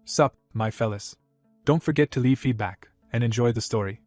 Sup, my fellas. Don't forget to leave feedback, and enjoy the story.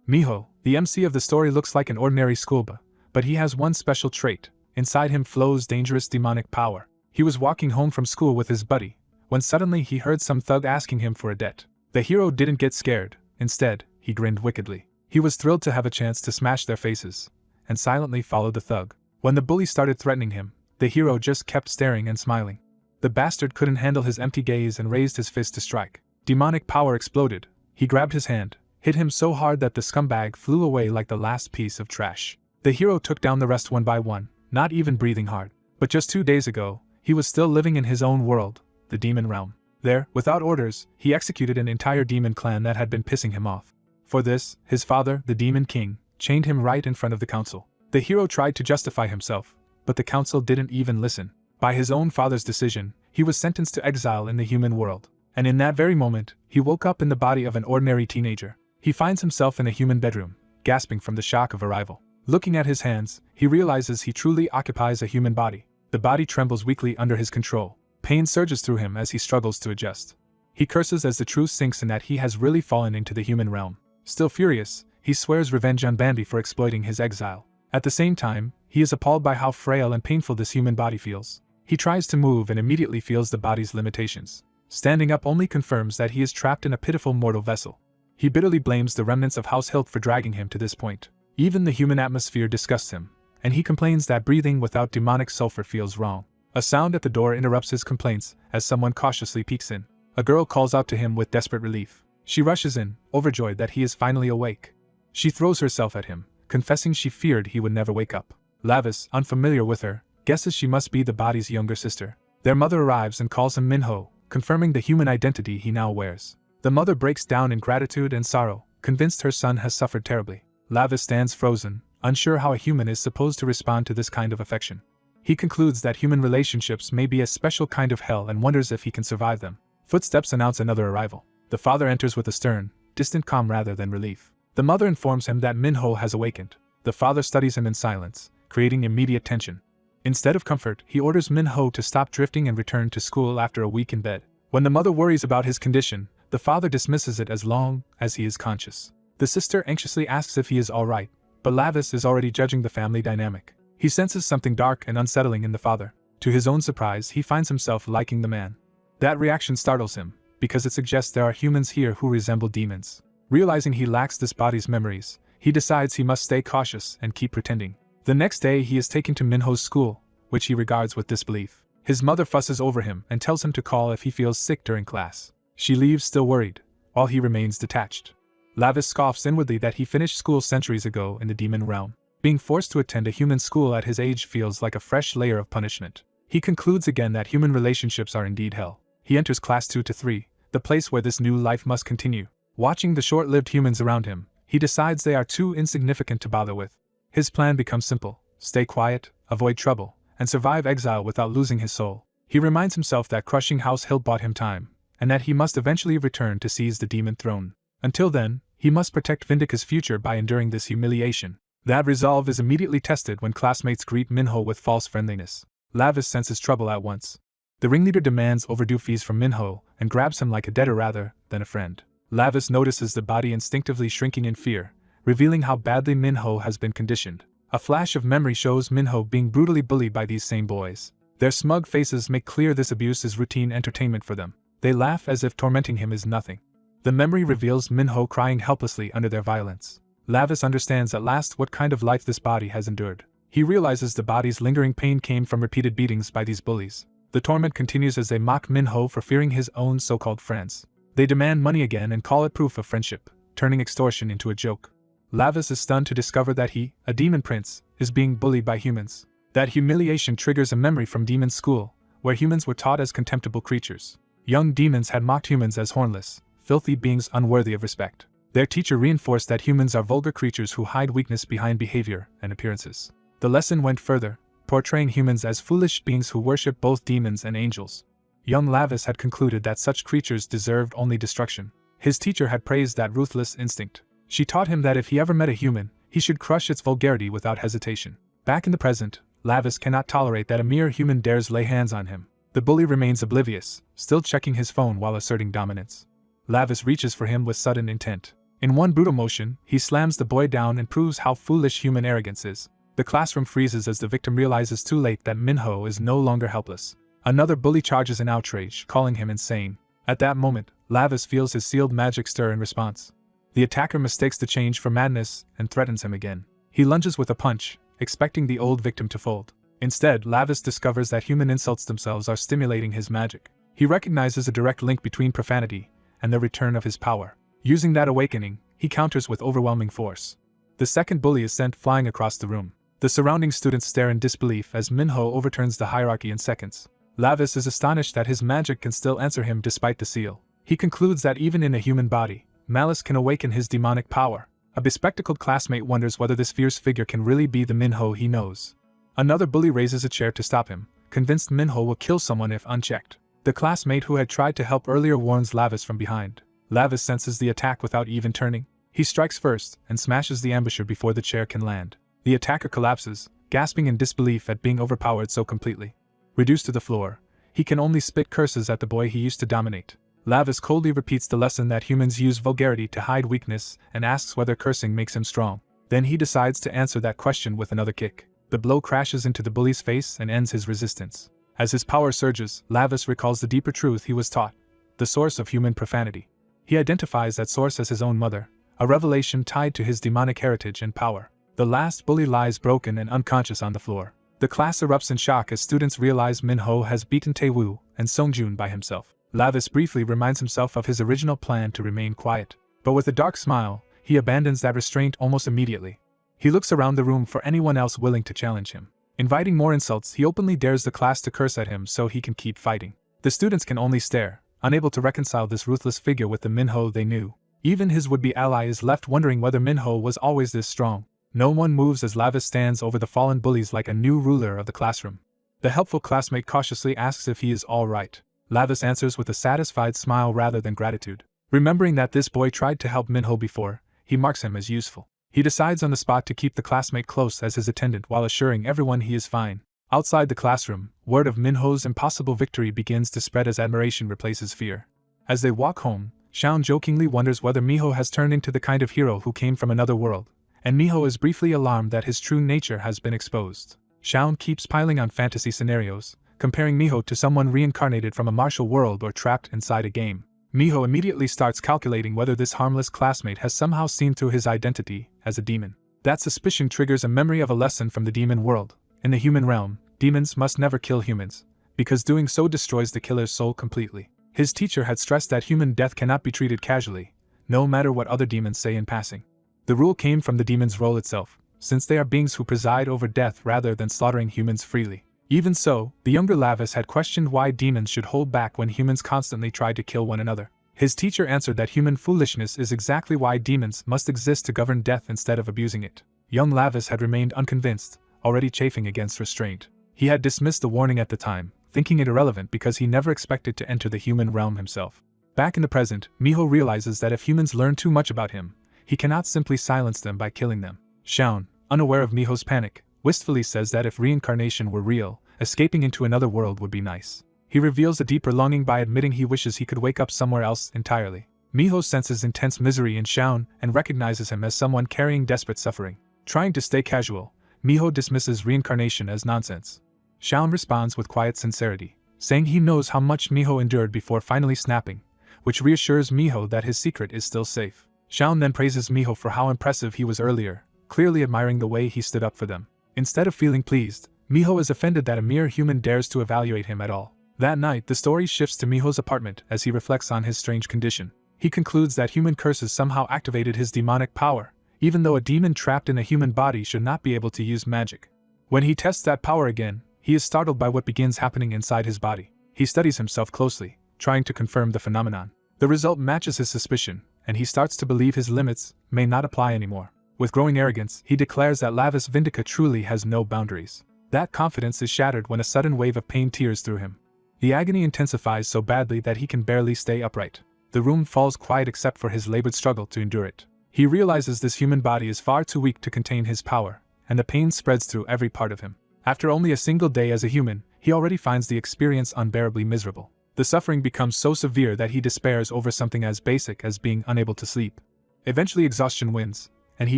Miho, the MC of the story, looks like an ordinary schoolboy, but he has one special trait. Inside him flows dangerous demonic power. He was walking home from school with his buddy, when suddenly he heard some thug asking him for a debt. The hero didn't get scared, instead, he grinned wickedly. He was thrilled to have a chance to smash their faces, and silently followed the thug. When the bully started threatening him, the hero just kept staring and smiling. The bastard couldn't handle his empty gaze and raised his fist to strike. Demonic power exploded. He grabbed his hand, hit him so hard that the scumbag flew away like the last piece of trash. The hero took down the rest one by one, not even breathing hard. But just 2 days ago, he was still living in his own world, the demon realm. There, without orders, he executed an entire demon clan that had been pissing him off. For this, his father, the demon king, chained him right in front of the council. The hero tried to justify himself, but the council didn't even listen. By his own father's decision, he was sentenced to exile in the human world. And in that very moment, he woke up in the body of an ordinary teenager. He finds himself in a human bedroom, gasping from the shock of arrival. Looking at his hands, he realizes he truly occupies a human body. The body trembles weakly under his control. Pain surges through him as he struggles to adjust. He curses as the truth sinks in that he has really fallen into the human realm. Still furious, he swears revenge on Bambi for exploiting his exile. At the same time, he is appalled by how frail and painful this human body feels. He tries to move and immediately feels the body's limitations. Standing up only confirms that he is trapped in a pitiful mortal vessel. He bitterly blames the remnants of House Hilt for dragging him to this point. Even the human atmosphere disgusts him, and he complains that breathing without demonic sulfur feels wrong. A sound at the door interrupts his complaints as someone cautiously peeks in. A girl calls out to him with desperate relief. She rushes in, overjoyed that he is finally awake. She throws herself at him, confessing she feared he would never wake up. Lavis, unfamiliar with her, guesses she must be the body's younger sister. Their mother arrives and calls him Minho, confirming the human identity he now wears. The mother breaks down in gratitude and sorrow, convinced her son has suffered terribly. Lavis stands frozen, unsure how a human is supposed to respond to this kind of affection. He concludes that human relationships may be a special kind of hell and wonders if he can survive them. Footsteps announce another arrival. The father enters with a stern, distant calm rather than relief. The mother informs him that Minho has awakened. The father studies him in silence, creating immediate tension. Instead of comfort, he orders Minho to stop drifting and return to school after a week in bed. When the mother worries about his condition, the father dismisses it as long as he is conscious. The sister anxiously asks if he is alright, but Lavis is already judging the family dynamic. He senses something dark and unsettling in the father. To his own surprise, he finds himself liking the man. That reaction startles him, because it suggests there are humans here who resemble demons. Realizing he lacks this body's memories, he decides he must stay cautious and keep pretending. The next day he is taken to Minho's school, which he regards with disbelief. His mother fusses over him and tells him to call if he feels sick during class. She leaves still worried, while he remains detached. Lavis scoffs inwardly that he finished school centuries ago in the demon realm. Being forced to attend a human school at his age feels like a fresh layer of punishment. He concludes again that human relationships are indeed hell. He enters class 2 to 3, the place where this new life must continue. Watching the short-lived humans around him, he decides they are too insignificant to bother with. His plan becomes simple: stay quiet, avoid trouble, and survive exile without losing his soul. He reminds himself that crushing House Hill bought him time, and that he must eventually return to seize the demon throne. Until then, he must protect Vindika's future by enduring this humiliation. That resolve is immediately tested when classmates greet Minho with false friendliness. Lavis senses trouble at once. The ringleader demands overdue fees from Minho and grabs him like a debtor rather than a friend. Lavis notices the body instinctively shrinking in fear, revealing how badly Minho has been conditioned. A flash of memory shows Minho being brutally bullied by these same boys. Their smug faces make clear this abuse is routine entertainment for them. They laugh as if tormenting him is nothing. The memory reveals Minho crying helplessly under their violence. Lavis understands at last what kind of life this body has endured. He realizes the body's lingering pain came from repeated beatings by these bullies. The torment continues as they mock Minho for fearing his own so-called friends. They demand money again and call it proof of friendship, turning extortion into a joke. Lavis is stunned to discover that he, a demon prince, is being bullied by humans. That humiliation triggers a memory from demon school, where humans were taught as contemptible creatures. Young demons had mocked humans as hornless, filthy beings unworthy of respect. Their teacher reinforced that humans are vulgar creatures who hide weakness behind behavior and appearances. The lesson went further, portraying humans as foolish beings who worship both demons and angels. Young Lavis had concluded that such creatures deserved only destruction. His teacher had praised that ruthless instinct. She taught him that if he ever met a human, he should crush its vulgarity without hesitation. Back in the present, Lavis cannot tolerate that a mere human dares lay hands on him. The bully remains oblivious, still checking his phone while asserting dominance. Lavis reaches for him with sudden intent. In one brutal motion, he slams the boy down and proves how foolish human arrogance is. The classroom freezes as the victim realizes too late that Minho is no longer helpless. Another bully charges in outrage, calling him insane. At that moment, Lavis feels his sealed magic stir in response. The attacker mistakes the change for madness and threatens him again. He lunges with a punch, expecting the old victim to fold. Instead, Lavis discovers that human insults themselves are stimulating his magic. He recognizes a direct link between profanity and the return of his power. Using that awakening, he counters with overwhelming force. The second bully is sent flying across the room. The surrounding students stare in disbelief as Minho overturns the hierarchy in seconds. Lavis is astonished that his magic can still answer him despite the seal. He concludes that even in a human body, malice can awaken his demonic power. A bespectacled classmate wonders whether this fierce figure can really be the Minho he knows. Another bully raises a chair to stop him, convinced Minho will kill someone if unchecked. The classmate who had tried to help earlier warns Lavis from behind. Lavis senses the attack without even turning. He strikes first and smashes the ambusher before the chair can land. The attacker collapses, gasping in disbelief at being overpowered so completely. Reduced to the floor, he can only spit curses at the boy he used to dominate. Lavis coldly repeats the lesson that humans use vulgarity to hide weakness and asks whether cursing makes him strong. Then he decides to answer that question with another kick. The blow crashes into the bully's face and ends his resistance. As his power surges, Lavis recalls the deeper truth he was taught, the source of human profanity. He identifies that source as his own mother, a revelation tied to his demonic heritage and power. The last bully lies broken and unconscious on the floor. The class erupts in shock as students realize Minho has beaten Taewoo and Songjun by himself. Lavis briefly reminds himself of his original plan to remain quiet, but with a dark smile, he abandons that restraint almost immediately. He looks around the room for anyone else willing to challenge him. Inviting more insults, he openly dares the class to curse at him so he can keep fighting. The students can only stare, unable to reconcile this ruthless figure with the Minho they knew. Even his would-be ally is left wondering whether Minho was always this strong. No one moves as Lavis stands over the fallen bullies like a new ruler of the classroom. The helpful classmate cautiously asks if he is all right. Lavis answers with a satisfied smile rather than gratitude. Remembering that this boy tried to help Minho before, he marks him as useful. He decides on the spot to keep the classmate close as his attendant while assuring everyone he is fine. Outside the classroom, word of Minho's impossible victory begins to spread as admiration replaces fear. As they walk home, Shaun jokingly wonders whether Miho has turned into the kind of hero who came from another world, and Miho is briefly alarmed that his true nature has been exposed. Shaun keeps piling on fantasy scenarios, comparing Miho to someone reincarnated from a martial world or trapped inside a game. Miho immediately starts calculating whether this harmless classmate has somehow seen through his identity as a demon. That suspicion triggers a memory of a lesson from the demon world. In the human realm, demons must never kill humans, because doing so destroys the killer's soul completely. His teacher had stressed that human death cannot be treated casually, no matter what other demons say in passing. The rule came from the demon's role itself, since they are beings who preside over death rather than slaughtering humans freely. Even so, the younger Lavis had questioned why demons should hold back when humans constantly tried to kill one another. His teacher answered that human foolishness is exactly why demons must exist to govern death instead of abusing it. Young Lavis had remained unconvinced, already chafing against restraint. He had dismissed the warning at the time, thinking it irrelevant because he never expected to enter the human realm himself. Back in the present, Miho realizes that if humans learn too much about him, he cannot simply silence them by killing them. Shaun, unaware of Miho's panic, wistfully says that if reincarnation were real, escaping into another world would be nice. He reveals a deeper longing by admitting he wishes he could wake up somewhere else entirely. Miho senses intense misery in Shaun and recognizes him as someone carrying desperate suffering. Trying to stay casual, Miho dismisses reincarnation as nonsense. Shaun responds with quiet sincerity, saying he knows how much Miho endured before finally snapping, which reassures Miho that his secret is still safe. Shaun then praises Miho for how impressive he was earlier, clearly admiring the way he stood up for them. Instead of feeling pleased, Miho is offended that a mere human dares to evaluate him at all. That night, the story shifts to Miho's apartment as he reflects on his strange condition. He concludes that human curses somehow activated his demonic power, even though a demon trapped in a human body should not be able to use magic. When he tests that power again, he is startled by what begins happening inside his body. He studies himself closely, trying to confirm the phenomenon. The result matches his suspicion, and he starts to believe his limits may not apply anymore. With growing arrogance, he declares that Lavis Vindica truly has no boundaries. That confidence is shattered when a sudden wave of pain tears through him. The agony intensifies so badly that he can barely stay upright. The room falls quiet except for his labored struggle to endure it. He realizes this human body is far too weak to contain his power, and the pain spreads through every part of him. After only a single day as a human, he already finds the experience unbearably miserable. The suffering becomes so severe that he despairs over something as basic as being unable to sleep. Eventually exhaustion wins, and he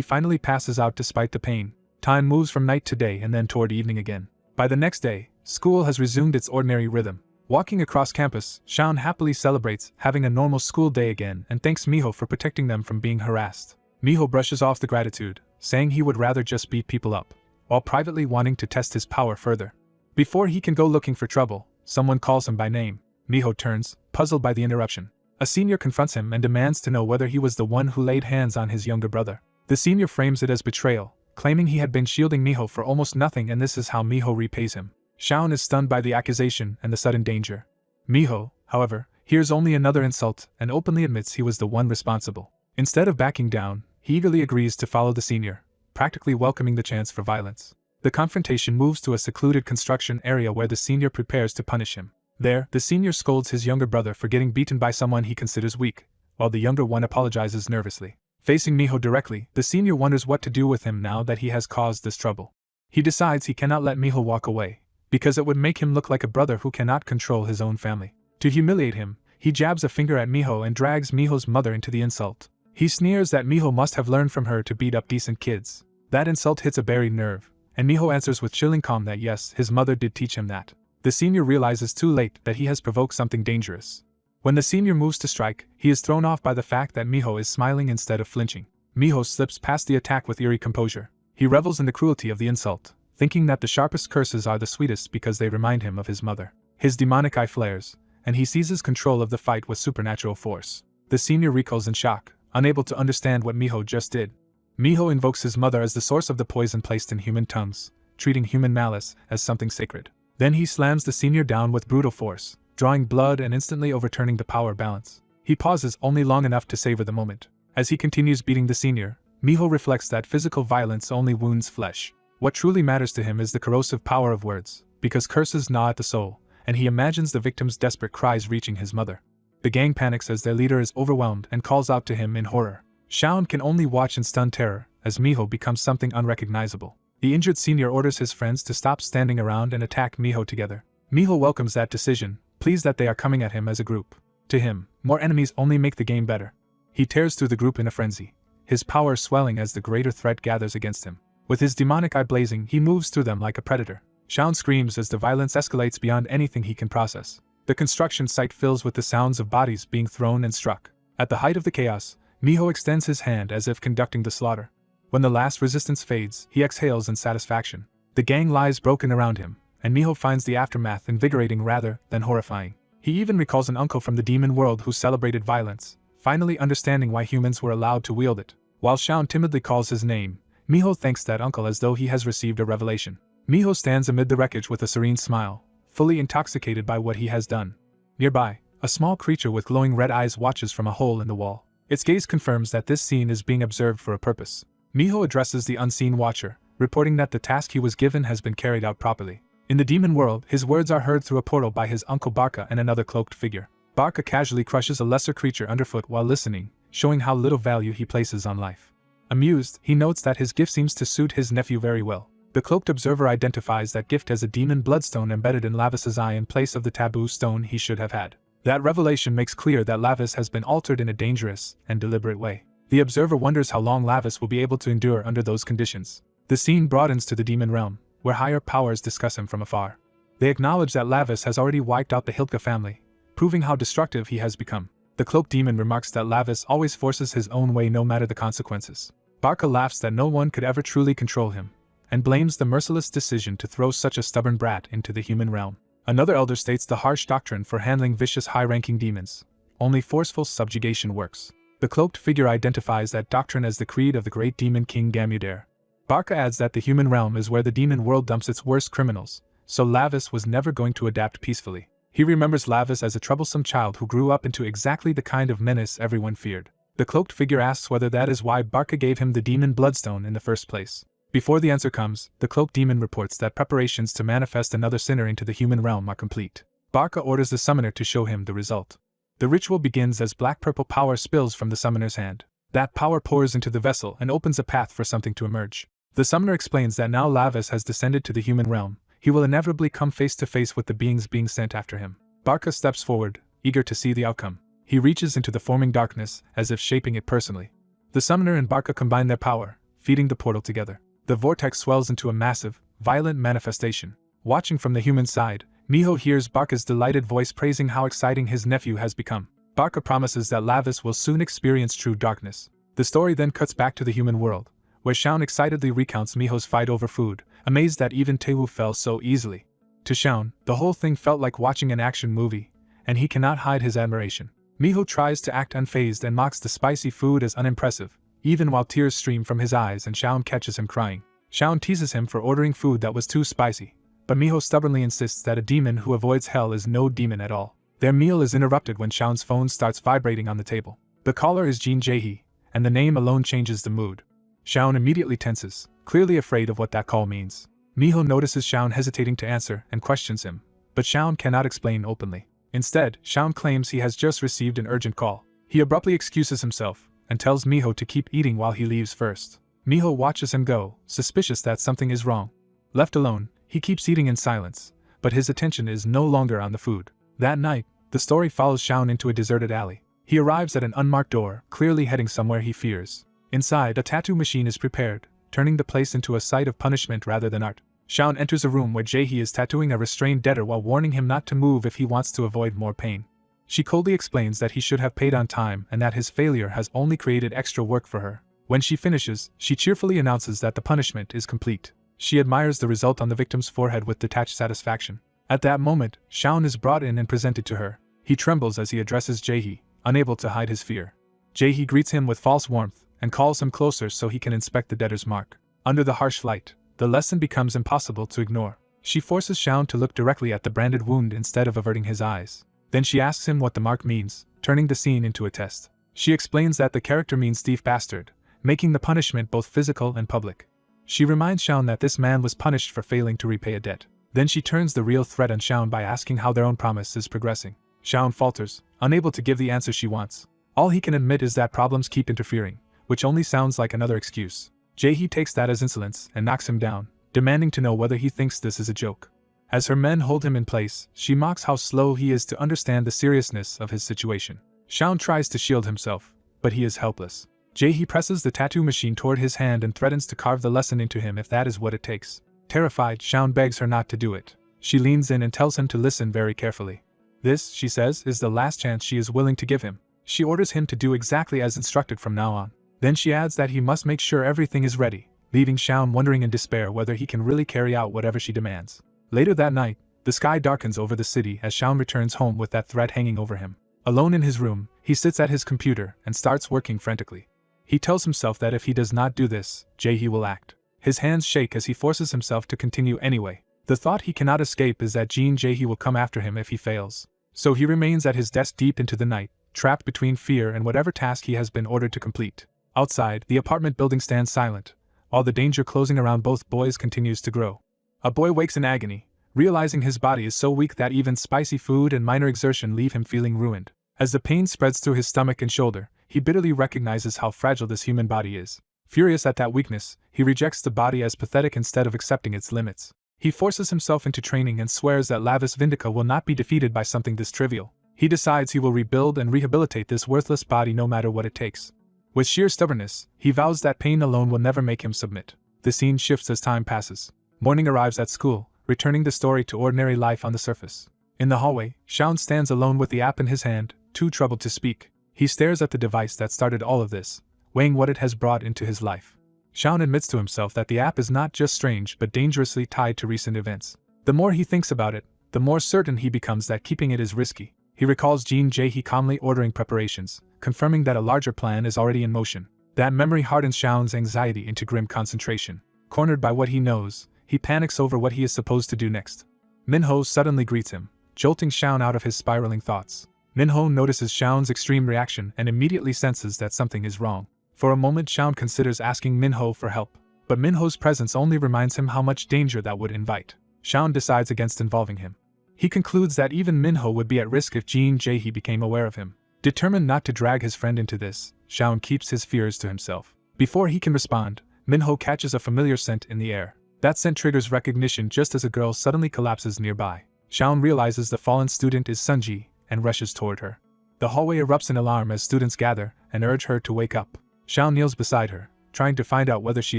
finally passes out despite the pain. Time moves from night to day and then toward evening again. By the next day, school has resumed its ordinary rhythm. Walking across campus, Shaun happily celebrates having a normal school day again and thanks Miho for protecting them from being harassed. Miho brushes off the gratitude, saying he would rather just beat people up, while privately wanting to test his power further. Before he can go looking for trouble, someone calls him by name. Miho turns, puzzled by the interruption. A senior confronts him and demands to know whether he was the one who laid hands on his younger brother. The senior frames it as betrayal, claiming he had been shielding Miho for almost nothing and this is how Miho repays him. Shaun is stunned by the accusation and the sudden danger. Miho, however, hears only another insult and openly admits he was the one responsible. Instead of backing down, he eagerly agrees to follow the senior, practically welcoming the chance for violence. The confrontation moves to a secluded construction area where the senior prepares to punish him. There, the senior scolds his younger brother for getting beaten by someone he considers weak, while the younger one apologizes nervously. Facing Miho directly, the senior wonders what to do with him now that he has caused this trouble. He decides he cannot let Miho walk away, because it would make him look like a brother who cannot control his own family. To humiliate him, he jabs a finger at Miho and drags Miho's mother into the insult. He sneers that Miho must have learned from her to beat up decent kids. That insult hits a buried nerve, and Miho answers with chilling calm that yes, his mother did teach him that. The senior realizes too late that he has provoked something dangerous. When the senior moves to strike, he is thrown off by the fact that Miho is smiling instead of flinching. Miho slips past the attack with eerie composure. He revels in the cruelty of the insult, thinking that the sharpest curses are the sweetest because they remind him of his mother. His demonic eye flares, and he seizes control of the fight with supernatural force. The senior recoils in shock, unable to understand what Miho just did. Miho invokes his mother as the source of the poison placed in human tongues, treating human malice as something sacred. Then he slams the senior down with brutal force, drawing blood and instantly overturning the power balance. He pauses only long enough to savor the moment. As he continues beating the senior, Miho reflects that physical violence only wounds flesh. What truly matters to him is the corrosive power of words, because curses gnaw at the soul, and he imagines the victim's desperate cries reaching his mother. The gang panics as their leader is overwhelmed and calls out to him in horror. Shaun can only watch in stunned terror, as Miho becomes something unrecognizable. The injured senior orders his friends to stop standing around and attack Miho together. Miho welcomes that decision, pleased that they are coming at him as a group. To him, more enemies only make the game better. He tears through the group in a frenzy, his power swelling as the greater threat gathers against him. With his demonic eye blazing, he moves through them like a predator. Shaun screams as the violence escalates beyond anything he can process. The construction site fills with the sounds of bodies being thrown and struck. At the height of the chaos, Miho extends his hand as if conducting the slaughter. When the last resistance fades, he exhales in satisfaction. The gang lies broken around him, and Miho finds the aftermath invigorating rather than horrifying. He even recalls an uncle from the demon world who celebrated violence, finally understanding why humans were allowed to wield it. While Shaun timidly calls his name, Miho thanks that uncle as though he has received a revelation. Miho stands amid the wreckage with a serene smile, fully intoxicated by what he has done. Nearby, a small creature with glowing red eyes watches from a hole in the wall. Its gaze confirms that this scene is being observed for a purpose. Miho addresses the unseen watcher, reporting that the task he was given has been carried out properly. In the demon world, his words are heard through a portal by his uncle Barca and another cloaked figure. Barca casually crushes a lesser creature underfoot while listening, showing how little value he places on life. Amused, he notes that his gift seems to suit his nephew very well. The cloaked observer identifies that gift as a demon bloodstone embedded in Lavis's eye in place of the taboo stone he should have had. That revelation makes clear that Lavis has been altered in a dangerous and deliberate way. The observer wonders how long Lavis will be able to endure under those conditions. The scene broadens to the demon realm, where higher powers discuss him from afar. They acknowledge that Lavis has already wiped out the Hiltka family, proving how destructive he has become. The cloaked demon remarks that Lavis always forces his own way no matter the consequences. Barca laughs that no one could ever truly control him, and blames the merciless decision to throw such a stubborn brat into the human realm. Another elder states the harsh doctrine for handling vicious high-ranking demons. Only forceful subjugation works. The cloaked figure identifies that doctrine as the creed of the great demon king Gamudere. Barca adds that the human realm is where the demon world dumps its worst criminals, so Lavis was never going to adapt peacefully. He remembers Lavis as a troublesome child who grew up into exactly the kind of menace everyone feared. The cloaked figure asks whether that is why Barca gave him the demon bloodstone in the first place. Before the answer comes, the cloaked demon reports that preparations to manifest another sinner into the human realm are complete. Barca orders the summoner to show him the result. The ritual begins as black-purple power spills from the summoner's hand. That power pours into the vessel and opens a path for something to emerge. The summoner explains that now Lavis has descended to the human realm, he will inevitably come face to face with the beings being sent after him. Barca steps forward, eager to see the outcome. He reaches into the forming darkness, as if shaping it personally. The summoner and Barca combine their power, feeding the portal together. The vortex swells into a massive, violent manifestation. Watching from the human side, Miho hears Barca's delighted voice praising how exciting his nephew has become. Barca promises that Lavis will soon experience true darkness. The story then cuts back to the human world, where Shaun excitedly recounts Miho's fight over food, amazed that even Tewu fell so easily. To Shaun, the whole thing felt like watching an action movie, and he cannot hide his admiration. Miho tries to act unfazed and mocks the spicy food as unimpressive, even while tears stream from his eyes and Shaun catches him crying. Shaun teases him for ordering food that was too spicy, but Miho stubbornly insists that a demon who avoids hell is no demon at all. Their meal is interrupted when Shaun's phone starts vibrating on the table. The caller is Jin Jae-hee, and the name alone changes the mood. Shaun immediately tenses, clearly afraid of what that call means. Miho notices Shaun hesitating to answer and questions him, but Shaun cannot explain openly. Instead, Shaun claims he has just received an urgent call. He abruptly excuses himself and tells Miho to keep eating while he leaves first. Miho watches him go, suspicious that something is wrong. Left alone, he keeps eating in silence, but his attention is no longer on the food. That night, the story follows Shaun into a deserted alley. He arrives at an unmarked door, clearly heading somewhere he fears. Inside, a tattoo machine is prepared, turning the place into a site of punishment rather than art. Shaun enters a room where Jae-hee is tattooing a restrained debtor while warning him not to move if he wants to avoid more pain. She coldly explains that he should have paid on time and that his failure has only created extra work for her. When she finishes, she cheerfully announces that the punishment is complete. She admires the result on the victim's forehead with detached satisfaction. At that moment, Shaun is brought in and presented to her. He trembles as he addresses Jae-hee, unable to hide his fear. Jae-hee greets him with false warmth and calls him closer so he can inspect the debtor's mark. Under the harsh light, the lesson becomes impossible to ignore. She forces Shaun to look directly at the branded wound instead of averting his eyes. Then she asks him what the mark means, turning the scene into a test. She explains that the character means thief bastard, making the punishment both physical and public. She reminds Shaun that this man was punished for failing to repay a debt. Then she turns the real threat on Shaun by asking how their own promise is progressing. Shaun falters, unable to give the answer she wants. All he can admit is that problems keep interfering, which only sounds like another excuse. Jae-hee takes that as insolence and knocks him down, demanding to know whether he thinks this is a joke. As her men hold him in place, she mocks how slow he is to understand the seriousness of his situation. Shaun tries to shield himself, but he is helpless. Jae-hee presses the tattoo machine toward his hand and threatens to carve the lesson into him if that is what it takes. Terrified, Shaun begs her not to do it. She leans in and tells him to listen very carefully. This, she says, is the last chance she is willing to give him. She orders him to do exactly as instructed from now on. Then she adds that he must make sure everything is ready, leaving Shaun wondering in despair whether he can really carry out whatever she demands. Later that night, the sky darkens over the city as Shaun returns home with that threat hanging over him. Alone in his room, he sits at his computer and starts working frantically. He tells himself that if he does not do this, Jae-hee will act. His hands shake as he forces himself to continue anyway. The thought he cannot escape is that Jin Jae-hee will come after him if he fails. So he remains at his desk deep into the night, trapped between fear and whatever task he has been ordered to complete. Outside, the apartment building stands silent, while the danger closing around both boys continues to grow. A boy wakes in agony, realizing his body is so weak that even spicy food and minor exertion leave him feeling ruined. As the pain spreads through his stomach and shoulder, he bitterly recognizes how fragile this human body is. Furious at that weakness, he rejects the body as pathetic instead of accepting its limits. He forces himself into training and swears that Lavis Vindica will not be defeated by something this trivial. He decides he will rebuild and rehabilitate this worthless body no matter what it takes. With sheer stubbornness, he vows that pain alone will never make him submit. The scene shifts as time passes. Morning arrives at school, returning the story to ordinary life on the surface. In the hallway, Shaun stands alone with the app in his hand, too troubled to speak. He stares at the device that started all of this, weighing what it has brought into his life. Shaun admits to himself that the app is not just strange but dangerously tied to recent events. The more he thinks about it, the more certain he becomes that keeping it is risky. He recalls Jin Jae-hee calmly ordering preparations, confirming that a larger plan is already in motion. That memory hardens Shaun's anxiety into grim concentration. Cornered by what he knows, he panics over what he is supposed to do next. Minho suddenly greets him, jolting Shaun out of his spiraling thoughts. Minho notices Shaun's extreme reaction and immediately senses that something is wrong. For a moment Shaun considers asking Minho for help, but Minho's presence only reminds him how much danger that would invite. Shaun decides against involving him. He concludes that even Minho would be at risk if Jin Jae-hee became aware of him. Determined not to drag his friend into this, Shaun keeps his fears to himself. Before he can respond, Minho catches a familiar scent in the air. That scent triggers recognition just as a girl suddenly collapses nearby. Shaun realizes the fallen student is Sunji and rushes toward her. The hallway erupts in alarm as students gather and urge her to wake up. Shaun kneels beside her, trying to find out whether she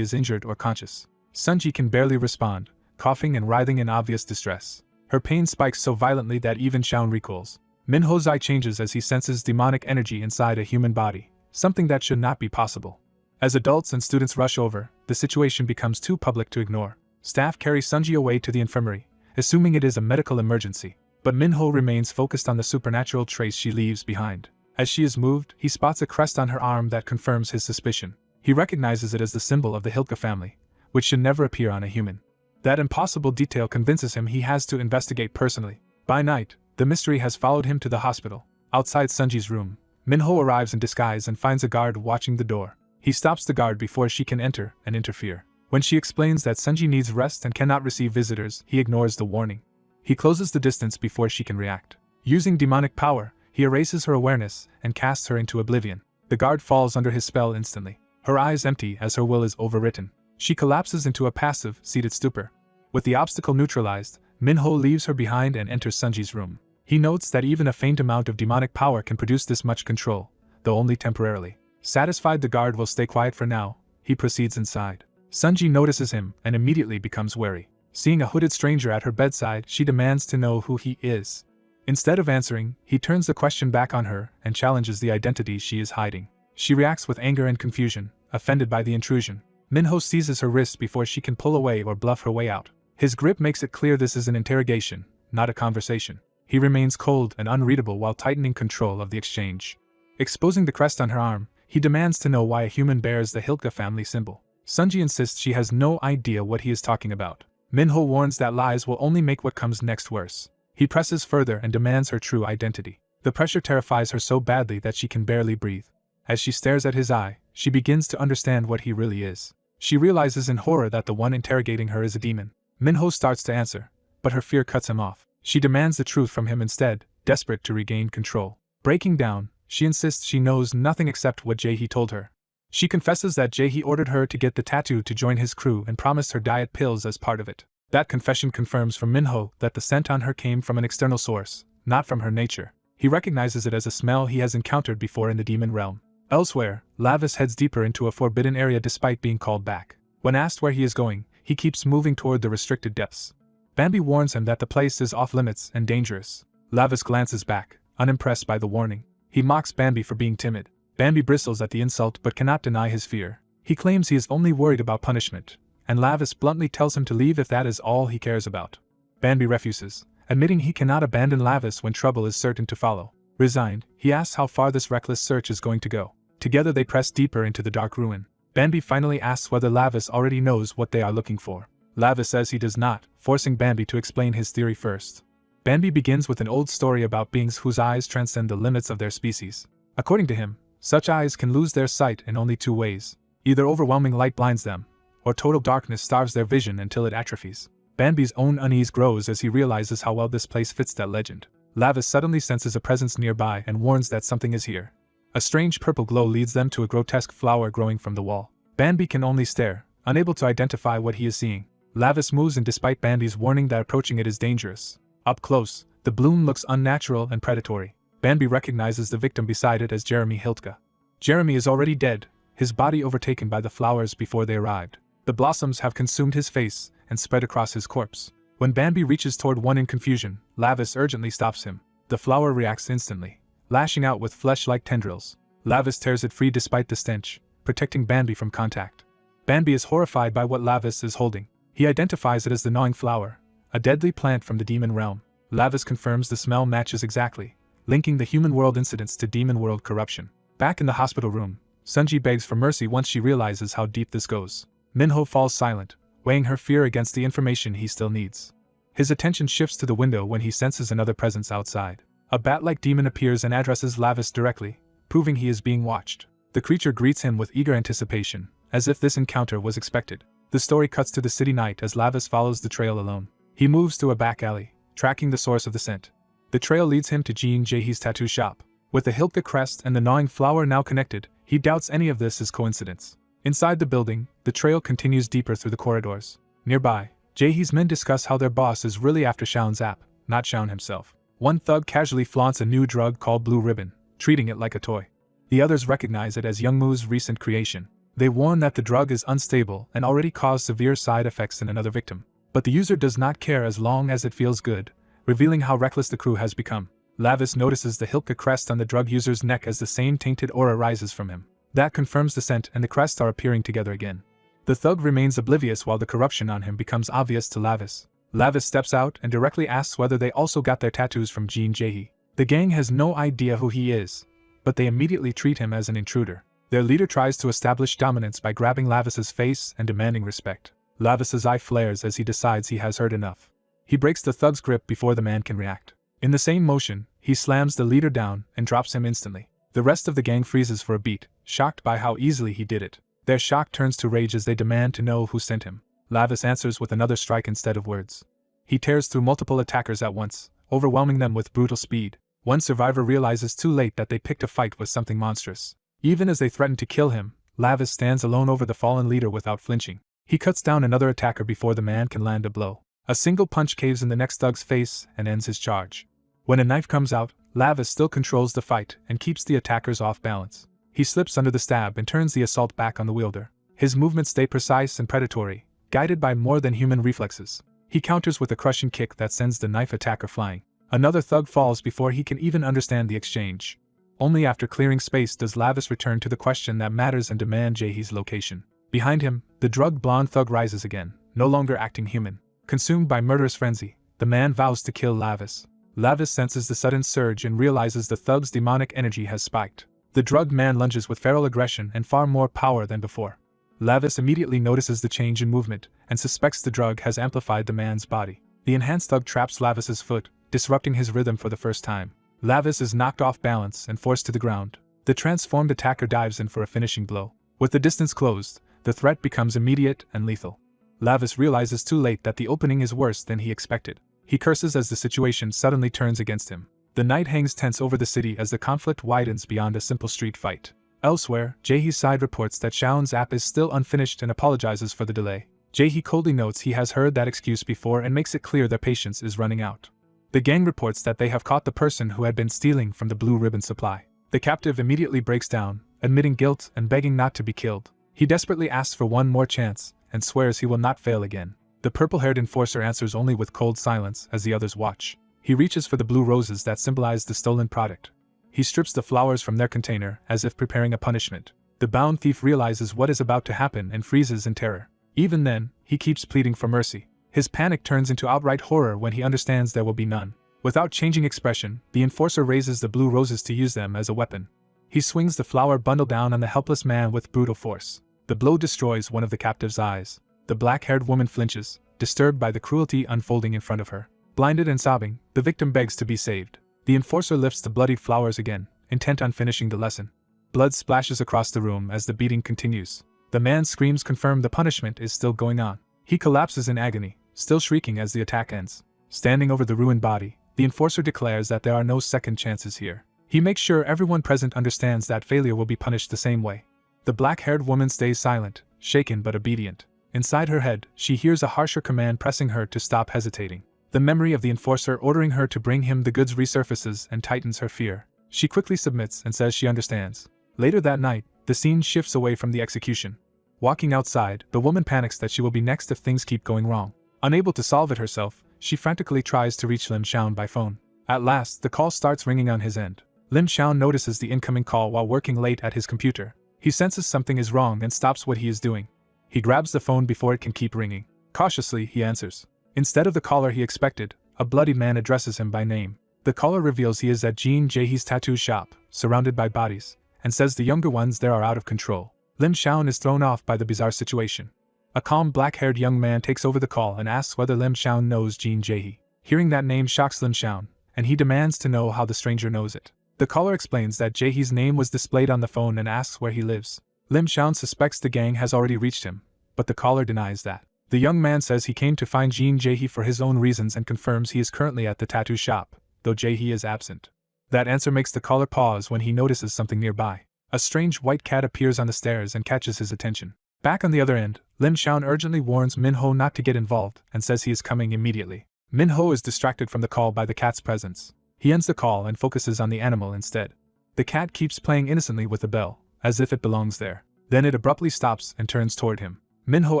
is injured or conscious. Sunji can barely respond, coughing and writhing in obvious distress. Her pain spikes so violently that even Shaun recoils. Minho's eye changes as he senses demonic energy inside a human body, something that should not be possible. As adults and students rush over, the situation becomes too public to ignore. Staff carry Sunji away to the infirmary, assuming it is a medical emergency. But Minho remains focused on the supernatural trace she leaves behind. As she is moved, he spots a crest on her arm that confirms his suspicion. He recognizes it as the symbol of the Hilke family, which should never appear on a human. That impossible detail convinces him he has to investigate personally. By night, the mystery has followed him to the hospital. Outside Sunji's room, Minho arrives in disguise and finds a guard watching the door. He stops the guard before she can enter and interfere. When she explains that Sunji needs rest and cannot receive visitors, he ignores the warning. He closes the distance before she can react. Using demonic power, he erases her awareness and casts her into oblivion. The guard falls under his spell instantly. Her eyes empty as her will is overwritten. She collapses into a passive, seated stupor. With the obstacle neutralized, Minho leaves her behind and enters Sunji's room. He notes that even a faint amount of demonic power can produce this much control, though only temporarily. Satisfied the guard will stay quiet for now, he proceeds inside. Sunji notices him and immediately becomes wary. Seeing a hooded stranger at her bedside, she demands to know who he is. Instead of answering, he turns the question back on her and challenges the identity she is hiding. She reacts with anger and confusion, offended by the intrusion. Minho seizes her wrist before she can pull away or bluff her way out. His grip makes it clear this is an interrogation, not a conversation. He remains cold and unreadable while tightening control of the exchange. Exposing the crest on her arm, he demands to know why a human bears the Hilke family symbol. Sunji insists she has no idea what he is talking about. Minho warns that lies will only make what comes next worse. He presses further and demands her true identity. The pressure terrifies her so badly that she can barely breathe. As she stares at his eye, she begins to understand what he really is. She realizes in horror that the one interrogating her is a demon. Minho starts to answer, but her fear cuts him off. She demands the truth from him instead, desperate to regain control. Breaking down, she insists she knows nothing except what Jae-hee told her. She confesses that Jae-hee ordered her to get the tattoo to join his crew and promised her diet pills as part of it. That confession confirms for Minho that the scent on her came from an external source, not from her nature. He recognizes it as a smell he has encountered before in the demon realm. Elsewhere, Lavis heads deeper into a forbidden area despite being called back. When asked where he is going, he keeps moving toward the restricted depths. Bambi warns him that the place is off-limits and dangerous. Lavis glances back, unimpressed by the warning. He mocks Bambi for being timid. Bambi bristles at the insult but cannot deny his fear. He claims he is only worried about punishment, and Lavis bluntly tells him to leave if that is all he cares about. Bambi refuses, admitting he cannot abandon Lavis when trouble is certain to follow. Resigned, he asks how far this reckless search is going to go. Together they press deeper into the dark ruin. Bambi finally asks whether Lavis already knows what they are looking for. Lavis says he does not, forcing Bambi to explain his theory first. Bambi begins with an old story about beings whose eyes transcend the limits of their species. According to him, such eyes can lose their sight in only two ways. Either overwhelming light blinds them, or total darkness starves their vision until it atrophies. Bambi's own unease grows as he realizes how well this place fits that legend. Lavis suddenly senses a presence nearby and warns that something is here. A strange purple glow leads them to a grotesque flower growing from the wall. Bambi can only stare, unable to identify what he is seeing. Lavis moves in despite Bambi's warning that approaching it is dangerous. Up close, the bloom looks unnatural and predatory. Bambi recognizes the victim beside it as Jeremy Hiltke. Jeremy is already dead, his body overtaken by the flowers before they arrived. The blossoms have consumed his face and spread across his corpse. When Bambi reaches toward one in confusion, Lavis urgently stops him. The flower reacts instantly, lashing out with flesh-like tendrils. Lavis tears it free despite the stench, protecting Bambi from contact. Bambi is horrified by what Lavis is holding. He identifies it as the gnawing flower, a deadly plant from the demon realm. Lavis confirms the smell matches exactly, linking the human world incidents to demon world corruption. Back in the hospital room, Sunji begs for mercy once she realizes how deep this goes. Minho falls silent, weighing her fear against the information he still needs. His attention shifts to the window when he senses another presence outside. A bat-like demon appears and addresses Lavis directly, proving he is being watched. The creature greets him with eager anticipation, as if this encounter was expected. The story cuts to the city night as Lavis follows the trail alone. He moves to a back alley, tracking the source of the scent. The trail leads him to Jean Jae-hee's tattoo shop. With the Hilke crest and the gnawing flower now connected, he doubts any of this is coincidence. Inside the building, the trail continues deeper through the corridors. Nearby, Jaehee's men discuss how their boss is really after Shaun's app, not Shaun himself. One thug casually flaunts a new drug called Blue Ribbon, treating it like a toy. The others recognize it as Youngmu's recent creation. They warn that the drug is unstable and already caused severe side effects in another victim. But the user does not care as long as it feels good, revealing how reckless the crew has become. Lavis notices the Hilka crest on the drug user's neck as the same tainted aura rises from him. That confirms the scent and the crests are appearing together again. The thug remains oblivious while the corruption on him becomes obvious to Lavis. Lavis steps out and directly asks whether they also got their tattoos from Jean Jaehee. The gang has no idea who he is, but they immediately treat him as an intruder. Their leader tries to establish dominance by grabbing Lavis's face and demanding respect. Lavis's eye flares as he decides he has heard enough. He breaks the thug's grip before the man can react. In the same motion, he slams the leader down and drops him instantly. The rest of the gang freezes for a beat, shocked by how easily he did it. Their shock turns to rage as they demand to know who sent him. Lavis answers with another strike instead of words. He tears through multiple attackers at once, overwhelming them with brutal speed. One survivor realizes too late that they picked a fight with something monstrous. Even as they threaten to kill him, Lavis stands alone over the fallen leader without flinching. He cuts down another attacker before the man can land a blow. A single punch caves in the next thug's face and ends his charge. When a knife comes out, Lavis still controls the fight and keeps the attackers off balance. He slips under the stab and turns the assault back on the wielder. His movements stay precise and predatory, guided by more than human reflexes. He counters with a crushing kick that sends the knife attacker flying. Another thug falls before he can even understand the exchange. Only after clearing space does Lavis return to the question that matters and demand Jaehee's location. Behind him, the drugged blonde thug rises again, no longer acting human. Consumed by murderous frenzy, the man vows to kill Lavis. Lavis senses the sudden surge and realizes the thug's demonic energy has spiked. The drugged man lunges with feral aggression and far more power than before. Lavis immediately notices the change in movement and suspects the drug has amplified the man's body. The enhanced thug traps Lavis's foot, disrupting his rhythm for the first time. Lavis is knocked off balance and forced to the ground. The transformed attacker dives in for a finishing blow. With the distance closed, the threat becomes immediate and lethal. Lavis realizes too late that the opening is worse than he expected. He curses as the situation suddenly turns against him. The night hangs tense over the city as the conflict widens beyond a simple street fight. Elsewhere, Jaehee's side reports that Shaun's app is still unfinished and apologizes for the delay. Jaehee coldly notes he has heard that excuse before and makes it clear their patience is running out. The gang reports that they have caught the person who had been stealing from the Blue Ribbon supply. The captive immediately breaks down, admitting guilt and begging not to be killed. He desperately asks for one more chance and swears he will not fail again. The purple-haired enforcer answers only with cold silence as the others watch. He reaches for the blue roses that symbolize the stolen product. He strips the flowers from their container as if preparing a punishment. The bound thief realizes what is about to happen and freezes in terror. Even then, he keeps pleading for mercy. His panic turns into outright horror when he understands there will be none. Without changing expression, the enforcer raises the blue roses to use them as a weapon. He swings the flower bundle down on the helpless man with brutal force. The blow destroys one of the captive's eyes. The black-haired woman flinches, disturbed by the cruelty unfolding in front of her. Blinded and sobbing, the victim begs to be saved. The enforcer lifts the bloodied flowers again, intent on finishing the lesson. Blood splashes across the room as the beating continues. The man's screams confirm the punishment is still going on. He collapses in agony, still shrieking as the attack ends. Standing over the ruined body, the enforcer declares that there are no second chances here. He makes sure everyone present understands that failure will be punished the same way. The black-haired woman stays silent, shaken but obedient. Inside her head, she hears a harsher command pressing her to stop hesitating. The memory of the enforcer ordering her to bring him the goods resurfaces and tightens her fear. She quickly submits and says she understands. Later that night, the scene shifts away from the execution. Walking outside, the woman panics that she will be next if things keep going wrong. Unable to solve it herself, she frantically tries to reach Lim Shaun by phone. At last, the call starts ringing on his end. Lim Shaun notices the incoming call while working late at his computer. He senses something is wrong and stops what he is doing. He grabs the phone before it can keep ringing. Cautiously, he answers. Instead of the caller he expected, a bloodied man addresses him by name. The caller reveals he is at Jean Jaehee's tattoo shop, surrounded by bodies, and says the younger ones there are out of control. Lim Shaun is thrown off by the bizarre situation. A calm black-haired young man takes over the call and asks whether Lim Shaun knows Jean Jaehee. Hearing that name shocks Lim Shaun, and he demands to know how the stranger knows it. The caller explains that Jaehee's name was displayed on the phone and asks where he lives. Lim Shaun suspects the gang has already reached him, but the caller denies that. The young man says he came to find Jean Jaehee for his own reasons and confirms he is currently at the tattoo shop, though Jaehee is absent. That answer makes the caller pause when he notices something nearby. A strange white cat appears on the stairs and catches his attention. Back on the other end, Lim Shaon urgently warns Minho not to get involved and says he is coming immediately. Minho is distracted from the call by the cat's presence. He ends the call and focuses on the animal instead. The cat keeps playing innocently with the bell, as if it belongs there. Then it abruptly stops and turns toward him. Minho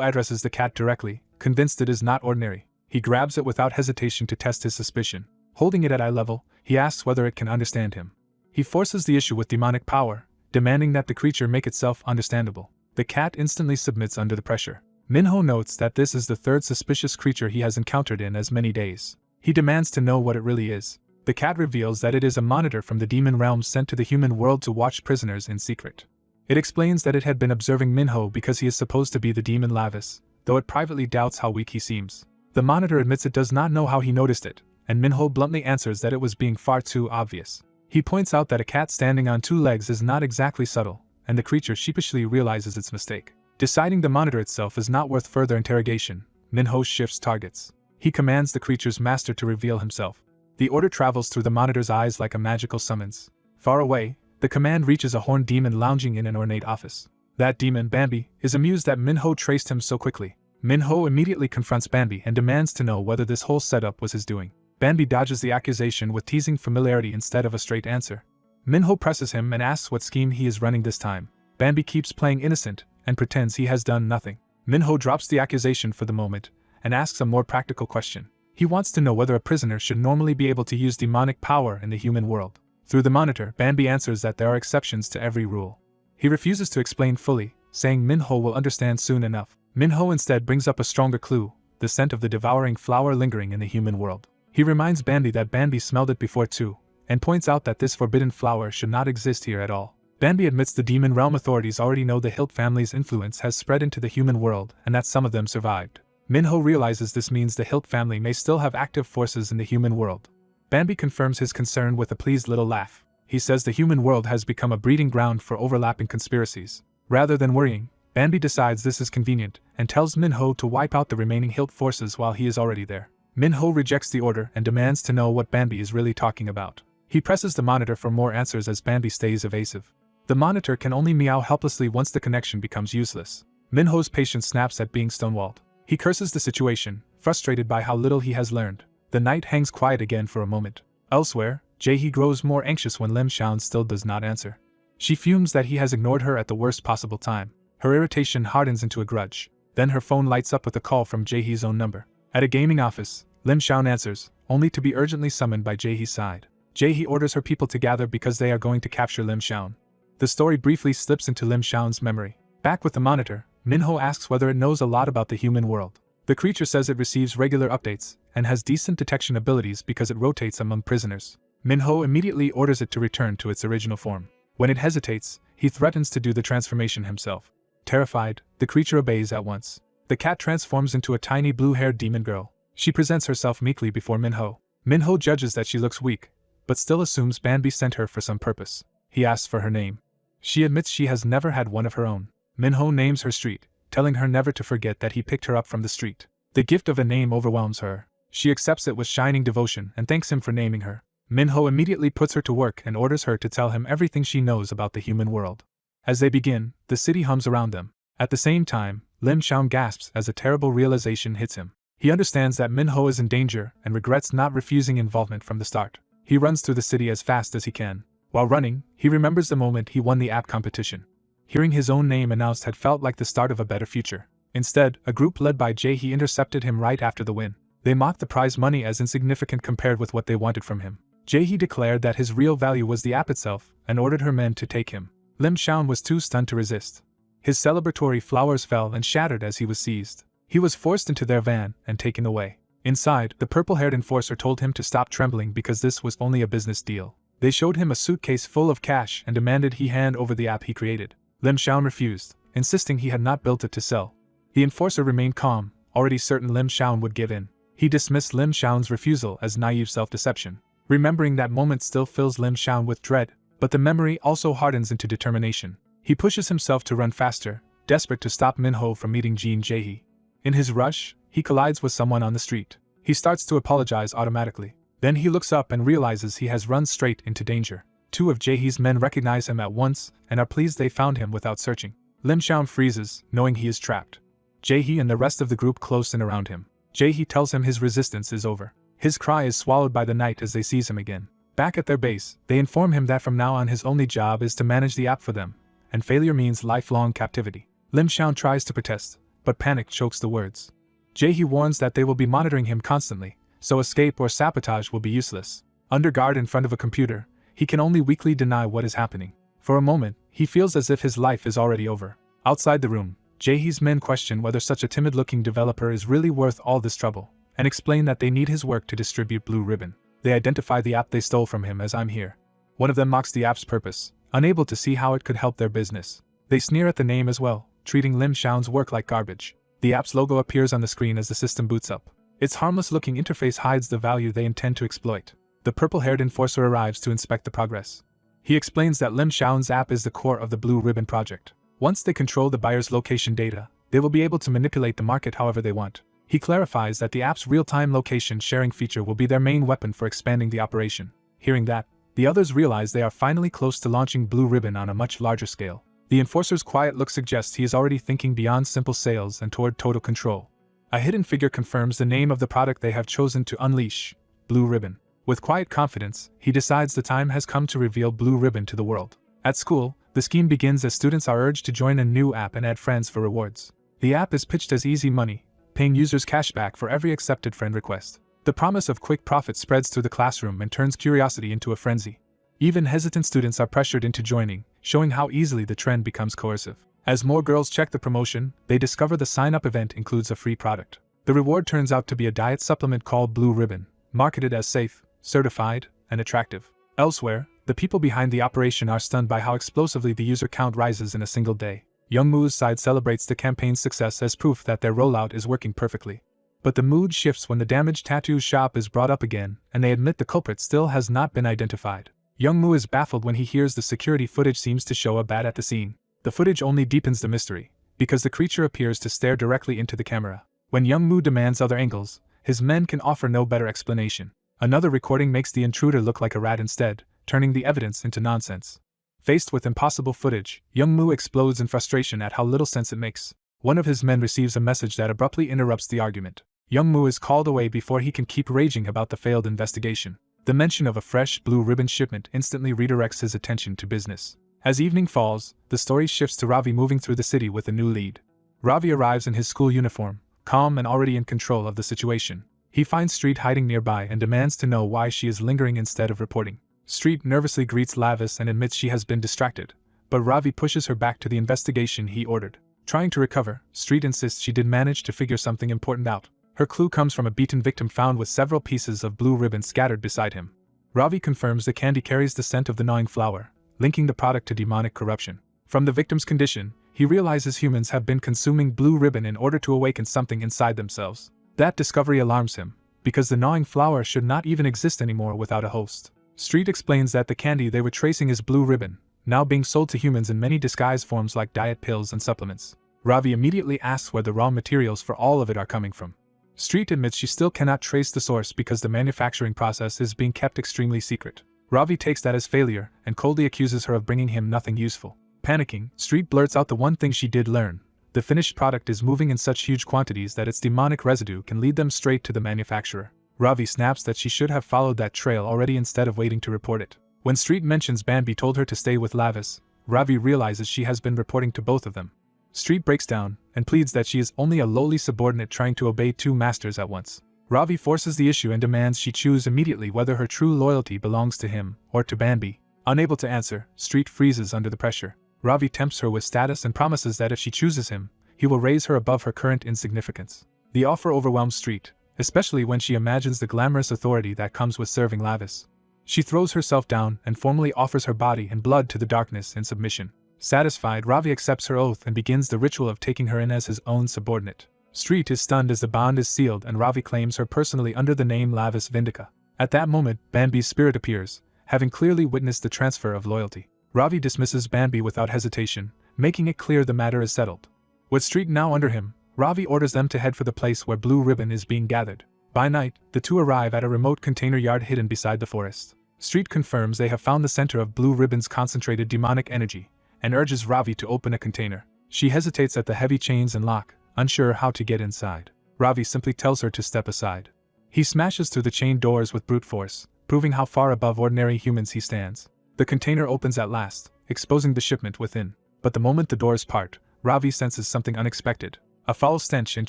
addresses the cat directly, convinced it is not ordinary. He grabs it without hesitation to test his suspicion. Holding it at eye level, he asks whether it can understand him. He forces the issue with demonic power, demanding that the creature make itself understandable. The cat instantly submits under the pressure. Minho notes that this is the third suspicious creature he has encountered in as many days. He demands to know what it really is. The cat reveals that it is a monitor from the demon realm sent to the human world to watch prisoners in secret. It explains that it had been observing Minho because he is supposed to be the demon Lavis, though it privately doubts how weak he seems. The monitor admits it does not know how he noticed it, and Minho bluntly answers that it was being far too obvious. He points out that a cat standing on 2 legs is not exactly subtle, and the creature sheepishly realizes its mistake. Deciding the monitor itself is not worth further interrogation, Minho shifts targets. He commands the creature's master to reveal himself. The order travels through the monitor's eyes like a magical summons. Far away, the command reaches a horned demon lounging in an ornate office. That demon, Bambi, is amused that Minho traced him so quickly. Minho immediately confronts Bambi and demands to know whether this whole setup was his doing. Bambi dodges the accusation with teasing familiarity instead of a straight answer. Minho presses him and asks what scheme he is running this time. Bambi keeps playing innocent and pretends he has done nothing. Minho drops the accusation for the moment and asks a more practical question. He wants to know whether a prisoner should normally be able to use demonic power in the human world. Through the monitor, Bambi answers that there are exceptions to every rule. He refuses to explain fully, saying Minho will understand soon enough. Minho instead brings up a stronger clue, the scent of the devouring flower lingering in the human world. He reminds Bambi that Bambi smelled it before too, and points out that this forbidden flower should not exist here at all. Bambi admits the demon realm authorities already know the Hilt family's influence has spread into the human world and that some of them survived. Minho realizes this means the Hilt family may still have active forces in the human world. Bambi confirms his concern with a pleased little laugh. He says the human world has become a breeding ground for overlapping conspiracies. Rather than worrying, Bambi decides this is convenient and tells Minho to wipe out the remaining Hilt forces while he is already there. Minho rejects the order and demands to know what Bambi is really talking about. He presses the monitor for more answers as Bambi stays evasive. The monitor can only meow helplessly once the connection becomes useless. Minho's patience snaps at being stonewalled. He curses the situation, frustrated by how little he has learned. The night hangs quiet again for a moment. Elsewhere, Jae-hee grows more anxious when Lim Shaon still does not answer. She fumes that he has ignored her at the worst possible time. Her irritation hardens into a grudge. Then her phone lights up with a call from Jae-hee's own number. At a gaming office, Lim Shaon answers, only to be urgently summoned by Jae-hee's side. Jae-hee orders her people to gather because they are going to capture Lim Shaon. The story briefly slips into Lim Shaon's memory. Back with the monitor, Minho asks whether it knows a lot about the human world. The creature says it receives regular updates and has decent detection abilities because it rotates among prisoners. Minho immediately orders it to return to its original form. When it hesitates, he threatens to do the transformation himself. Terrified, the creature obeys at once. The cat transforms into a tiny blue-haired demon girl. She presents herself meekly before Minho. Minho judges that she looks weak, but still assumes Bambi sent her for some purpose. He asks for her name. She admits she has never had one of her own. Minho names her street, telling her never to forget that he picked her up from the street. The gift of a name overwhelms her. She accepts it with shining devotion and thanks him for naming her. Minho immediately puts her to work and orders her to tell him everything she knows about the human world. As they begin, the city hums around them. At the same time, Lim Shaon gasps as a terrible realization hits him. He understands that Minho is in danger and regrets not refusing involvement from the start. He runs through the city as fast as he can. While running, he remembers the moment he won the app competition. Hearing his own name announced had felt like the start of a better future. Instead, a group led by Jae-hee intercepted him right after the win. They mocked the prize money as insignificant compared with what they wanted from him. Jae-hee declared that his real value was the app itself and ordered her men to take him. Lim Shaon was too stunned to resist. His celebratory flowers fell and shattered as he was seized. He was forced into their van and taken away. Inside, the purple-haired enforcer told him to stop trembling because this was only a business deal. They showed him a suitcase full of cash and demanded he hand over the app he created. Lim Shaon refused, insisting he had not built it to sell. The enforcer remained calm, already certain Lim Shaon would give in. He dismissed Lim Shaon's refusal as naive self-deception. Remembering that moment still fills Lim Shaon with dread, but the memory also hardens into determination. He pushes himself to run faster, desperate to stop Minho from meeting Jae-hee. In his rush, he collides with someone on the street. He starts to apologize automatically. Then he looks up and realizes he has run straight into danger. Two of Jae-hee's men recognize him at once and are pleased they found him without searching. Lim Xiaon freezes, knowing he is trapped. Jae-hee and the rest of the group close in around him. Jae-hee tells him his resistance is over. His cry is swallowed by the night as they seize him again. Back at their base, they inform him that from now on his only job is to manage the app for them, and failure means lifelong captivity. Lim Xiaon tries to protest, but panic chokes the words. Jae-hee warns that they will be monitoring him constantly, so escape or sabotage will be useless. Under guard in front of a computer, he can only weakly deny what is happening. For a moment, he feels as if his life is already over. Outside the room, Jae-hee's men question whether such a timid-looking developer is really worth all this trouble, and explain that they need his work to distribute Blue Ribbon. They identify the app they stole from him as "I'm here." One of them mocks the app's purpose, unable to see how it could help their business. They sneer at the name as well, treating Lim Xiaon's work like garbage. The app's logo appears on the screen as the system boots up. Its harmless-looking interface hides the value they intend to exploit. The purple-haired enforcer arrives to inspect the progress. He explains that Lim Xiaon's app is the core of the Blue Ribbon project. Once they control the buyer's location data, they will be able to manipulate the market however they want. He clarifies that the app's real-time location sharing feature will be their main weapon for expanding the operation. Hearing that, the others realize they are finally close to launching Blue Ribbon on a much larger scale. The enforcer's quiet look suggests he is already thinking beyond simple sales and toward total control. A hidden figure confirms the name of the product they have chosen to unleash: Blue Ribbon. With quiet confidence, he decides the time has come to reveal Blue Ribbon to the world. At school, the scheme begins as students are urged to join a new app and add friends for rewards. The app is pitched as easy money, paying users cashback for every accepted friend request. The promise of quick profit spreads through the classroom and turns curiosity into a frenzy. Even hesitant students are pressured into joining, showing how easily the trend becomes coercive. As more girls check the promotion, they discover the sign-up event includes a free product. The reward turns out to be a diet supplement called Blue Ribbon, marketed as safe, certified, and attractive. Elsewhere, the people behind the operation are stunned by how explosively the user count rises in a single day. Youngwoo's side celebrates the campaign's success as proof that their rollout is working perfectly. But the mood shifts when the damaged tattoo shop is brought up again, and they admit the culprit still has not been identified. Youngwoo is baffled when he hears the security footage seems to show a bat at the scene. The footage only deepens the mystery, because the creature appears to stare directly into the camera. When Youngwoo demands other angles, his men can offer no better explanation. Another recording makes the intruder look like a rat instead, turning the evidence into nonsense. Faced with impossible footage, Youngwoo explodes in frustration at how little sense it makes. One of his men receives a message that abruptly interrupts the argument. Youngwoo is called away before he can keep raging about the failed investigation. The mention of a fresh Blue Ribbon shipment instantly redirects his attention to business. As evening falls, the story shifts to Ravi moving through the city with a new lead. Ravi arrives in his school uniform, calm and already in control of the situation. He finds Street hiding nearby and demands to know why she is lingering instead of reporting. Street nervously greets Lavis and admits she has been distracted, but Ravi pushes her back to the investigation he ordered. Trying to recover, Street insists she did manage to figure something important out. Her clue comes from a beaten victim found with several pieces of blue ribbon scattered beside him. Ravi confirms the candy carries the scent of the gnawing flower, linking the product to demonic corruption. From the victim's condition, he realizes humans have been consuming blue ribbon in order to awaken something inside themselves. That discovery alarms him, because the gnawing flower should not even exist anymore without a host. Street explains that the candy they were tracing is blue ribbon, now being sold to humans in many disguised forms like diet pills and supplements. Ravi immediately asks where the raw materials for all of it are coming from. Street admits she still cannot trace the source because the manufacturing process is being kept extremely secret. Ravi takes that as failure and coldly accuses her of bringing him nothing useful. Panicking, Street blurts out the one thing she did learn: the finished product is moving in such huge quantities that its demonic residue can lead them straight to the manufacturer. Ravi snaps that she should have followed that trail already instead of waiting to report it. When Street mentions Bambi told her to stay with Lavis, Ravi realizes she has been reporting to both of them. Street breaks down and pleads that she is only a lowly subordinate trying to obey two masters at once. Ravi forces the issue and demands she choose immediately whether her true loyalty belongs to him or to Bambi. Unable to answer, Street freezes under the pressure. Ravi tempts her with status and promises that if she chooses him, he will raise her above her current insignificance. The offer overwhelms Street, especially when she imagines the glamorous authority that comes with serving Lavis. She throws herself down and formally offers her body and blood to the darkness in submission. Satisfied, Ravi accepts her oath and begins the ritual of taking her in as his own subordinate. Street is stunned as the bond is sealed and Ravi claims her personally under the name Lavis Vindica. At that moment, Bambi's spirit appears, having clearly witnessed the transfer of loyalty. Ravi dismisses Bambi without hesitation, making it clear the matter is settled. With Street now under him, Ravi orders them to head for the place where Blue Ribbon is being gathered. By night, the two arrive at a remote container yard hidden beside the forest. Street confirms they have found the center of Blue Ribbon's concentrated demonic energy, and urges Ravi to open a container. She hesitates at the heavy chains and lock, unsure how to get inside. Ravi simply tells her to step aside. He smashes through the chain doors with brute force, proving how far above ordinary humans he stands. The container opens at last, exposing the shipment within. But the moment the doors part, Ravi senses something unexpected. A foul stench and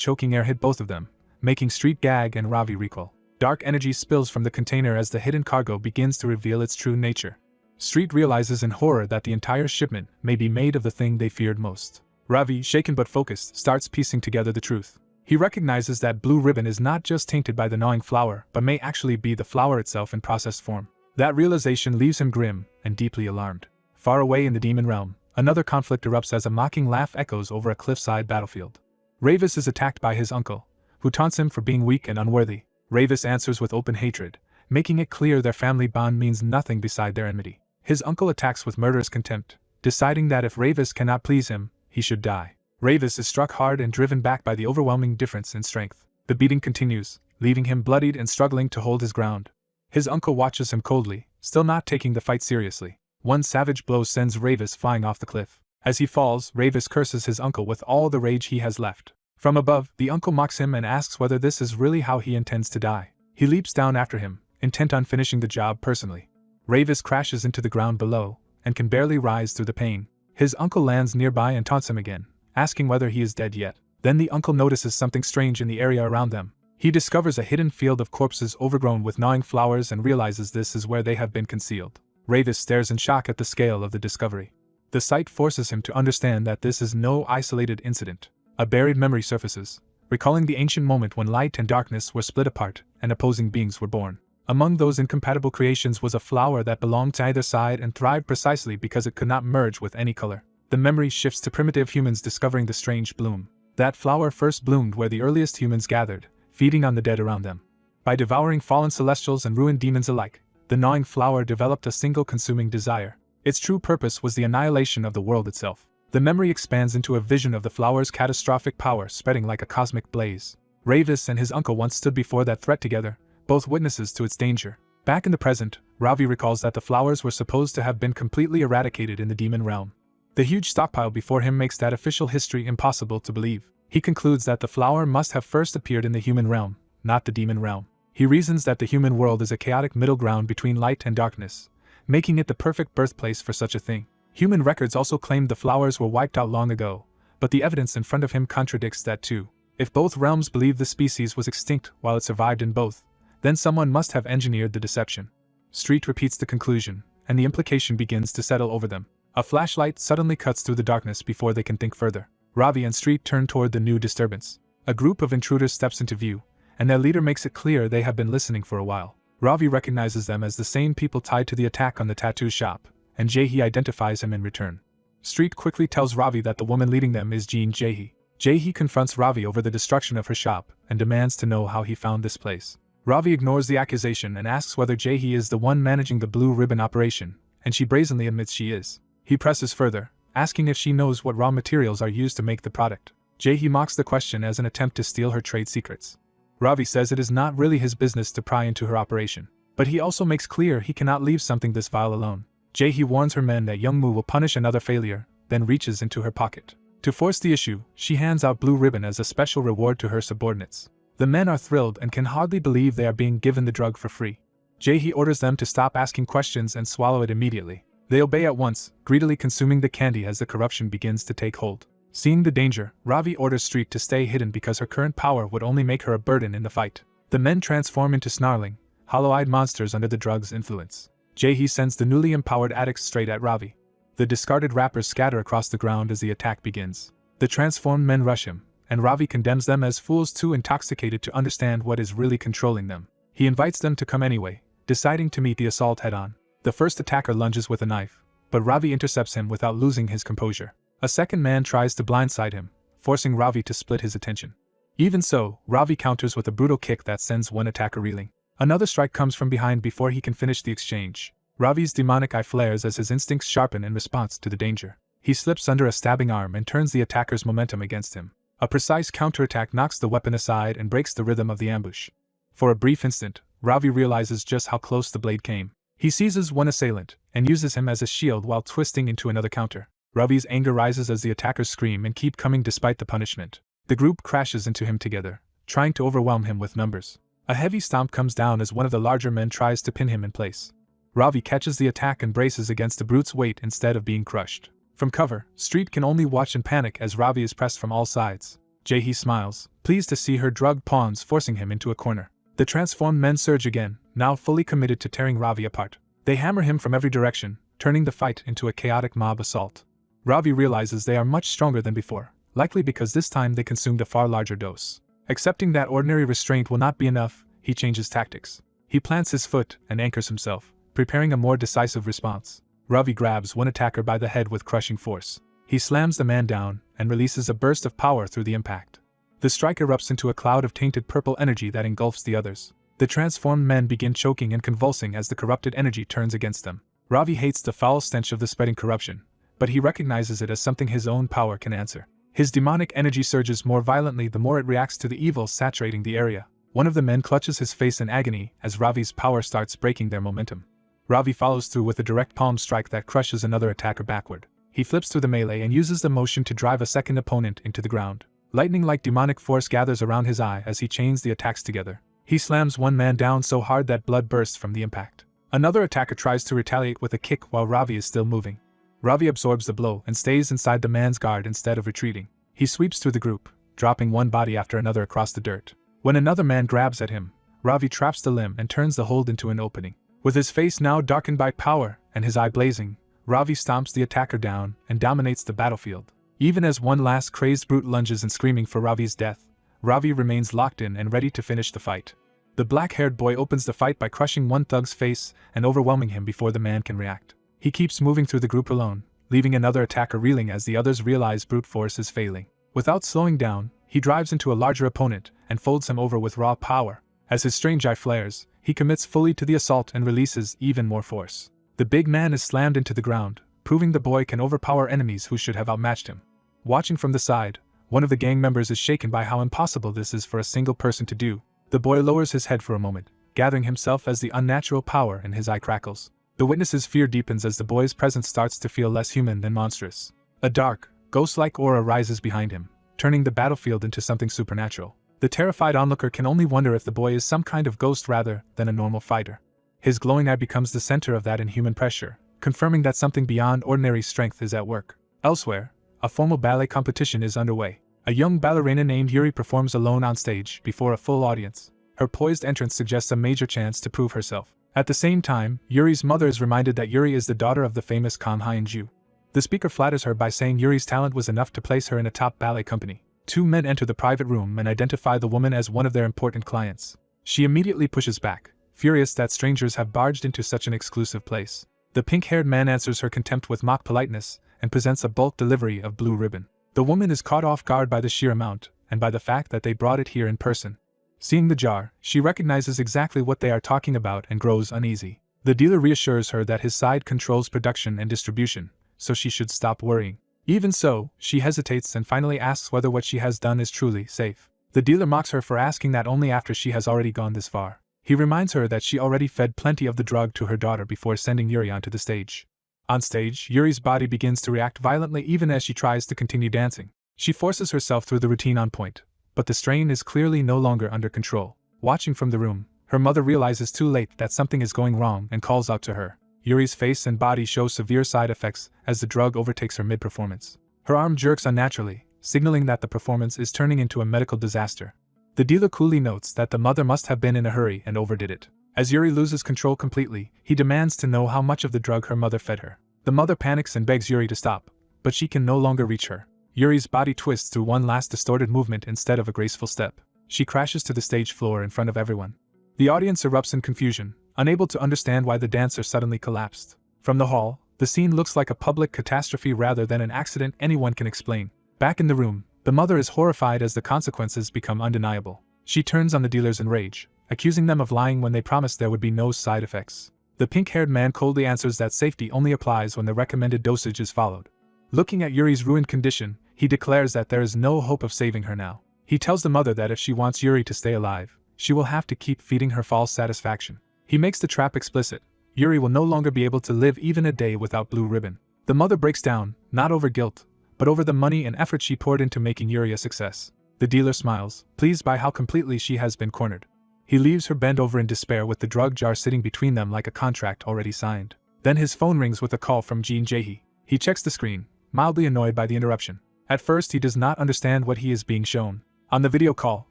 choking air hit both of them, making Street gag and Ravi recoil. Dark energy spills from the container as the hidden cargo begins to reveal its true nature. Street realizes in horror that the entire shipment may be made of the thing they feared most. Ravi, shaken but focused, starts piecing together the truth. He recognizes that blue ribbon is not just tainted by the gnawing flower, but may actually be the flower itself in processed form. That realization leaves him grim and deeply alarmed. Far away in the demon realm, another conflict erupts as a mocking laugh echoes over a cliffside battlefield. Ravis is attacked by his uncle, who taunts him for being weak and unworthy. Ravis answers with open hatred, making it clear their family bond means nothing beside their enmity. His uncle attacks with murderous contempt, deciding that if Ravis cannot please him, he should die. Ravis is struck hard and driven back by the overwhelming difference in strength. The beating continues, leaving him bloodied and struggling to hold his ground. His uncle watches him coldly, still not taking the fight seriously. One savage blow sends Ravis flying off the cliff. As he falls, Ravis curses his uncle with all the rage he has left. From above, the uncle mocks him and asks whether this is really how he intends to die. He leaps down after him, intent on finishing the job personally. Ravis crashes into the ground below, and can barely rise through the pain. His uncle lands nearby and taunts him again, asking whether he is dead yet. Then the uncle notices something strange in the area around them. He discovers a hidden field of corpses overgrown with gnawing flowers and realizes this is where they have been concealed. Ravis stares in shock at the scale of the discovery. The sight forces him to understand that this is no isolated incident. A buried memory surfaces, recalling the ancient moment when light and darkness were split apart and opposing beings were born. Among those incompatible creations was a flower that belonged to either side and thrived precisely because it could not merge with any color. The memory shifts to primitive humans discovering the strange bloom. That flower first bloomed where the earliest humans gathered, feeding on the dead around them. By devouring fallen celestials and ruined demons alike, the gnawing flower developed a single consuming desire. Its true purpose was the annihilation of the world itself. The memory expands into a vision of the flower's catastrophic power spreading like a cosmic blaze. Ravis and his uncle once stood before that threat together, both witnesses to its danger. Back in the present, Ravi recalls that the flowers were supposed to have been completely eradicated in the demon realm. The huge stockpile before him makes that official history impossible to believe. He concludes that the flower must have first appeared in the human realm, not the demon realm. He reasons that the human world is a chaotic middle ground between light and darkness, making it the perfect birthplace for such a thing. Human records also claimed the flowers were wiped out long ago, but the evidence in front of him contradicts that too. If both realms believe the species was extinct while it survived in both, then someone must have engineered the deception. Street repeats the conclusion, and the implication begins to settle over them. A flashlight suddenly cuts through the darkness before they can think further. Ravi and Street turn toward the new disturbance. A group of intruders steps into view, and their leader makes it clear they have been listening for a while. Ravi recognizes them as the same people tied to the attack on the tattoo shop, and Jaehi identifies him in return. Street quickly tells Ravi that the woman leading them is Jean Jaehi. Jaehi confronts Ravi over the destruction of her shop and demands to know how he found this place. Ravi ignores the accusation and asks whether Jaehi is the one managing the blue ribbon operation, and she brazenly admits she is. He presses further, asking if she knows what raw materials are used to make the product. Jaehi mocks the question as an attempt to steal her trade secrets. Ravi says it is not really his business to pry into her operation, but he also makes clear he cannot leave something this vile alone. Jaehi warns her men that Young Mu will punish another failure, then reaches into her pocket. To force the issue, she hands out blue ribbon as a special reward to her subordinates. The men are thrilled and can hardly believe they are being given the drug for free. Jaehi orders them to stop asking questions and swallow it immediately. They obey at once, greedily consuming the candy as the corruption begins to take hold. Seeing the danger, Ravi orders Street to stay hidden because her current power would only make her a burden in the fight. The men transform into snarling, hollow-eyed monsters under the drug's influence. Jaehi sends the newly empowered addicts straight at Ravi. The discarded wrappers scatter across the ground as the attack begins. The transformed men rush him, and Ravi condemns them as fools too intoxicated to understand what is really controlling them. He invites them to come anyway, deciding to meet the assault head-on. The first attacker lunges with a knife, but Ravi intercepts him without losing his composure. A second man tries to blindside him, forcing Ravi to split his attention. Even so, Ravi counters with a brutal kick that sends one attacker reeling. Another strike comes from behind before he can finish the exchange. Ravi's demonic eye flares as his instincts sharpen in response to the danger. He slips under a stabbing arm and turns the attacker's momentum against him. A precise counterattack knocks the weapon aside and breaks the rhythm of the ambush. For a brief instant, Ravi realizes just how close the blade came. He seizes one assailant and uses him as a shield while twisting into another counter. Ravi's anger rises as the attackers scream and keep coming despite the punishment. The group crashes into him together, trying to overwhelm him with numbers. A heavy stomp comes down as one of the larger men tries to pin him in place. Ravi catches the attack and braces against the brute's weight instead of being crushed. From cover, Street can only watch in panic as Ravi is pressed from all sides. Jaehi smiles, pleased to see her drugged pawns forcing him into a corner. The transformed men surge again, now fully committed to tearing Ravi apart. They hammer him from every direction, turning the fight into a chaotic mob assault. Ravi realizes they are much stronger than before, likely because this time they consumed a far larger dose. Accepting that ordinary restraint will not be enough, he changes tactics. He plants his foot and anchors himself, preparing a more decisive response. Ravi grabs one attacker by the head with crushing force. He slams the man down and releases a burst of power through the impact. The strike erupts into a cloud of tainted purple energy that engulfs the others. The transformed men begin choking and convulsing as the corrupted energy turns against them. Ravi hates the foul stench of the spreading corruption, but he recognizes it as something his own power can answer. His demonic energy surges more violently the more it reacts to the evil saturating the area. One of the men clutches his face in agony as Ravi's power starts breaking their momentum. Ravi follows through with a direct palm strike that crushes another attacker backward. He flips through the melee and uses the motion to drive a second opponent into the ground. Lightning-like demonic force gathers around his eye as he chains the attacks together. He slams one man down so hard that blood bursts from the impact. Another attacker tries to retaliate with a kick while Ravi is still moving. Ravi absorbs the blow and stays inside the man's guard instead of retreating. He sweeps through the group, dropping one body after another across the dirt. When another man grabs at him, Ravi traps the limb and turns the hold into an opening. With his face now darkened by power and his eye blazing, Ravi stomps the attacker down and dominates the battlefield. Even as one last crazed brute lunges and screaming for Ravi's death, Ravi remains locked in and ready to finish the fight. The black-haired boy opens the fight by crushing one thug's face and overwhelming him before the man can react. He keeps moving through the group alone, leaving another attacker reeling as the others realize brute force is failing. Without slowing down, he drives into a larger opponent and folds him over with raw power. As his strange eye flares, he commits fully to the assault and releases even more force. The big man is slammed into the ground, proving the boy can overpower enemies who should have outmatched him. Watching from the side, one of the gang members is shaken by how impossible this is for a single person to do. The boy lowers his head for a moment, gathering himself as the unnatural power in his eye crackles. The witness's fear deepens as the boy's presence starts to feel less human than monstrous. A dark, ghost-like aura rises behind him, turning the battlefield into something supernatural. The terrified onlooker can only wonder if the boy is some kind of ghost rather than a normal fighter. His glowing eye becomes the center of that inhuman pressure, confirming that something beyond ordinary strength is at work. Elsewhere, a formal ballet competition is underway. A young ballerina named Yuri performs alone on stage before a full audience. Her poised entrance suggests a major chance to prove herself. At the same time, Yuri's mother is reminded that Yuri is the daughter of the famous Kan Hyun-ju. The speaker flatters her by saying Yuri's talent was enough to place her in a top ballet company. Two men enter the private room and identify the woman as one of their important clients. She immediately pushes back, furious that strangers have barged into such an exclusive place. The pink-haired man answers her contempt with mock politeness and presents a bulk delivery of blue ribbon. The woman is caught off guard by the sheer amount, and by the fact that they brought it here in person. Seeing the jar, she recognizes exactly what they are talking about and grows uneasy. The dealer reassures her that his side controls production and distribution, so she should stop worrying. Even so, she hesitates and finally asks whether what she has done is truly safe. The dealer mocks her for asking that only after she has already gone this far. He reminds her that she already fed plenty of the drug to her daughter before sending Yuri onto the stage. On stage, Yuri's body begins to react violently even as she tries to continue dancing. She forces herself through the routine on point, but the strain is clearly no longer under control. Watching from the room, her mother realizes too late that something is going wrong and calls out to her. Yuri's face and body show severe side effects as the drug overtakes her mid-performance. Her arm jerks unnaturally, signaling that the performance is turning into a medical disaster. The dealer coolly notes that the mother must have been in a hurry and overdid it. As Yuri loses control completely, he demands to know how much of the drug her mother fed her. The mother panics and begs Yuri to stop, but she can no longer reach her. Yuri's body twists through one last distorted movement instead of a graceful step. She crashes to the stage floor in front of everyone. The audience erupts in confusion, unable to understand why the dancer suddenly collapsed. From the hall, the scene looks like a public catastrophe rather than an accident anyone can explain. Back in the room, the mother is horrified as the consequences become undeniable. She turns on the dealers in rage, accusing them of lying when they promised there would be no side effects. The pink-haired man coldly answers that safety only applies when the recommended dosage is followed. Looking at Yuri's ruined condition, he declares that there is no hope of saving her now. He tells the mother that if she wants Yuri to stay alive, she will have to keep feeding her false satisfaction. He makes the trap explicit. Yuri will no longer be able to live even a day without blue ribbon. The mother breaks down, not over guilt, but over the money and effort she poured into making Yuri a success. The dealer smiles, pleased by how completely she has been cornered. He leaves her bent over in despair with the drug jar sitting between them like a contract already signed. Then his phone rings with a call from Jean Jae-hee. He checks the screen, mildly annoyed by the interruption. At first he does not understand what he is being shown. On the video call,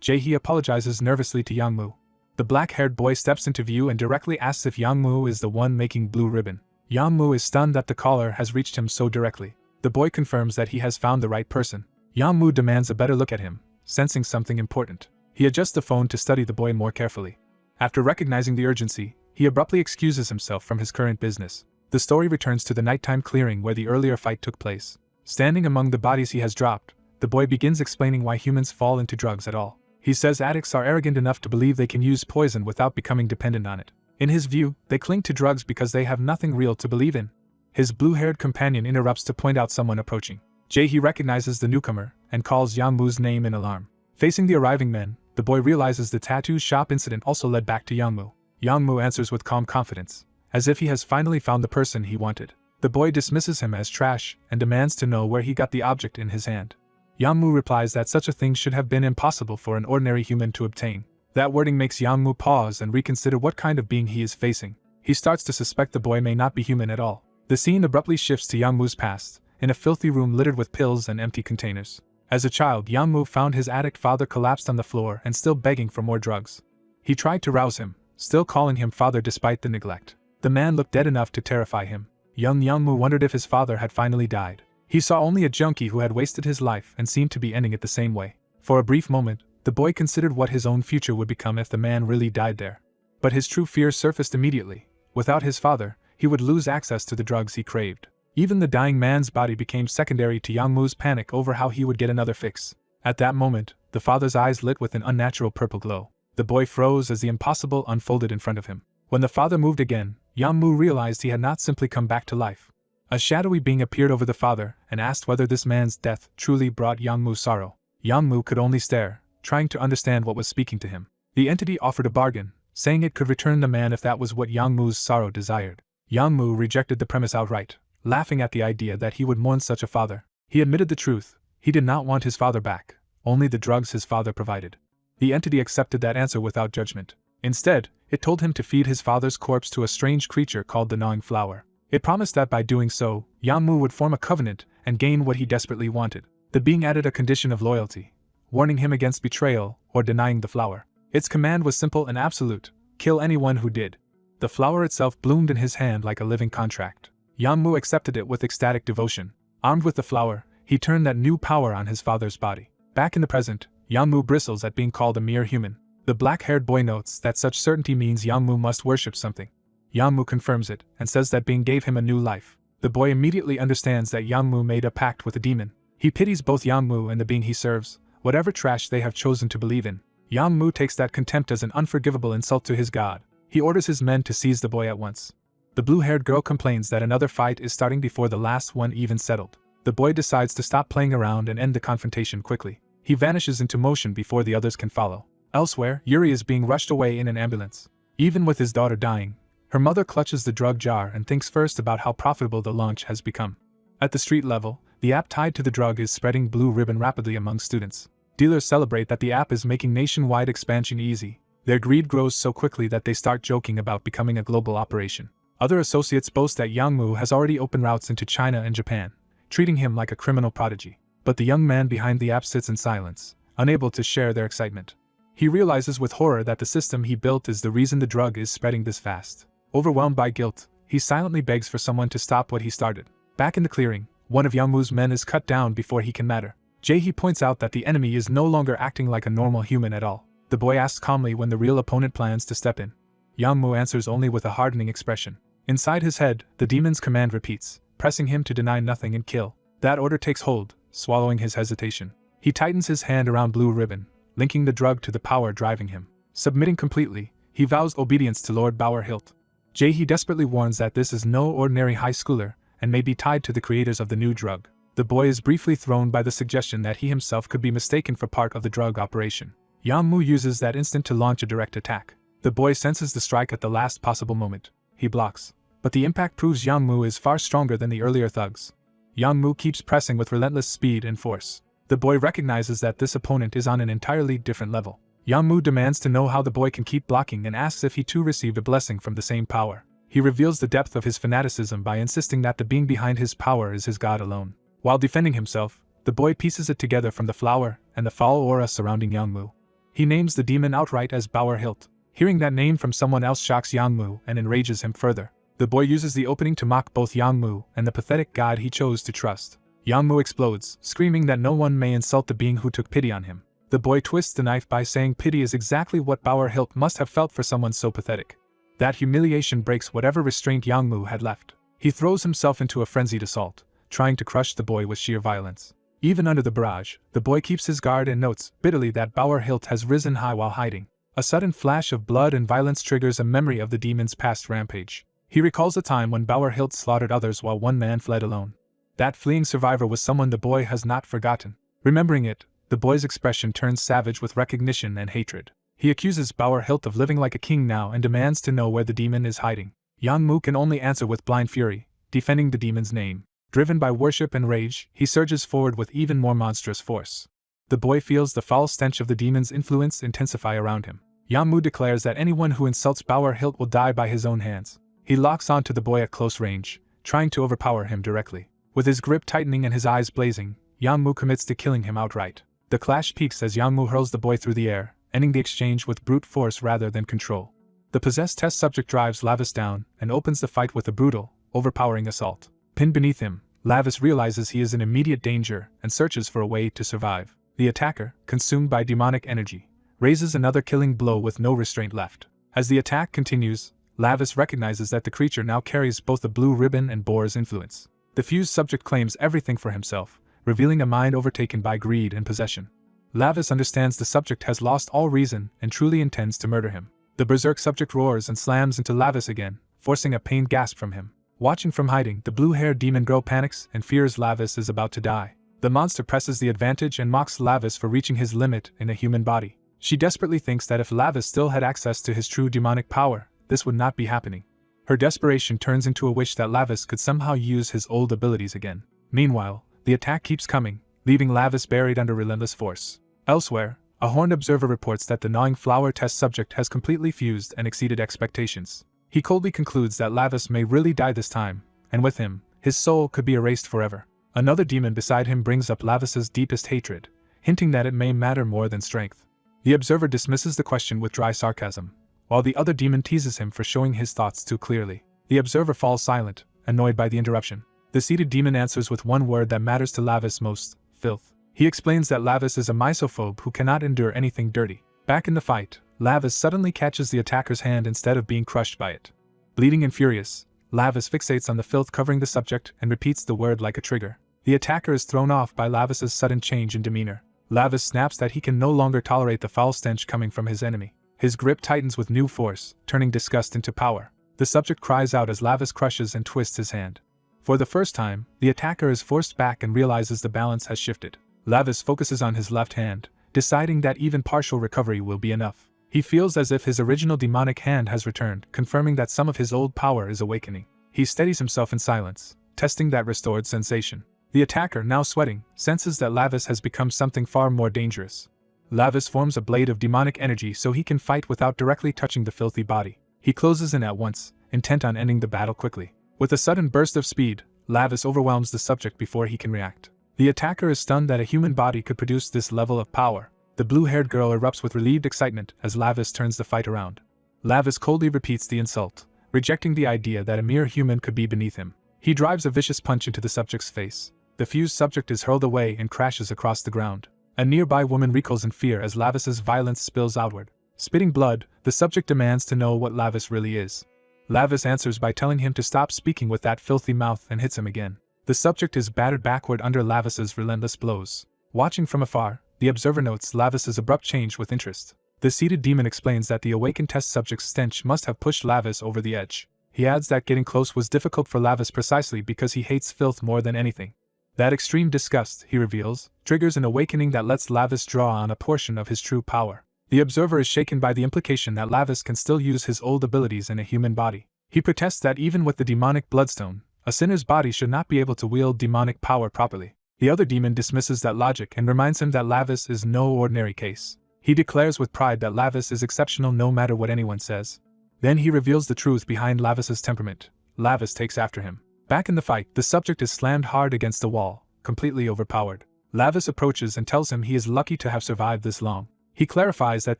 Jae-hee apologizes nervously to Youngmoo. The black-haired boy steps into view and directly asks if Youngmoo is the one making Blue Ribbon. Youngmoo is stunned that the caller has reached him so directly. The boy confirms that he has found the right person. Youngmoo demands a better look at him, sensing something important. He adjusts the phone to study the boy more carefully. After recognizing the urgency, he abruptly excuses himself from his current business. The story returns to the nighttime clearing where the earlier fight took place. Standing among the bodies he has dropped, the boy begins explaining why humans fall into drugs at all. He says addicts are arrogant enough to believe they can use poison without becoming dependent on it. In his view, they cling to drugs because they have nothing real to believe in. His blue-haired companion interrupts to point out someone approaching. Jae-hee recognizes the newcomer and calls Youngmoo's name in alarm. Facing the arriving men, the boy realizes the tattoo shop incident also led back to Youngmoo. Youngmoo answers with calm confidence, as if he has finally found the person he wanted. The boy dismisses him as trash and demands to know where he got the object in his hand. Youngmoo replies that such a thing should have been impossible for an ordinary human to obtain. That wording makes Youngmoo pause and reconsider what kind of being he is facing. He starts to suspect the boy may not be human at all. The scene abruptly shifts to Youngmoo's past, in a filthy room littered with pills and empty containers. As a child, Youngmoo found his addict father collapsed on the floor and still begging for more drugs. He tried to rouse him, still calling him father despite the neglect. The man looked dead enough to terrify him. Young Youngmoo wondered if his father had finally died. He saw only a junkie who had wasted his life and seemed to be ending it the same way. For a brief moment, the boy considered what his own future would become if the man really died there. But his true fears surfaced immediately. Without his father, he would lose access to the drugs he craved. Even the dying man's body became secondary to Youngmoo's panic over how he would get another fix. At that moment, the father's eyes lit with an unnatural purple glow. The boy froze as the impossible unfolded in front of him. When the father moved again, Youngmoo realized he had not simply come back to life. A shadowy being appeared over the father and asked whether this man's death truly brought Youngmoo sorrow. Youngmoo could only stare, trying to understand what was speaking to him. The entity offered a bargain, saying it could return the man if that was what Youngmoo's sorrow desired. Youngmoo rejected the premise outright, laughing at the idea that he would mourn such a father. He admitted the truth. He did not want his father back, only the drugs his father provided. The entity accepted that answer without judgment. Instead, it told him to feed his father's corpse to a strange creature called the gnawing flower. It promised that by doing so, Youngmoo would form a covenant and gain what he desperately wanted. The being added a condition of loyalty, warning him against betrayal or denying the flower. Its command was simple and absolute: kill anyone who did. The flower itself bloomed in his hand like a living contract. Youngmoo accepted it with ecstatic devotion. Armed with the flower, he turned that new power on his father's body. Back in the present, Youngmoo bristles at being called a mere human. The black-haired boy notes that such certainty means Youngmoo must worship something. Youngmoo confirms it and says that being gave him a new life. The boy immediately understands that Youngmoo made a pact with a demon. He pities both Youngmoo and the being he serves, whatever trash they have chosen to believe in. Youngmoo takes that contempt as an unforgivable insult to his god. He orders his men to seize the boy at once. The blue-haired girl complains that another fight is starting before the last one even settled. The boy decides to stop playing around and end the confrontation quickly. He vanishes into motion before the others can follow. Elsewhere, Yuri is being rushed away in an ambulance. Even with his daughter dying, her mother clutches the drug jar and thinks first about how profitable the launch has become. At the street level, the app tied to the drug is spreading Blue Ribbon rapidly among students. Dealers celebrate that the app is making nationwide expansion easy. Their greed grows so quickly that they start joking about becoming a global operation. Other associates boast that Youngmoo has already opened routes into China and Japan, treating him like a criminal prodigy. But the young man behind the app sits in silence, unable to share their excitement. He realizes with horror that the system he built is the reason the drug is spreading this fast. Overwhelmed by guilt, he silently begs for someone to stop what he started. Back in the clearing, one of Youngmoo's men is cut down before he can matter. Jae-hee points out that the enemy is no longer acting like a normal human at all. The boy asks calmly when the real opponent plans to step in. Youngmoo answers only with a hardening expression. Inside his head, the demon's command repeats, pressing him to deny nothing and kill. That order takes hold, swallowing his hesitation. He tightens his hand around Blue Ribbon, linking the drug to the power driving him. Submitting completely, he vows obedience to Lord Bauer Hilt. Jae-hee desperately warns that this is no ordinary high schooler and may be tied to the creators of the new drug. The boy is briefly thrown by the suggestion that he himself could be mistaken for part of the drug operation. Youngmoo uses that instant to launch a direct attack. The boy senses the strike at the last possible moment. He blocks, but the impact proves Youngmoo is far stronger than the earlier thugs. Yang Mu keeps pressing with relentless speed and force. The boy recognizes that this opponent is on an entirely different level. Yang Mu demands to know how the boy can keep blocking and asks if he too received a blessing from the same power. He reveals the depth of his fanaticism by insisting that the being behind his power is his god alone. While defending himself, the boy pieces it together from the flower and the foul aura surrounding Yang Mu. He names the demon outright as Bauer Hilt. Hearing that name from someone else shocks Yang Mu and enrages him further. The boy uses the opening to mock both Yang Mu and the pathetic god he chose to trust. Yang Mu explodes, screaming that no one may insult the being who took pity on him. The boy twists the knife by saying pity is exactly what Bauer Hilt must have felt for someone so pathetic. That humiliation breaks whatever restraint Yang Mu had left. He throws himself into a frenzied assault, trying to crush the boy with sheer violence. Even under the barrage, the boy keeps his guard and notes bitterly that Bauer Hilt has risen high while hiding. A sudden flash of blood and violence triggers a memory of the demon's past rampage. He recalls a time when Bauer Hilt slaughtered others while one man fled alone. That fleeing survivor was someone the boy has not forgotten. Remembering it, the boy's expression turns savage with recognition and hatred. He accuses Bauer Hilt of living like a king now and demands to know where the demon is hiding. Yang Mu can only answer with blind fury, defending the demon's name. Driven by worship and rage, he surges forward with even more monstrous force. The boy feels the foul stench of the demon's influence intensify around him. Yang Mu declares that anyone who insults Bauer Hilt will die by his own hands. He locks onto the boy at close range, trying to overpower him directly. With his grip tightening and his eyes blazing, Yang Mu commits to killing him outright. The clash peaks as Yang Mu hurls the boy through the air, ending the exchange with brute force rather than control. The possessed test subject drives Lavis down and opens the fight with a brutal, overpowering assault. Pinned beneath him, Lavis realizes he is in immediate danger and searches for a way to survive. The attacker, consumed by demonic energy, raises another killing blow with no restraint left. As the attack continues, Lavis recognizes that the creature now carries both the blue ribbon and Boar's influence. The fused subject claims everything for himself, revealing a mind overtaken by greed and possession. Lavis understands the subject has lost all reason and truly intends to murder him. The berserk subject roars and slams into Lavis again, forcing a pained gasp from him. Watching from hiding, the blue-haired demon girl panics and fears Lavis is about to die. The monster presses the advantage and mocks Lavis for reaching his limit in a human body. She desperately thinks that if Lavis still had access to his true demonic power, this would not be happening. Her desperation turns into a wish that Lavis could somehow use his old abilities again. Meanwhile, the attack keeps coming, leaving Lavis buried under relentless force. Elsewhere, a horned observer reports that the gnawing flower test subject has completely fused and exceeded expectations. He coldly concludes that Lavis may really die this time, and with him, his soul could be erased forever. Another demon beside him brings up Lavis's deepest hatred, hinting that it may matter more than strength. The observer dismisses the question with dry sarcasm, while the other demon teases him for showing his thoughts too clearly. The observer falls silent, annoyed by the interruption. The seated demon answers with one word that matters to Lavis most: filth. He explains that Lavis is a misophobe who cannot endure anything dirty. Back in the fight, Lavis suddenly catches the attacker's hand instead of being crushed by it. Bleeding and furious, Lavis fixates on the filth covering the subject and repeats the word like a trigger. The attacker is thrown off by Lavis's sudden change in demeanor. Lavis snaps that he can no longer tolerate the foul stench coming from his enemy. His grip tightens with new force, turning disgust into power. The subject cries out as Lavis crushes and twists his hand. For the first time, the attacker is forced back and realizes the balance has shifted. Lavis focuses on his left hand, deciding that even partial recovery will be enough. He feels as if his original demonic hand has returned, confirming that some of his old power is awakening. He steadies himself in silence, testing that restored sensation. The attacker, now sweating, senses that Lavis has become something far more dangerous. Lavis forms a blade of demonic energy so he can fight without directly touching the filthy body. He closes in at once, intent on ending the battle quickly. With a sudden burst of speed, Lavis overwhelms the subject before he can react. The attacker is stunned that a human body could produce this level of power. The blue-haired girl erupts with relieved excitement as Lavis turns the fight around. Lavis coldly repeats the insult, rejecting the idea that a mere human could be beneath him. He drives a vicious punch into the subject's face. The fused subject is hurled away and crashes across the ground. A nearby woman recoils in fear as Lavis's violence spills outward. Spitting blood, the subject demands to know what Lavis really is. Lavis answers by telling him to stop speaking with that filthy mouth and hits him again. The subject is battered backward under Lavis's relentless blows. Watching from afar, the observer notes Lavis's abrupt change with interest. The seated demon explains that the awakened test subject's stench must have pushed Lavis over the edge. He adds that getting close was difficult for Lavis precisely because he hates filth more than anything. That extreme disgust, he reveals, triggers an awakening that lets Lavis draw on a portion of his true power. The observer is shaken by the implication that Lavis can still use his old abilities in a human body. He protests that even with the demonic bloodstone, A sinner's body should not be able to wield demonic power properly. The other demon dismisses that logic and reminds him that Lavis is no ordinary case. He declares with pride that Lavis is exceptional no matter what anyone says. Then he reveals the truth behind Lavis's temperament. Lavis takes after him. Back in the fight, the subject is slammed hard against the wall, completely overpowered. Lavis approaches and tells him he is lucky to have survived this long. He clarifies that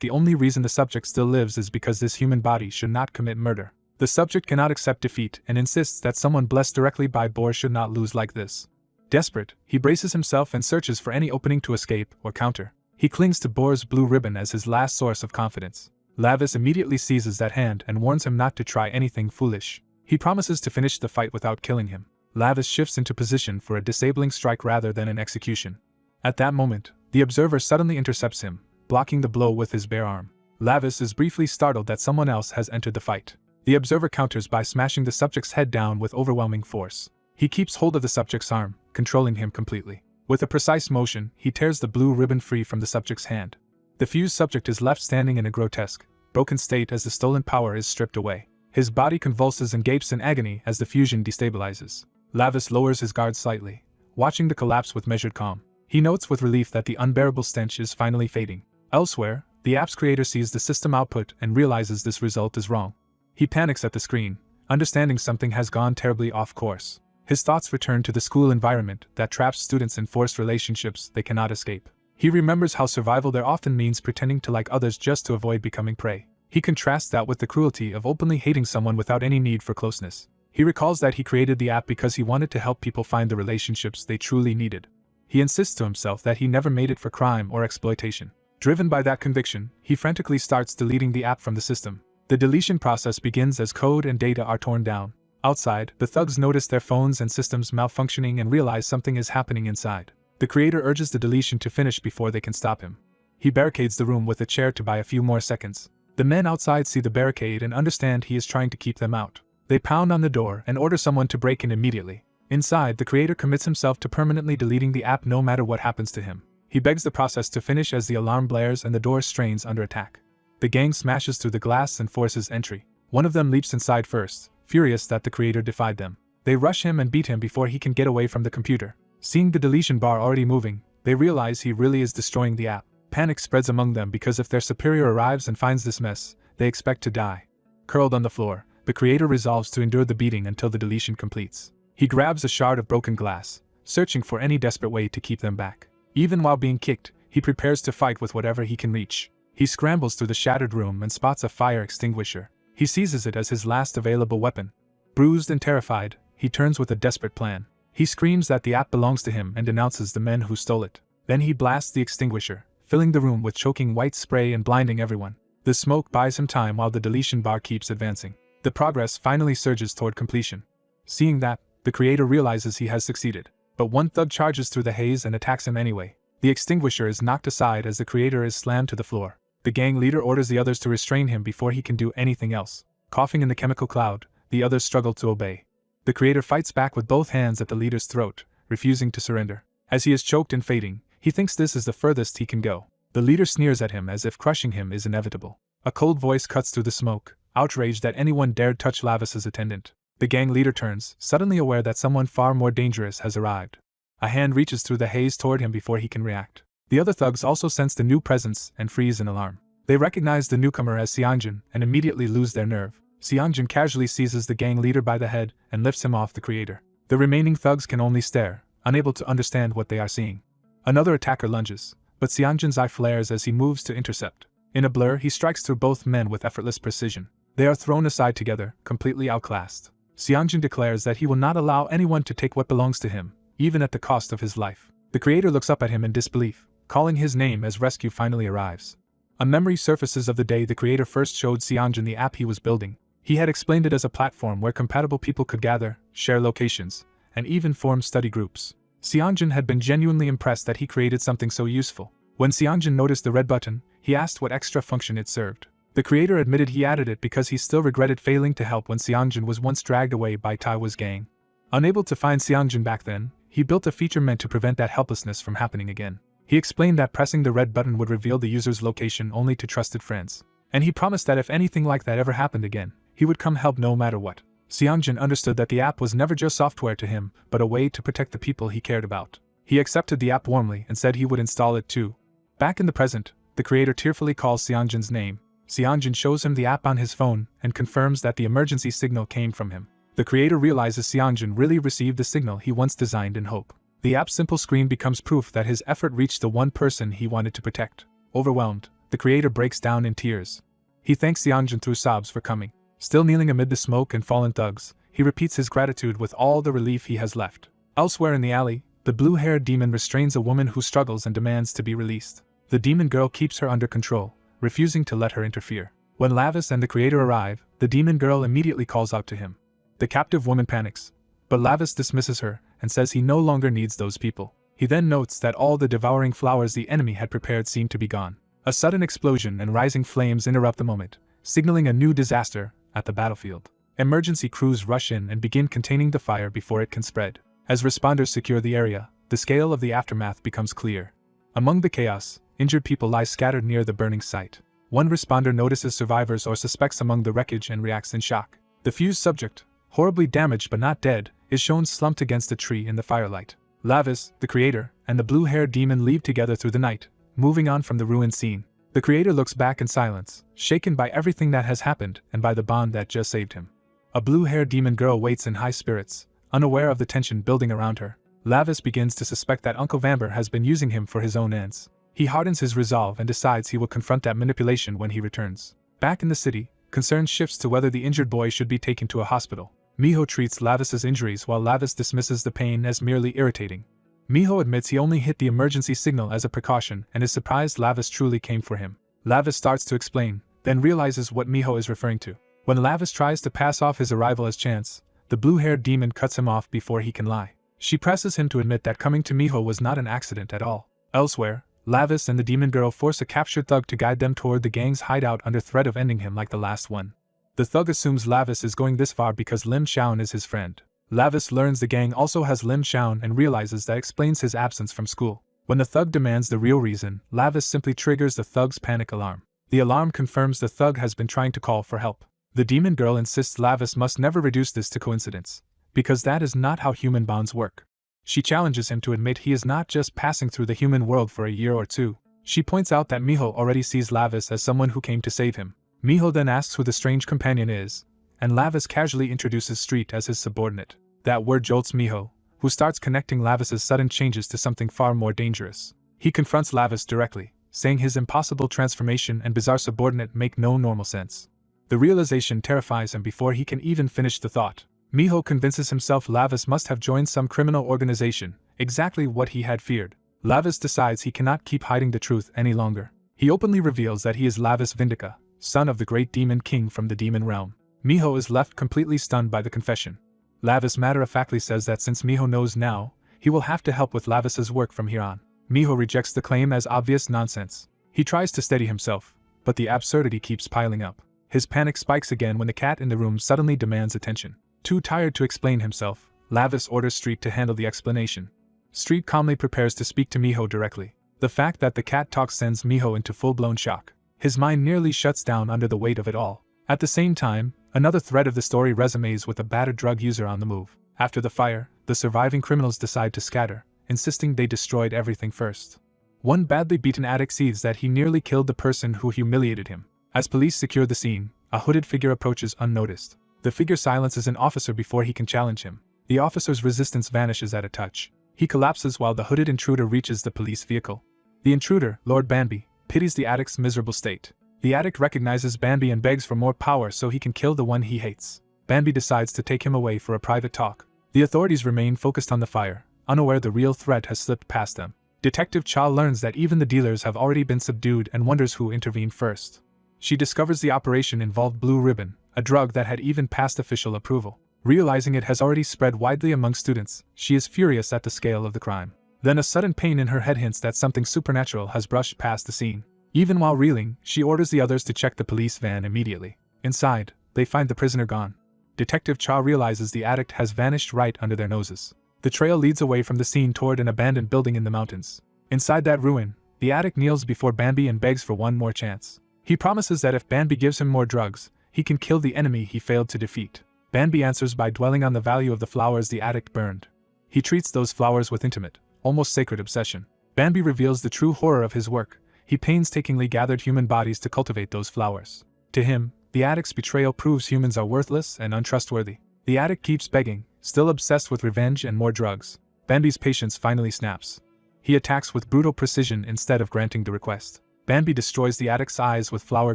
the only reason the subject still lives is because this human body should not commit murder. The subject cannot accept defeat and insists that someone blessed directly by Boar should not lose like this. Desperate, he braces himself and searches for any opening to escape or counter. He clings to Boar's blue ribbon as his last source of confidence. Lavis immediately seizes that hand and warns him not to try anything foolish. He promises to finish the fight without killing him. Lavis shifts into position for a disabling strike rather than an execution. At that moment, the observer suddenly intercepts him, blocking the blow with his bare arm. Lavis is briefly startled that someone else has entered the fight. The observer counters by smashing the subject's head down with overwhelming force. He keeps hold of the subject's arm, controlling him completely. With a precise motion, he tears the blue ribbon free from the subject's hand. The fused subject is left standing in a grotesque, broken state as the stolen power is stripped away. His body convulses and gapes in agony as the fusion destabilizes. Lavis lowers his guard slightly, watching the collapse with measured calm. He notes with relief that the unbearable stench is finally fading. Elsewhere, the app's creator sees the system output and realizes this result is wrong. He panics at the screen, understanding something has gone terribly off course. His thoughts return to the school environment that traps students in forced relationships they cannot escape. He remembers how survival there often means pretending to like others just to avoid becoming prey. He contrasts that with the cruelty of openly hating someone without any need for closeness. He recalls that he created the app because he wanted to help people find the relationships they truly needed. He insists to himself that he never made it for crime or exploitation. Driven by that conviction, he frantically starts deleting the app from the system. The deletion process begins as code and data are torn down. Outside, the thugs notice their phones and systems malfunctioning and realize something is happening inside. The creator urges the deletion to finish before they can stop him. He barricades the room with a chair to buy a few more seconds. The men outside see the barricade and understand he is trying to keep them out. They pound on the door and order someone to break in immediately. Inside, the creator commits himself to permanently deleting the app no matter what happens to him. He begs the process to finish as the alarm blares and the door strains under attack. The gang smashes through the glass and forces entry. One of them leaps inside first, furious that the creator defied them. They rush him and beat him before he can get away from the computer. Seeing the deletion bar already moving, they realize he really is destroying the app. Panic spreads among them because if their superior arrives and finds this mess, they expect to die. Curled on the floor, the creator resolves to endure the beating until the deletion completes. He grabs a shard of broken glass, searching for any desperate way to keep them back. Even while being kicked, he prepares to fight with whatever he can reach. He scrambles through the shattered room and spots a fire extinguisher. He seizes it as his last available weapon. Bruised and terrified, he turns with a desperate plan. He screams that the app belongs to him and denounces the men who stole it. Then he blasts the extinguisher, filling the room with choking white spray and blinding everyone. The smoke buys him time while the deletion bar keeps advancing. The progress finally surges toward completion. Seeing that, the creator realizes he has succeeded. But one thug charges through the haze and attacks him anyway. The extinguisher is knocked aside as the creator is slammed to the floor. The gang leader orders the others to restrain him before he can do anything else. Coughing in the chemical cloud, the others struggle to obey. The creator fights back with both hands at the leader's throat, refusing to surrender. As he is choked and fading, he thinks this is the furthest he can go. The leader sneers at him as if crushing him is inevitable. A cold voice cuts through the smoke, outraged that anyone dared touch Lavis's attendant. The gang leader turns, suddenly aware that someone far more dangerous has arrived. A hand reaches through the haze toward him before he can react. The other thugs also sense the new presence and freeze in alarm. They recognize the newcomer as Seongjin and immediately lose their nerve. Seongjin casually seizes the gang leader by the head and lifts him off the creator. The remaining thugs can only stare, unable to understand what they are seeing. Another attacker lunges, but Seongjin's eye flares as he moves to intercept. In a blur, he strikes through both men with effortless precision. They are thrown aside together, completely outclassed. Seongjin declares that he will not allow anyone to take what belongs to him, even at the cost of his life. The creator looks up at him in disbelief, calling his name as rescue finally arrives. A memory surfaces of the day the creator first showed Seongjin the app he was building. He had explained it as a platform where compatible people could gather, share locations, and even form study groups. Seongjin had been genuinely impressed that he created something so useful. When Seongjin noticed the red button, he asked what extra function it served. The creator admitted he added it because he still regretted failing to help when Seongjin was once dragged away by Taiwa's gang. Unable to find Seongjin back then, he built a feature meant to prevent that helplessness from happening again. He explained that pressing the red button would reveal the user's location only to trusted friends. And he promised that if anything like that ever happened again, he would come help no matter what. Seongjin understood that the app was never just software to him, but a way to protect the people he cared about. He accepted the app warmly and said he would install it too. Back in the present, the creator tearfully calls Seongjin's name. Seongjin shows him the app on his phone and confirms that the emergency signal came from him. The creator realizes Seongjin really received the signal he once designed in hope. The app's simple screen becomes proof that his effort reached the one person he wanted to protect. Overwhelmed, the creator breaks down in tears. He thanks Seongjin through sobs for coming. Still kneeling amid the smoke and fallen thugs, he repeats his gratitude with all the relief he has left. Elsewhere in the alley, the blue-haired demon restrains a woman who struggles and demands to be released. The demon girl keeps her under control, refusing to let her interfere. When Lavis and the creator arrive, the demon girl immediately calls out to him. The captive woman panics, but Lavis dismisses her and says he no longer needs those people. He then notes that all the devouring flowers the enemy had prepared seem to be gone. A sudden explosion and rising flames interrupt the moment, signaling a new disaster at the battlefield. Emergency crews rush in and begin containing the fire before it can spread. As responders secure the area, the scale of the aftermath becomes clear. Among the chaos, injured people lie scattered near the burning site. One responder notices survivors or suspects among the wreckage and reacts in shock. The fused subject, horribly damaged but not dead, is shown slumped against a tree in the firelight. Lavis, the creator, and the blue-haired demon leave together through the night, moving on from the ruined scene. The creator looks back in silence, shaken by everything that has happened and by the bond that just saved him. A blue-haired demon girl waits in high spirits, unaware of the tension building around her. Lavis begins to suspect that Uncle Vamber has been using him for his own ends. He hardens his resolve and decides he will confront that manipulation when he returns. Back in the city, concern shifts to whether the injured boy should be taken to a hospital. Miho treats Lavis's injuries while Lavis dismisses the pain as merely irritating. Miho admits he only hit the emergency signal as a precaution and is surprised Lavis truly came for him. Lavis starts to explain, then realizes what Miho is referring to. When Lavis tries to pass off his arrival as chance, the blue-haired demon cuts him off before he can lie. She presses him to admit that coming to Miho was not an accident at all. Elsewhere, Lavis and the demon girl force a captured thug to guide them toward the gang's hideout under threat of ending him like the last one. The thug assumes Lavis is going this far because Lim Shaun is his friend. Lavis learns the gang also has Lim Shaun and realizes that explains his absence from school. When the thug demands the real reason, Lavis simply triggers the thug's panic alarm. The alarm confirms the thug has been trying to call for help. The demon girl insists Lavis must never reduce this to coincidence, because that is not how human bonds work. She challenges him to admit he is not just passing through the human world for a year or two. She points out that Miho already sees Lavis as someone who came to save him. Miho then asks who the strange companion is, and Lavis casually introduces Street as his subordinate. That word jolts Miho, who starts connecting Lavis's sudden changes to something far more dangerous. He confronts Lavis directly, saying his impossible transformation and bizarre subordinate make no normal sense. The realization terrifies him before he can even finish the thought. Miho convinces himself Lavis must have joined some criminal organization, exactly what he had feared. Lavis decides he cannot keep hiding the truth any longer. He openly reveals that he is Lavis Vindika, son of the great demon king from the demon realm. Miho is left completely stunned by the confession. Lavis matter-of-factly says that since Miho knows now, he will have to help with Lavis's work from here on. Miho rejects the claim as obvious nonsense. He tries to steady himself, but the absurdity keeps piling up. His panic spikes again when the cat in the room suddenly demands attention. Too tired to explain himself, Lavis orders Street to handle the explanation. Street calmly prepares to speak to Miho directly. The fact that the cat talks sends Miho into full-blown shock. His mind nearly shuts down under the weight of it all. At the same time, another thread of the story resumes with a battered drug user on the move. After the fire, the surviving criminals decide to scatter, insisting they destroyed everything first. One badly beaten addict sees that he nearly killed the person who humiliated him. As police secure the scene, a hooded figure approaches unnoticed. The figure silences an officer before he can challenge him. The officer's resistance vanishes at a touch. He collapses while the hooded intruder reaches the police vehicle. The intruder, Lord Banby, pities the addict's miserable state. The addict recognizes Banby and begs for more power so he can kill the one he hates. Banby decides to take him away for a private talk. The authorities remain focused on the fire, unaware the real threat has slipped past them. Detective Cha learns that even the dealers have already been subdued and wonders who intervened first. She discovers the operation involved Blue Ribbon, a drug that had even passed official approval. Realizing it has already spread widely among students, she is furious at the scale of the crime. Then a sudden pain in her head hints that something supernatural has brushed past the scene. Even while reeling, she orders the others to check the police van immediately. Inside, they find the prisoner gone. Detective Cha realizes the addict has vanished right under their noses. The trail leads away from the scene toward an abandoned building in the mountains. Inside that ruin, the addict kneels before Banby and begs for one more chance. He promises that if Banby gives him more drugs, he can kill the enemy he failed to defeat. Banby answers by dwelling on the value of the flowers the addict burned. He treats those flowers with intimate, almost sacred obsession. Banby reveals the true horror of his work. He painstakingly gathered human bodies to cultivate those flowers. To him, the addict's betrayal proves humans are worthless and untrustworthy. The addict keeps begging, still obsessed with revenge and more drugs. Banby's patience finally snaps. He attacks with brutal precision instead of granting the request. Banby destroys the addict's eyes with flower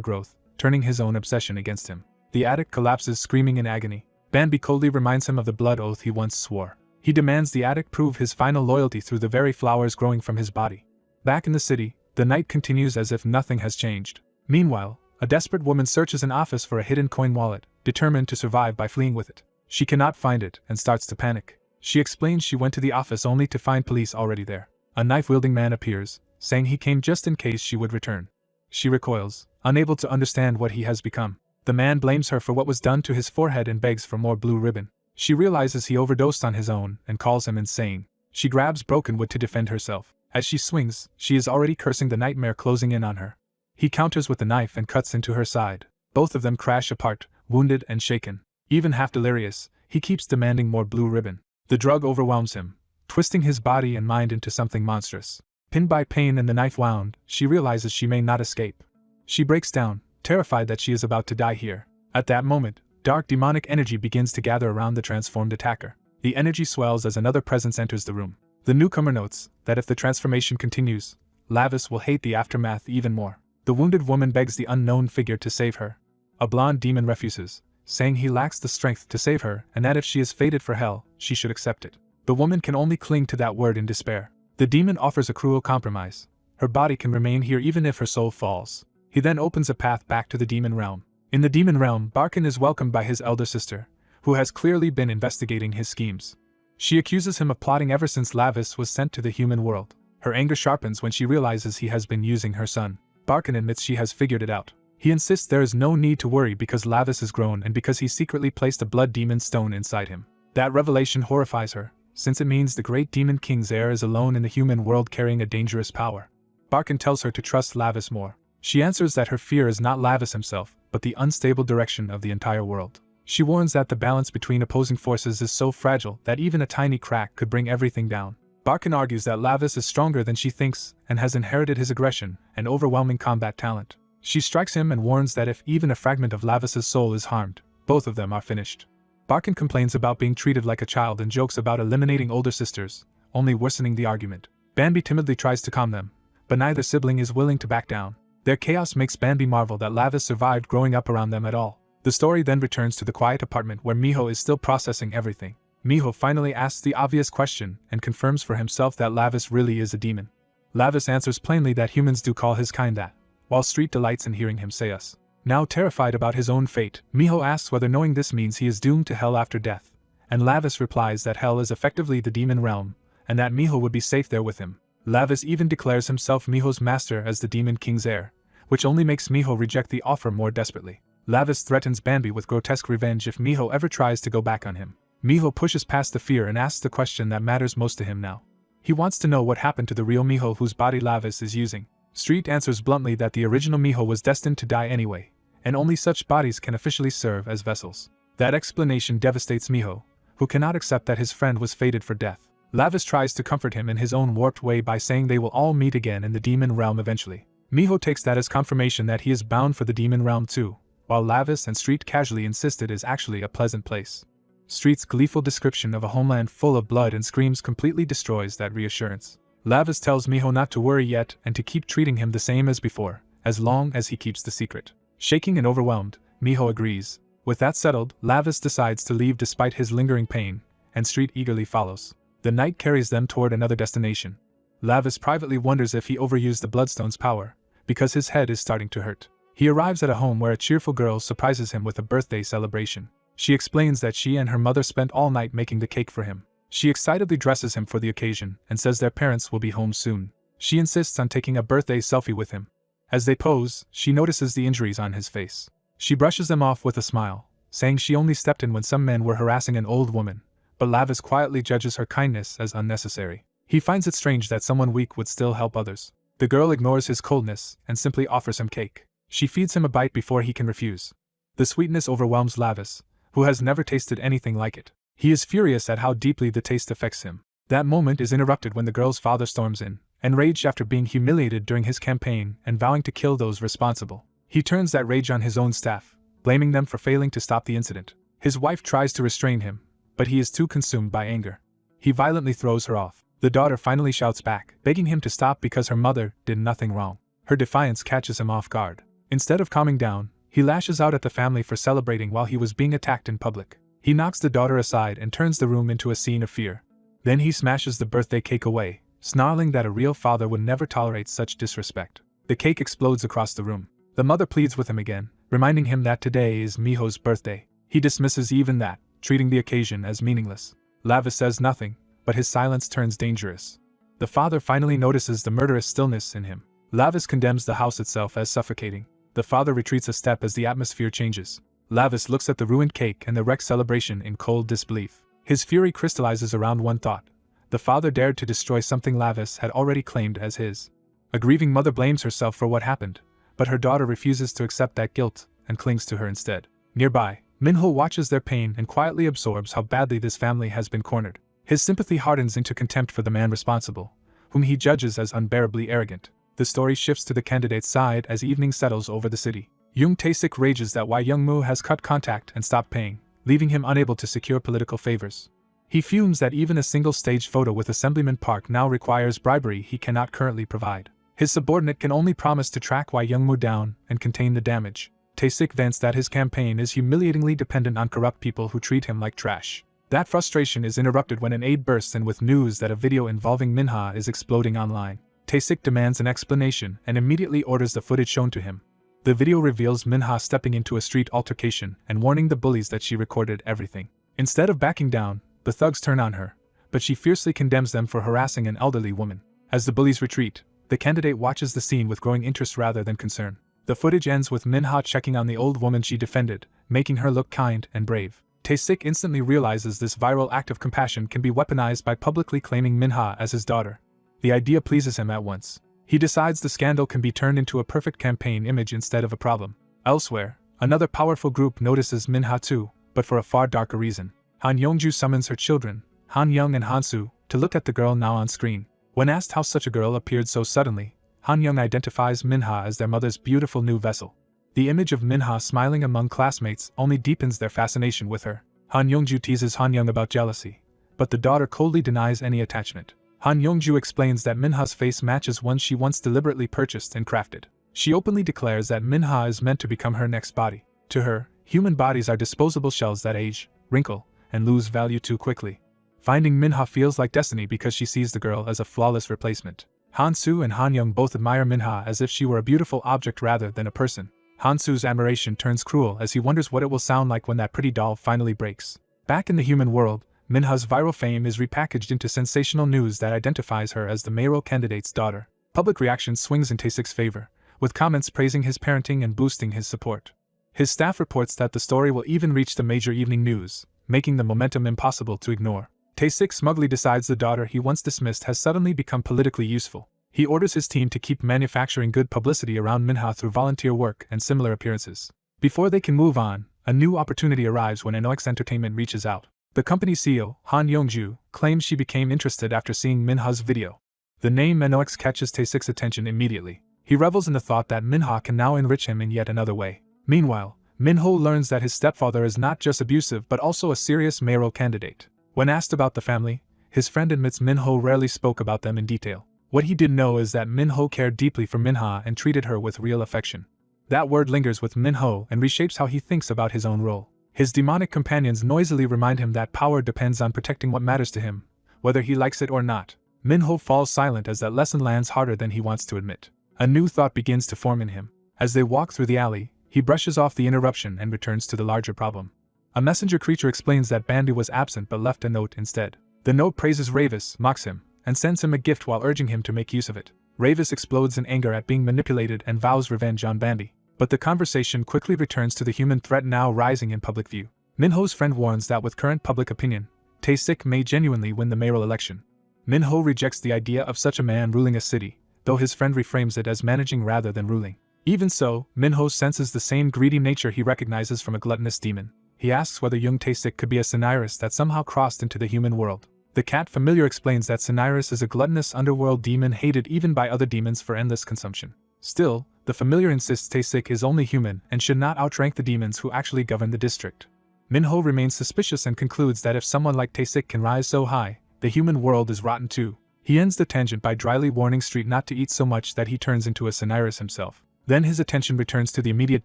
growth, turning his own obsession against him. The addict collapses screaming in agony. Banby coldly reminds him of the blood oath he once swore. He demands the addict prove his final loyalty through the very flowers growing from his body. Back in the city, the night continues as if nothing has changed. Meanwhile, a desperate woman searches an office for a hidden coin wallet, determined to survive by fleeing with it. She cannot find it and starts to panic. She explains she went to the office only to find police already there. A knife-wielding man appears, saying he came just in case she would return. She recoils, unable to understand what he has become. The man blames her for what was done to his forehead and begs for more blue ribbon. She realizes he overdosed on his own and calls him insane. She grabs broken wood to defend herself. As she swings, she is already cursing the nightmare closing in on her. He counters with the knife and cuts into her side. Both of them crash apart, wounded and shaken. Even half delirious, he keeps demanding more blue ribbon. The drug overwhelms him, twisting his body and mind into something monstrous. Pinned by pain and the knife wound, she realizes she may not escape. She breaks down, terrified that she is about to die here. At that moment, dark demonic energy begins to gather around the transformed attacker. The energy swells as another presence enters the room. The newcomer notes that if the transformation continues, Lavis will hate the aftermath even more. The wounded woman begs the unknown figure to save her. A blonde demon refuses, saying he lacks the strength to save her and that if she is fated for hell, she should accept it. The woman can only cling to that word in despair. The demon offers a cruel compromise. Her body can remain here even if her soul falls. He then opens a path back to the demon realm. In the demon realm, Barkin is welcomed by his elder sister, who has clearly been investigating his schemes. She accuses him of plotting ever since Lavis was sent to the human world. Her anger sharpens when she realizes he has been using her son. Barkin admits she has figured it out. He insists there is no need to worry because Lavis is grown and because he secretly placed a blood demon stone inside him. That revelation horrifies her, since it means the great demon king's heir is alone in the human world carrying a dangerous power. Barkin tells her to trust Lavis more. She answers that her fear is not Lavis himself, but the unstable direction of the entire world. She warns that the balance between opposing forces is so fragile that even a tiny crack could bring everything down. Barkin argues that Lavis is stronger than she thinks and has inherited his aggression and overwhelming combat talent. She strikes him and warns that if even a fragment of Lavis's soul is harmed, both of them are finished. Barkin complains about being treated like a child and jokes about eliminating older sisters, only worsening the argument. Banby timidly tries to calm them, but neither sibling is willing to back down. Their chaos makes Banby marvel that Lavis survived growing up around them at all. The story then returns to the quiet apartment where Miho is still processing everything. Miho finally asks the obvious question and confirms for himself that Lavis really is a demon. Lavis answers plainly that humans do call his kind that, while Street delights in hearing him say us. Now terrified about his own fate, Miho asks whether knowing this means he is doomed to hell after death, and Lavis replies that hell is effectively the demon realm, and that Miho would be safe there with him. Lavis even declares himself Miho's master as the demon king's heir, which only makes Miho reject the offer more desperately. Lavis threatens Banby with grotesque revenge if Miho ever tries to go back on him. Miho pushes past the fear and asks the question that matters most to him now. He wants to know what happened to the real Miho whose body Lavis is using. Street answers bluntly that the original Miho was destined to die anyway, and only such bodies can officially serve as vessels. That explanation devastates Miho, who cannot accept that his friend was fated for death. Lavis tries to comfort him in his own warped way by saying they will all meet again in the demon realm eventually. Miho takes that as confirmation that he is bound for the demon realm too, while Lavis and Street casually insist it is actually a pleasant place. Street's gleeful description of a homeland full of blood and screams completely destroys that reassurance. Lavis tells Miho not to worry yet and to keep treating him the same as before, as long as he keeps the secret. Shaking and overwhelmed, Miho agrees. With that settled, Lavis decides to leave despite his lingering pain, and Street eagerly follows. The night carries them toward another destination. Lavis privately wonders if he overused the Bloodstone's power, because his head is starting to hurt. He arrives at a home where a cheerful girl surprises him with a birthday celebration. She explains that she and her mother spent all night making the cake for him. She excitedly dresses him for the occasion and says their parents will be home soon. She insists on taking a birthday selfie with him. As they pose, she notices the injuries on his face. She brushes them off with a smile, saying she only stepped in when some men were harassing an old woman, but Lavis quietly judges her kindness as unnecessary. He finds it strange that someone weak would still help others. The girl ignores his coldness and simply offers him cake. She feeds him a bite before he can refuse. The sweetness overwhelms Lavis, who has never tasted anything like it. He is furious at how deeply the taste affects him. That moment is interrupted when the girl's father storms in, enraged after being humiliated during his campaign and vowing to kill those responsible. He turns that rage on his own staff, blaming them for failing to stop the incident. His wife tries to restrain him, but he is too consumed by anger. He violently throws her off. The daughter finally shouts back, begging him to stop because her mother did nothing wrong. Her defiance catches him off guard. Instead of calming down, he lashes out at the family for celebrating while he was being attacked in public. He knocks the daughter aside and turns the room into a scene of fear. Then he smashes the birthday cake away, snarling that a real father would never tolerate such disrespect. The cake explodes across the room. The mother pleads with him again, reminding him that today is Miho's birthday. He dismisses even that, treating the occasion as meaningless. Lavis says nothing, but his silence turns dangerous. The father finally notices the murderous stillness in him. Lavis condemns the house itself as suffocating. The father retreats a step as the atmosphere changes. Lavis looks at the ruined cake and the wrecked celebration in cold disbelief. His fury crystallizes around one thought. The father dared to destroy something Lavis had already claimed as his. A grieving mother blames herself for what happened, but her daughter refuses to accept that guilt and clings to her instead. Nearby, Minho watches their pain and quietly absorbs how badly this family has been cornered. His sympathy hardens into contempt for the man responsible, whom he judges as unbearably arrogant. The story shifts to the candidate's side as evening settles over the city. Jung Tae-sik rages that Wai Young-moo has cut contact and stopped paying, leaving him unable to secure political favors. He fumes that even a single stage photo with Assemblyman Park now requires bribery he cannot currently provide. His subordinate can only promise to track Wai Young-moo down and contain the damage. Tae-sik vents that his campaign is humiliatingly dependent on corrupt people who treat him like trash. That frustration is interrupted when an aide bursts in with news that a video involving Minha is exploding online. Tae-sik demands an explanation and immediately orders the footage shown to him. The video reveals Minha stepping into a street altercation and warning the bullies that she recorded everything. Instead of backing down, the thugs turn on her, but she fiercely condemns them for harassing an elderly woman. As the bullies retreat, the candidate watches the scene with growing interest rather than concern. The footage ends with Minha checking on the old woman she defended, making her look kind and brave. Tae-sik instantly realizes this viral act of compassion can be weaponized by publicly claiming Minha as his daughter. The idea pleases him at once. He decides the scandal can be turned into a perfect campaign image instead of a problem. Elsewhere, another powerful group notices Minha too, but for a far darker reason. Han Yongju summons her children, Han Young and Hansu, to look at the girl now on screen. When asked how such a girl appeared so suddenly, Han Young identifies Minha as their mother's beautiful new vessel. The image of Minha smiling among classmates only deepens their fascination with her. Han Yongju teases Han Young about jealousy, but the daughter coldly denies any attachment. Han Yongju explains that Minha's face matches one she once deliberately purchased and crafted. She openly declares that Minha is meant to become her next body. To her, human bodies are disposable shells that age, wrinkle, and lose value too quickly. Finding Minha feels like destiny because she sees the girl as a flawless replacement. Han-soo and Han Young both admire Minha as if she were a beautiful object rather than a person. Han-soo's admiration turns cruel as he wonders what it will sound like when that pretty doll finally breaks. Back in the human world, Minha's viral fame is repackaged into sensational news that identifies her as the mayoral candidate's daughter. Public reaction swings in Tae-sik's favor, with comments praising his parenting and boosting his support. His staff reports that the story will even reach the major evening news, making the momentum impossible to ignore. Tae-sik smugly decides the daughter he once dismissed has suddenly become politically useful. He orders his team to keep manufacturing good publicity around Minha through volunteer work and similar appearances. Before they can move on, a new opportunity arrives when NOX Entertainment reaches out. The company's CEO, Han Yongju, claims she became interested after seeing Minha's video. The name NOX catches Tae-sik's attention immediately. He revels in the thought that Minha can now enrich him in yet another way. Meanwhile, Minho learns that his stepfather is not just abusive but also a serious mayoral candidate. When asked about the family, his friend admits Minho rarely spoke about them in detail. What he did know is that Minho cared deeply for Minha and treated her with real affection. That word lingers with Minho and reshapes how he thinks about his own role. His demonic companions noisily remind him that power depends on protecting what matters to him, whether he likes it or not. Minho falls silent as that lesson lands harder than he wants to admit. A new thought begins to form in him. As they walk through the alley, he brushes off the interruption and returns to the larger problem. A messenger creature explains that Bandy was absent but left a note instead. The note praises Ravis, mocks him, and sends him a gift while urging him to make use of it. Ravis explodes in anger at being manipulated and vows revenge on Bandy. But the conversation quickly returns to the human threat now rising in public view. Minho's friend warns that with current public opinion, Tae-sik may genuinely win the mayoral election. Minho rejects the idea of such a man ruling a city, though his friend reframes it as managing rather than ruling. Even so, Minho senses the same greedy nature he recognizes from a gluttonous demon. He asks whether young Tae-sik could be a Cinyras that somehow crossed into the human world. The cat familiar explains that Cinyras is a gluttonous underworld demon hated even by other demons for endless consumption. Still, the familiar insists Tae-sik is only human and should not outrank the demons who actually govern the district. Minho remains suspicious and concludes that if someone like Tae-sik can rise so high, the human world is rotten too. He ends the tangent by dryly warning Street not to eat so much that he turns into a Cinyras himself. Then his attention returns to the immediate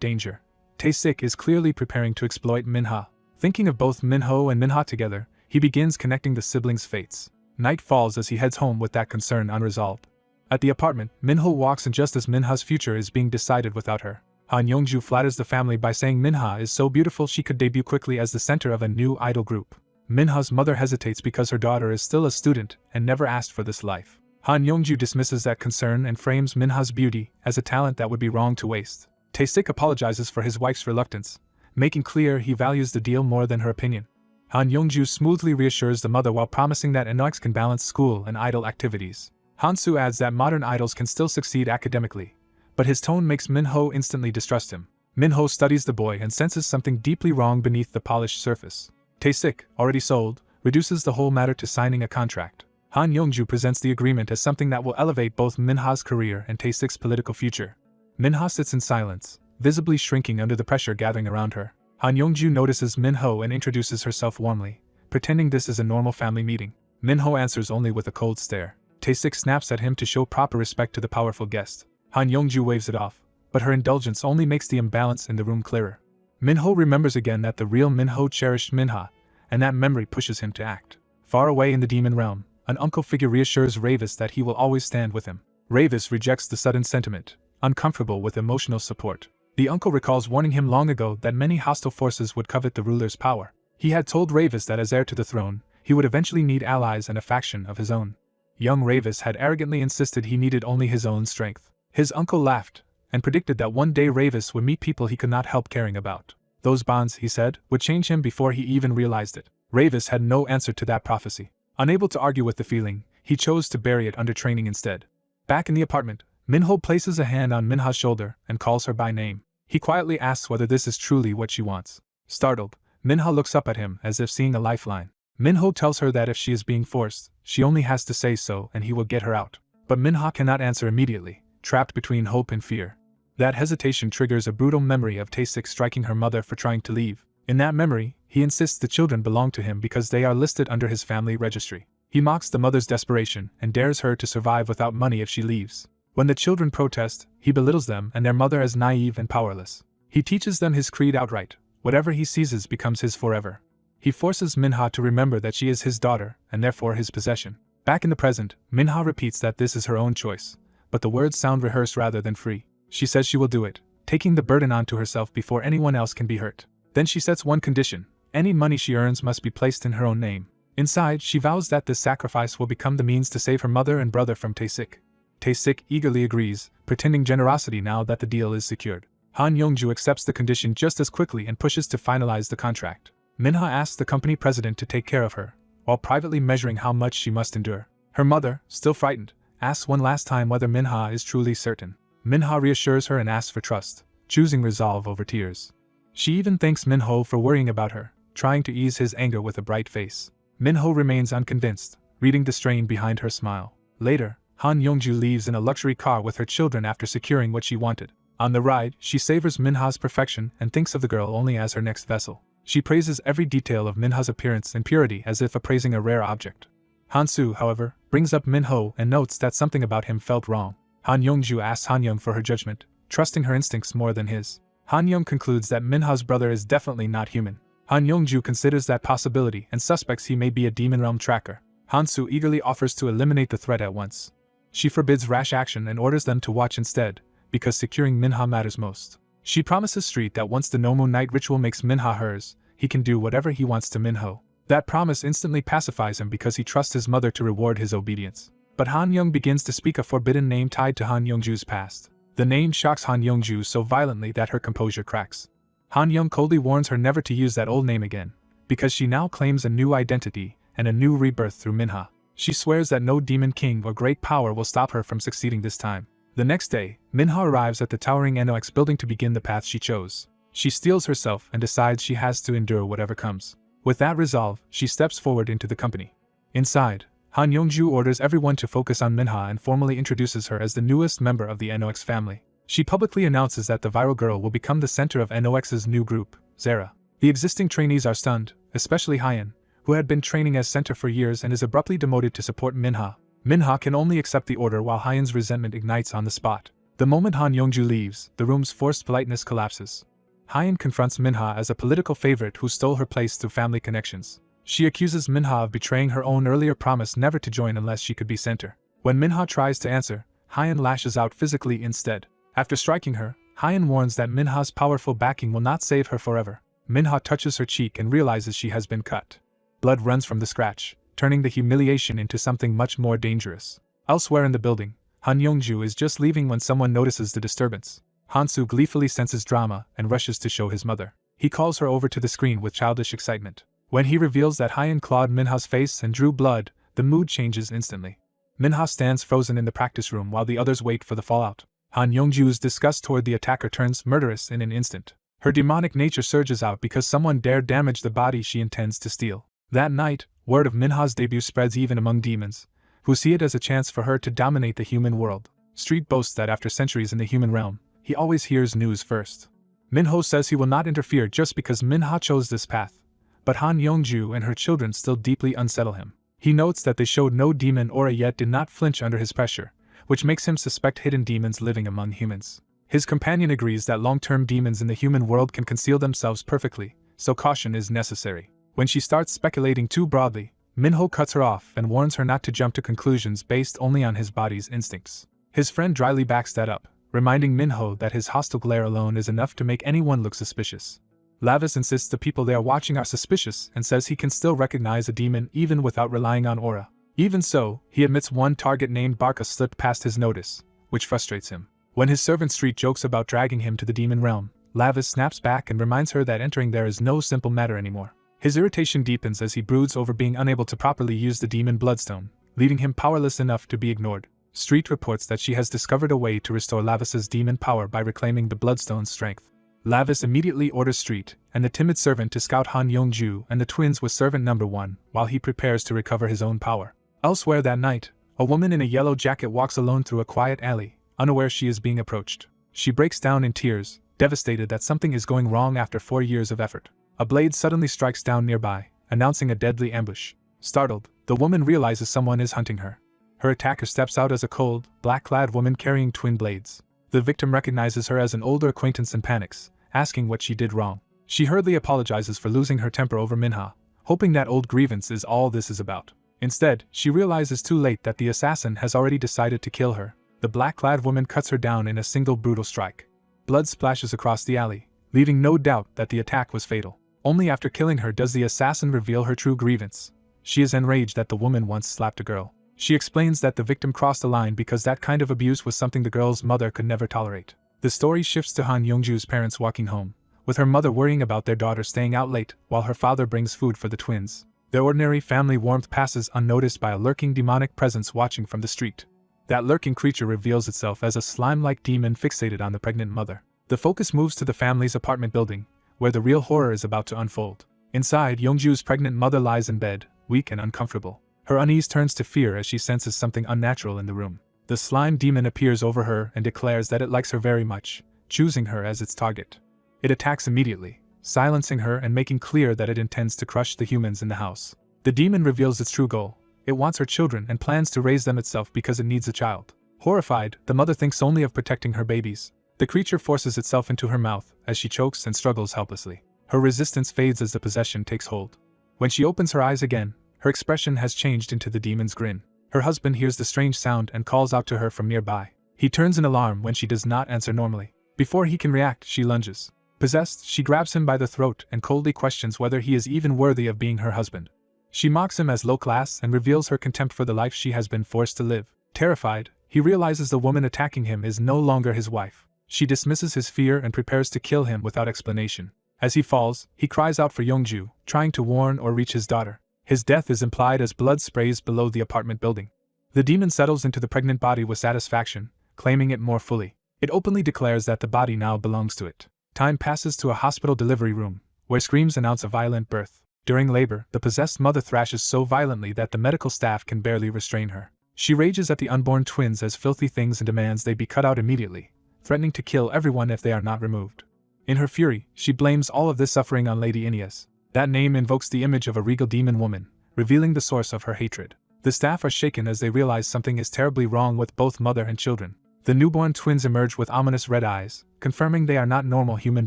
danger. Tae-sik is clearly preparing to exploit Manhwa. Thinking of both Minho and Manhwa together, he begins connecting the siblings' fates. Night falls as he heads home with that concern unresolved. At the apartment, Minho walks in just as Minha's future is being decided without her. Han Yongju flatters the family by saying Minhwa is so beautiful she could debut quickly as the center of a new idol group. Minha's mother hesitates because her daughter is still a student and never asked for this life. Han Yongju dismisses that concern and frames Minha's beauty as a talent that would be wrong to waste. Tae-sik apologizes for his wife's reluctance, making clear he values the deal more than her opinion. Han Yongju smoothly reassures the mother while promising that Enox can balance school and idol activities. Hansu adds that modern idols can still succeed academically, but his tone makes Minho instantly distrust him. Minho studies the boy and senses something deeply wrong beneath the polished surface. Tae-sik, already sold, reduces the whole matter to signing a contract. Han Yongju presents the agreement as something that will elevate both Minha's career and Tae-sik's political future. Minha sits in silence, visibly shrinking under the pressure gathering around her. Han Yongju notices Minho and introduces herself warmly, pretending this is a normal family meeting. Minho answers only with a cold stare. Tae-sik snaps at him to show proper respect to the powerful guest. Han Yongju waves it off, but her indulgence only makes the imbalance in the room clearer. Minho remembers again that the real Minho cherished Minha, and that memory pushes him to act. Far away in the demon realm, an uncle figure reassures Ravis that he will always stand with him. Ravis rejects the sudden sentiment, uncomfortable with emotional support. The uncle recalls warning him long ago that many hostile forces would covet the ruler's power. He had told Ravis that as heir to the throne, he would eventually need allies and a faction of his own. Young Ravis had arrogantly insisted he needed only his own strength. His uncle laughed, and predicted that one day Ravis would meet people he could not help caring about. Those bonds, he said, would change him before he even realized it. Ravis had no answer to that prophecy. Unable to argue with the feeling, he chose to bury it under training instead. Back in the apartment, Minho places a hand on Minha's shoulder and calls her by name. He quietly asks whether this is truly what she wants. Startled, Minha looks up at him as if seeing a lifeline. Minho tells her that if she is being forced, she only has to say so and he will get her out. But Minha cannot answer immediately, trapped between hope and fear. That hesitation triggers a brutal memory of Tae-sik striking her mother for trying to leave. In that memory, he insists the children belong to him because they are listed under his family registry. He mocks the mother's desperation and dares her to survive without money if she leaves. When the children protest, he belittles them and their mother as naive and powerless. He teaches them his creed outright: whatever he seizes becomes his forever. He forces Minha to remember that she is his daughter and therefore his possession. Back in the present, Minha repeats that this is her own choice, but the words sound rehearsed rather than free. She says she will do it, taking the burden onto herself before anyone else can be hurt. Then she sets one condition: any money she earns must be placed in her own name. Inside, she vows that this sacrifice will become the means to save her mother and brother from Tae-sik. Tae-sik eagerly agrees, pretending generosity now that the deal is secured. Han Yongju accepts the condition just as quickly and pushes to finalize the contract. Minha asks the company president to take care of her, while privately measuring how much she must endure. Her mother, still frightened, asks one last time whether Minha is truly certain. Minha reassures her and asks for trust, choosing resolve over tears. She even thanks Minho for worrying about her, trying to ease his anger with a bright face. Minho remains unconvinced, reading the strain behind her smile. Later, Han Yongju leaves in a luxury car with her children after securing what she wanted. On the ride, she savors Minha's perfection and thinks of the girl only as her next vessel. She praises every detail of Minha's appearance and purity as if appraising a rare object. Hansu, however, brings up Minho and notes that something about him felt wrong. Han Yongju asks Han Young for her judgment, trusting her instincts more than his. Han Young concludes that Minha's brother is definitely not human. Han Yongju considers that possibility and suspects he may be a demon realm tracker. Hansu eagerly offers to eliminate the threat at once. She forbids rash action and orders them to watch instead, because securing Minha matters most. She promises Street that once the Nomu night ritual makes Minha hers, he can do whatever he wants to Minho. That promise instantly pacifies him because he trusts his mother to reward his obedience. But Han Young begins to speak a forbidden name tied to Han Yongju's past. The name shocks Han Yongju so violently that her composure cracks. Han Young coldly warns her never to use that old name again, because she now claims a new identity and a new rebirth through Minha. She swears that no demon king or great power will stop her from succeeding this time. The next day, Minha arrives at the towering NOX building to begin the path she chose. She steels herself and decides she has to endure whatever comes. With that resolve, she steps forward into the company. Inside, Han Yongju orders everyone to focus on Minha and formally introduces her as the newest member of the NOX family. She publicly announces that the viral girl will become the center of NOX's new group, Zara. The existing trainees are stunned, especially Hyan, who had been training as center for years and is abruptly demoted to support Minha. Minha can only accept the order while Hyan's resentment ignites on the spot. The moment Han Yongju leaves, the room's forced politeness collapses. Hyan confronts Minha as a political favorite who stole her place through family connections. She accuses Minha of betraying her own earlier promise never to join unless she could be center. When Minha tries to answer, Hyan lashes out physically instead. After striking her, Hyan warns that Minha's powerful backing will not save her forever. Minha touches her cheek and realizes she has been cut. Blood runs from the scratch, turning the humiliation into something much more dangerous. Elsewhere in the building, Han Yongju is just leaving when someone notices the disturbance. Hansu gleefully senses drama and rushes to show his mother. He calls her over to the screen with childish excitement. When he reveals that Hyan clawed Minha's face and drew blood, the mood changes instantly. Minha stands frozen in the practice room while the others wait for the fallout. Han Yongju's disgust toward the attacker turns murderous in an instant. Her demonic nature surges out because someone dared damage the body she intends to steal. That night, word of Minha's debut spreads even among demons, who see it as a chance for her to dominate the human world. Street boasts that after centuries in the human realm, he always hears news first. Minho says he will not interfere just because Minha chose this path, but Han Yongju and her children still deeply unsettle him. He notes that they showed no demon aura yet did not flinch under his pressure, which makes him suspect hidden demons living among humans. His companion agrees that long-term demons in the human world can conceal themselves perfectly, so caution is necessary. When she starts speculating too broadly, Minho cuts her off and warns her not to jump to conclusions based only on his body's instincts. His friend dryly backs that up, reminding Minho that his hostile glare alone is enough to make anyone look suspicious. Lavis insists the people they are watching are suspicious and says he can still recognize a demon even without relying on aura. Even so, he admits one target named Barca slipped past his notice, which frustrates him. When his servant Street jokes about dragging him to the demon realm, Lavis snaps back and reminds her that entering there is no simple matter anymore. His irritation deepens as he broods over being unable to properly use the demon bloodstone, leaving him powerless enough to be ignored. Street reports that she has discovered a way to restore Lavis's demon power by reclaiming the bloodstone's strength. Lavis immediately orders Street and the timid servant to scout Han Yongju and the twins with servant number 1 while he prepares to recover his own power. Elsewhere that night, a woman in a yellow jacket walks alone through a quiet alley, unaware she is being approached. She breaks down in tears, devastated that something is going wrong after 4 years of effort. A blade suddenly strikes down nearby, announcing a deadly ambush. Startled, the woman realizes someone is hunting her. Her attacker steps out as a cold, black-clad woman carrying twin blades. The victim recognizes her as an older acquaintance and panics, asking what she did wrong. She hurriedly apologizes for losing her temper over Minha, hoping that old grievance is all this is about. Instead, she realizes too late that the assassin has already decided to kill her. The black-clad woman cuts her down in a single brutal strike. Blood splashes across the alley, leaving no doubt that the attack was fatal. Only after killing her does the assassin reveal her true grievance. She is enraged that the woman once slapped a girl. She explains that the victim crossed a line because that kind of abuse was something the girl's mother could never tolerate. The story shifts to Han Yongju's parents walking home, with her mother worrying about their daughter staying out late while her father brings food for the twins. Their ordinary family warmth passes unnoticed by a lurking demonic presence watching from the street. That lurking creature reveals itself as a slime-like demon fixated on the pregnant mother. The focus moves to the family's apartment building, where the real horror is about to unfold. Inside, Yongju's pregnant mother lies in bed, weak and uncomfortable. Her unease turns to fear as she senses something unnatural in the room. The slime demon appears over her and declares that it likes her very much, choosing her as its target. It attacks immediately, silencing her and making clear that it intends to crush the humans in the house. The demon reveals its true goal. It wants her children and plans to raise them itself because it needs a child. Horrified, the mother thinks only of protecting her babies. The creature forces itself into her mouth as she chokes and struggles helplessly. Her resistance fades as the possession takes hold. When she opens her eyes again, her expression has changed into the demon's grin. Her husband hears the strange sound and calls out to her from nearby. He turns in alarm when she does not answer normally. Before he can react, she lunges. Possessed, she grabs him by the throat and coldly questions whether he is even worthy of being her husband. She mocks him as low class and reveals her contempt for the life she has been forced to live. Terrified, he realizes the woman attacking him is no longer his wife. She dismisses his fear and prepares to kill him without explanation. As he falls, he cries out for Yongju, trying to warn or reach his daughter. His death is implied as blood sprays below the apartment building. The demon settles into the pregnant body with satisfaction, claiming it more fully. It openly declares that the body now belongs to it. Time passes to a hospital delivery room, where screams announce a violent birth. During labor, the possessed mother thrashes so violently that the medical staff can barely restrain her. She rages at the unborn twins as filthy things and demands they be cut out immediately, threatening to kill everyone if they are not removed. In her fury, she blames all of this suffering on Lady Inez. That name invokes the image of a regal demon woman, revealing the source of her hatred. The staff are shaken as they realize something is terribly wrong with both mother and children. The newborn twins emerge with ominous red eyes, confirming they are not normal human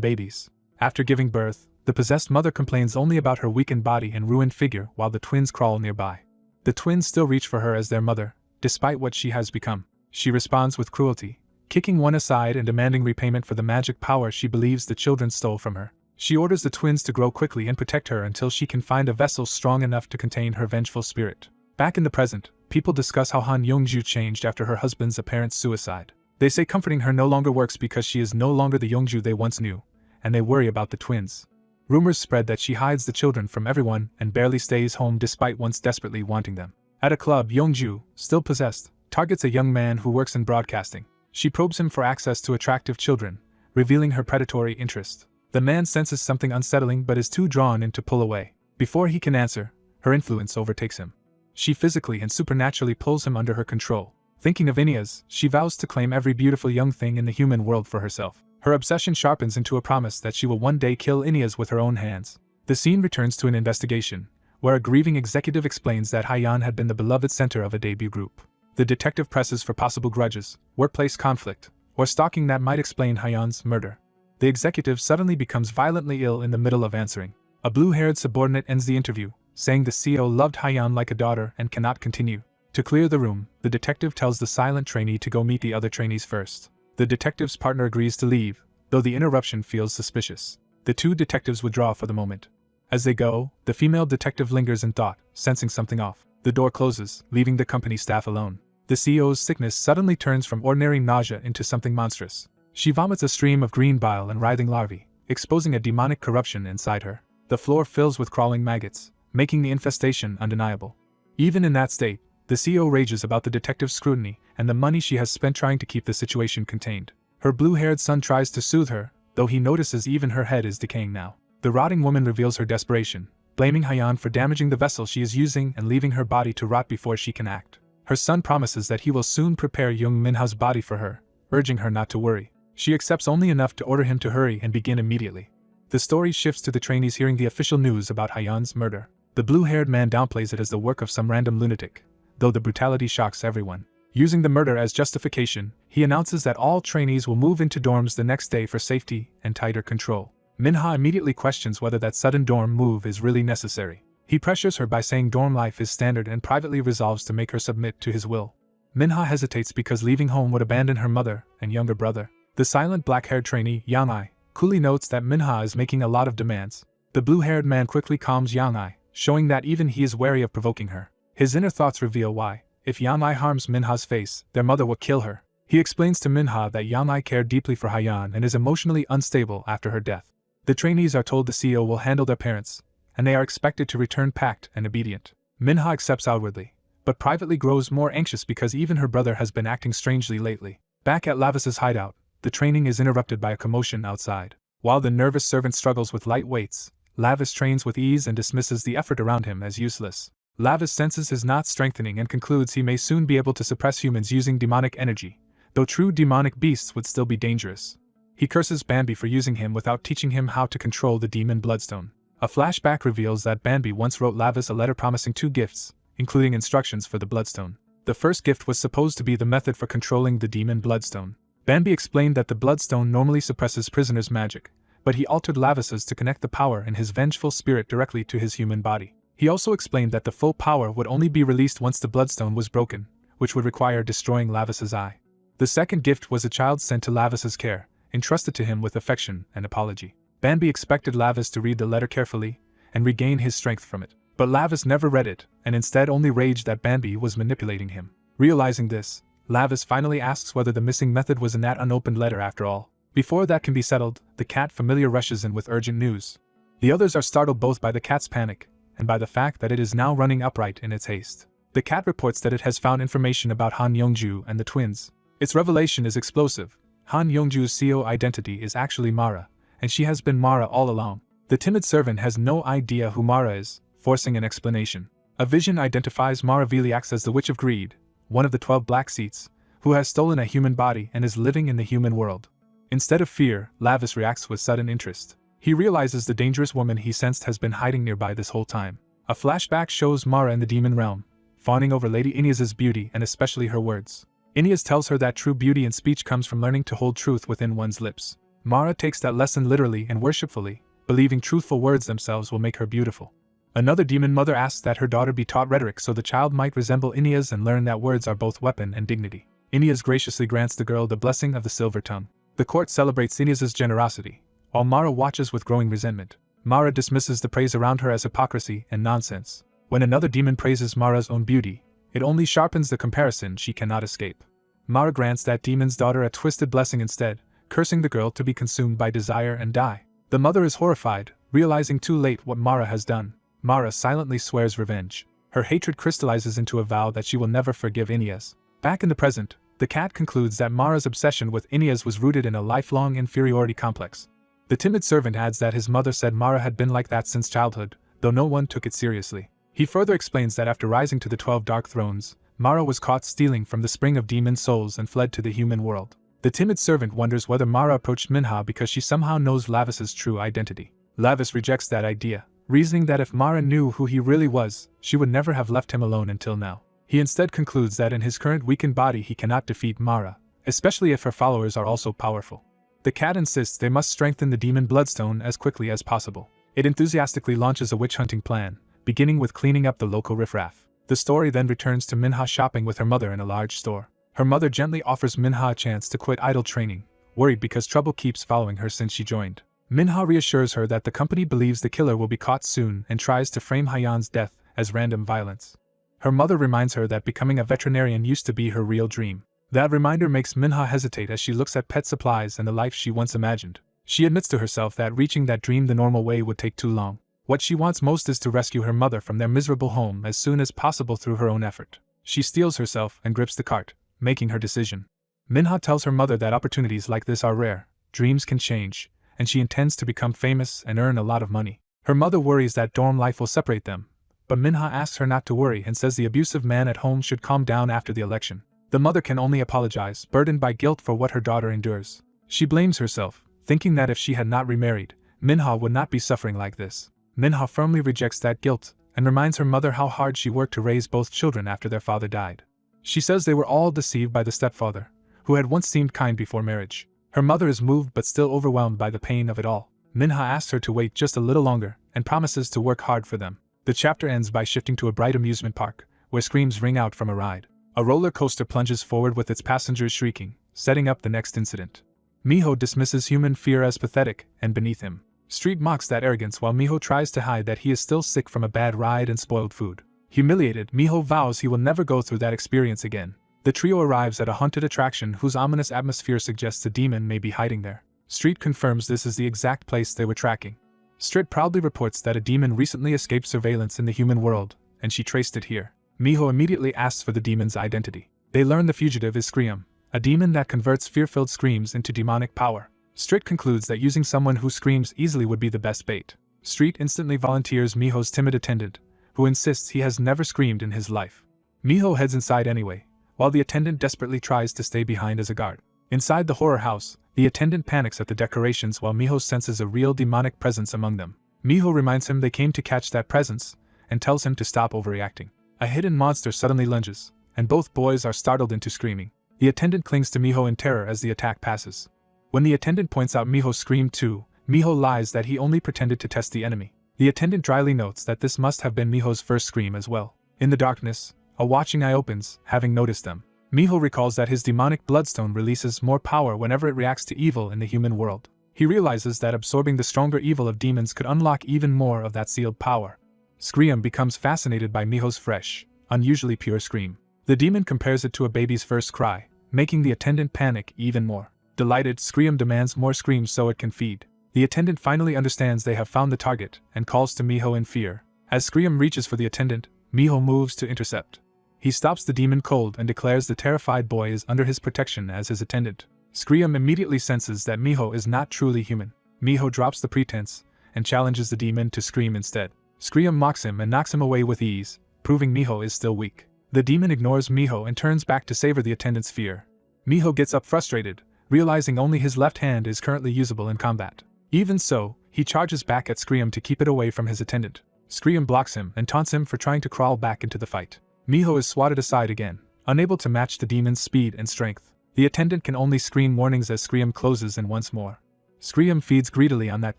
babies. After giving birth, the possessed mother complains only about her weakened body and ruined figure while the twins crawl nearby. The twins still reach for her as their mother, despite what she has become. She responds with cruelty, kicking one aside and demanding repayment for the magic power she believes the children stole from her. She orders the twins to grow quickly and protect her until she can find a vessel strong enough to contain her vengeful spirit. Back in the present, people discuss how Han Yongju changed after her husband's apparent suicide. They say comforting her no longer works because she is no longer the Yongju they once knew, and they worry about the twins. Rumors spread that she hides the children from everyone and barely stays home despite once desperately wanting them. At a club, Yongju, still possessed, targets a young man who works in broadcasting. She probes him for access to attractive children, revealing her predatory interest. The man senses something unsettling but is too drawn in to pull away. Before he can answer, her influence overtakes him. She physically and supernaturally pulls him under her control. Thinking of Inez, she vows to claim every beautiful young thing in the human world for herself. Her obsession sharpens into a promise that she will one day kill Inez with her own hands. The scene returns to an investigation, where a grieving executive explains that Haiyan had been the beloved center of a debut group. The detective presses for possible grudges, workplace conflict, or stalking that might explain Haiyan's murder. The executive suddenly becomes violently ill in the middle of answering. A blue-haired subordinate ends the interview, saying the CEO loved Haiyan like a daughter and cannot continue. To clear the room, the detective tells the silent trainee to go meet the other trainees first. The detective's partner agrees to leave, though the interruption feels suspicious. The two detectives withdraw for the moment. As they go, the female detective lingers in thought, sensing something off. The door closes, leaving the company staff alone. The CEO's sickness suddenly turns from ordinary nausea into something monstrous. She vomits a stream of green bile and writhing larvae, exposing a demonic corruption inside her. The floor fills with crawling maggots, making the infestation undeniable. Even in that state, the CEO rages about the detective's scrutiny and the money she has spent trying to keep the situation contained. Her blue-haired son tries to soothe her, though he notices even her head is decaying now. The rotting woman reveals her desperation, blaming Haiyan for damaging the vessel she is using and leaving her body to rot before she can act. Her son promises that he will soon prepare young Minha's body for her, urging her not to worry. She accepts only enough to order him to hurry and begin immediately. The story shifts to the trainees hearing the official news about Haiyan's murder. The blue-haired man downplays it as the work of some random lunatic, though the brutality shocks everyone. Using the murder as justification, he announces that all trainees will move into dorms the next day for safety and tighter control. Minha immediately questions whether that sudden dorm move is really necessary. He pressures her by saying dorm life is standard and privately resolves to make her submit to his will. Minha hesitates because leaving home would abandon her mother and younger brother. The silent black-haired trainee, Yang Ai, coolly notes that Minha is making a lot of demands. The blue-haired man quickly calms Yang Ai, showing that even he is wary of provoking her. His inner thoughts reveal why. If Yang Ai harms Minha's face, their mother will kill her. He explains to Minha that Yang Ai cared deeply for Haiyan and is emotionally unstable after her death. The trainees are told the CEO will handle their parents, and they are expected to return packed and obedient. Minha accepts outwardly, but privately grows more anxious because even her brother has been acting strangely lately. Back at Lavis's hideout, the training is interrupted by a commotion outside. While the nervous servant struggles with light weights, Lavis trains with ease and dismisses the effort around him as useless. Lavis senses his knot strengthening and concludes he may soon be able to suppress humans using demonic energy, though true demonic beasts would still be dangerous. He curses Bambi for using him without teaching him how to control the demon bloodstone. A flashback reveals that Bambi once wrote Lavis a letter promising 2 gifts, including instructions for the bloodstone. The first gift was supposed to be the method for controlling the demon bloodstone. Bambi explained that the bloodstone normally suppresses prisoners' magic, but he altered Lavis's to connect the power in his vengeful spirit directly to his human body. He also explained that the full power would only be released once the bloodstone was broken, which would require destroying Lavis's eye. The second gift was a child sent to Lavis's care, entrusted to him with affection and apology. Bambi expected Lavis to read the letter carefully and regain his strength from it, but Lavis never read it and instead only raged that Bambi was manipulating him. Realizing this, Lavis finally asks whether the missing method was in that unopened letter after all. Before that can be settled, the cat familiar rushes in with urgent news. The others are startled both by the cat's panic and by the fact that it is now running upright in its haste. The cat reports that it has found information about Han Yongju and the twins. Its revelation is explosive. Han Yongju's CEO identity is actually Mara, and she has been Mara all along. The timid servant has no idea who Mara is, forcing an explanation. A vision identifies Mara Viliax as the Witch of Greed, one of the 12 Black Seats, who has stolen a human body and is living in the human world. Instead of fear, Lavis reacts with sudden interest. He realizes the dangerous woman he sensed has been hiding nearby this whole time. A flashback shows Mara in the demon realm, fawning over Lady Ineas's beauty and especially her words. Ineas tells her that true beauty in speech comes from learning to hold truth within one's lips. Mara takes that lesson literally and worshipfully, believing truthful words themselves will make her beautiful. Another demon mother asks that her daughter be taught rhetoric so the child might resemble Ineas and learn that words are both weapon and dignity. Ineas graciously grants the girl the blessing of the silver tongue. The court celebrates Ineas's generosity, while Mara watches with growing resentment. Mara dismisses the praise around her as hypocrisy and nonsense. When another demon praises Mara's own beauty, it only sharpens the comparison she cannot escape. Mara grants that demon's daughter a twisted blessing instead, cursing the girl to be consumed by desire and die. The mother is horrified, realizing too late what Mara has done. Mara silently swears revenge. Her hatred crystallizes into a vow that she will never forgive Ineas. Back in the present, the cat concludes that Mara's obsession with Ineas was rooted in a lifelong inferiority complex. The timid servant adds that his mother said Mara had been like that since childhood, though no one took it seriously. He further explains that after rising to the 12 Dark Thrones, Mara was caught stealing from the spring of demon souls and fled to the human world. The timid servant wonders whether Mara approached Manhwa because she somehow knows Lavis's true identity. Lavis rejects that idea, reasoning that if Mara knew who he really was, she would never have left him alone until now. He instead concludes that in his current weakened body he cannot defeat Mara, especially if her followers are also powerful. The cat insists they must strengthen the demon bloodstone as quickly as possible. It enthusiastically launches a witch-hunting plan, beginning with cleaning up the local riffraff. The story then returns to Manhwa shopping with her mother in a large store. Her mother gently offers Manhwa a chance to quit idol training, worried because trouble keeps following her since she joined. Manhwa reassures her that the company believes the killer will be caught soon and tries to frame Hayan's death as random violence. Her mother reminds her that becoming a veterinarian used to be her real dream. That reminder makes Manhwa hesitate as she looks at pet supplies and the life she once imagined. She admits to herself that reaching that dream the normal way would take too long. What she wants most is to rescue her mother from their miserable home as soon as possible through her own effort. She steels herself and grips the cart, making her decision. Manhwa tells her mother that opportunities like this are rare, dreams can change, and she intends to become famous and earn a lot of money. Her mother worries that dorm life will separate them, but Manhwa asks her not to worry and says the abusive man at home should calm down after the election. The mother can only apologize, burdened by guilt for what her daughter endures. She blames herself, thinking that if she had not remarried, Manhwa would not be suffering like this. Manhwa firmly rejects that guilt, and reminds her mother how hard she worked to raise both children after their father died. She says they were all deceived by the stepfather, who had once seemed kind before marriage. Her mother is moved but still overwhelmed by the pain of it all. Manhwa asks her to wait just a little longer, and promises to work hard for them. The chapter ends by shifting to a bright amusement park, where screams ring out from a ride. A roller coaster plunges forward with its passengers shrieking, setting up the next incident. Miho dismisses human fear as pathetic and beneath him. Street mocks that arrogance while Miho tries to hide that he is still sick from a bad ride and spoiled food. Humiliated, Miho vows he will never go through that experience again. The trio arrives at a haunted attraction whose ominous atmosphere suggests a demon may be hiding there. Street confirms this is the exact place they were tracking. Street proudly reports that a demon recently escaped surveillance in the human world, and she traced it here. Miho immediately asks for the demon's identity. They learn the fugitive is Scream, a demon that converts fear-filled screams into demonic power. Street concludes that using someone who screams easily would be the best bait. Street instantly volunteers Miho's timid attendant, who insists he has never screamed in his life. Miho heads inside anyway, while the attendant desperately tries to stay behind as a guard. Inside the horror house, the attendant panics at the decorations while Miho senses a real demonic presence among them. Miho reminds him they came to catch that presence, and tells him to stop overreacting. A hidden monster suddenly lunges, and both boys are startled into screaming. The attendant clings to Miho in terror as the attack passes. When the attendant points out Miho screamed too, Miho lies that he only pretended to test the enemy. The attendant dryly notes that this must have been Miho's first scream as well. In the darkness, a watching eye opens, having noticed them. Miho recalls that his demonic bloodstone releases more power whenever it reacts to evil in the human world. He realizes that absorbing the stronger evil of demons could unlock even more of that sealed power. Scream becomes fascinated by Miho's fresh, unusually pure scream. The demon compares it to a baby's first cry, making the attendant panic even more. Delighted, Scream demands more screams so it can feed. The attendant finally understands they have found the target and calls to Miho in fear. As Scream reaches for the attendant, Miho moves to intercept. He stops the demon cold and declares the terrified boy is under his protection as his attendant. Scream immediately senses that Miho is not truly human. Miho drops the pretense and challenges the demon to scream instead. Scream mocks him and knocks him away with ease, proving Miho is still weak. The demon ignores Miho and turns back to savor the attendant's fear. Miho gets up frustrated, realizing only his left hand is currently usable in combat. Even so, he charges back at Scream to keep it away from his attendant. Scream blocks him and taunts him for trying to crawl back into the fight. Miho is swatted aside again, unable to match the demon's speed and strength. The attendant can only scream warnings as Scream closes in once more. Scream feeds greedily on that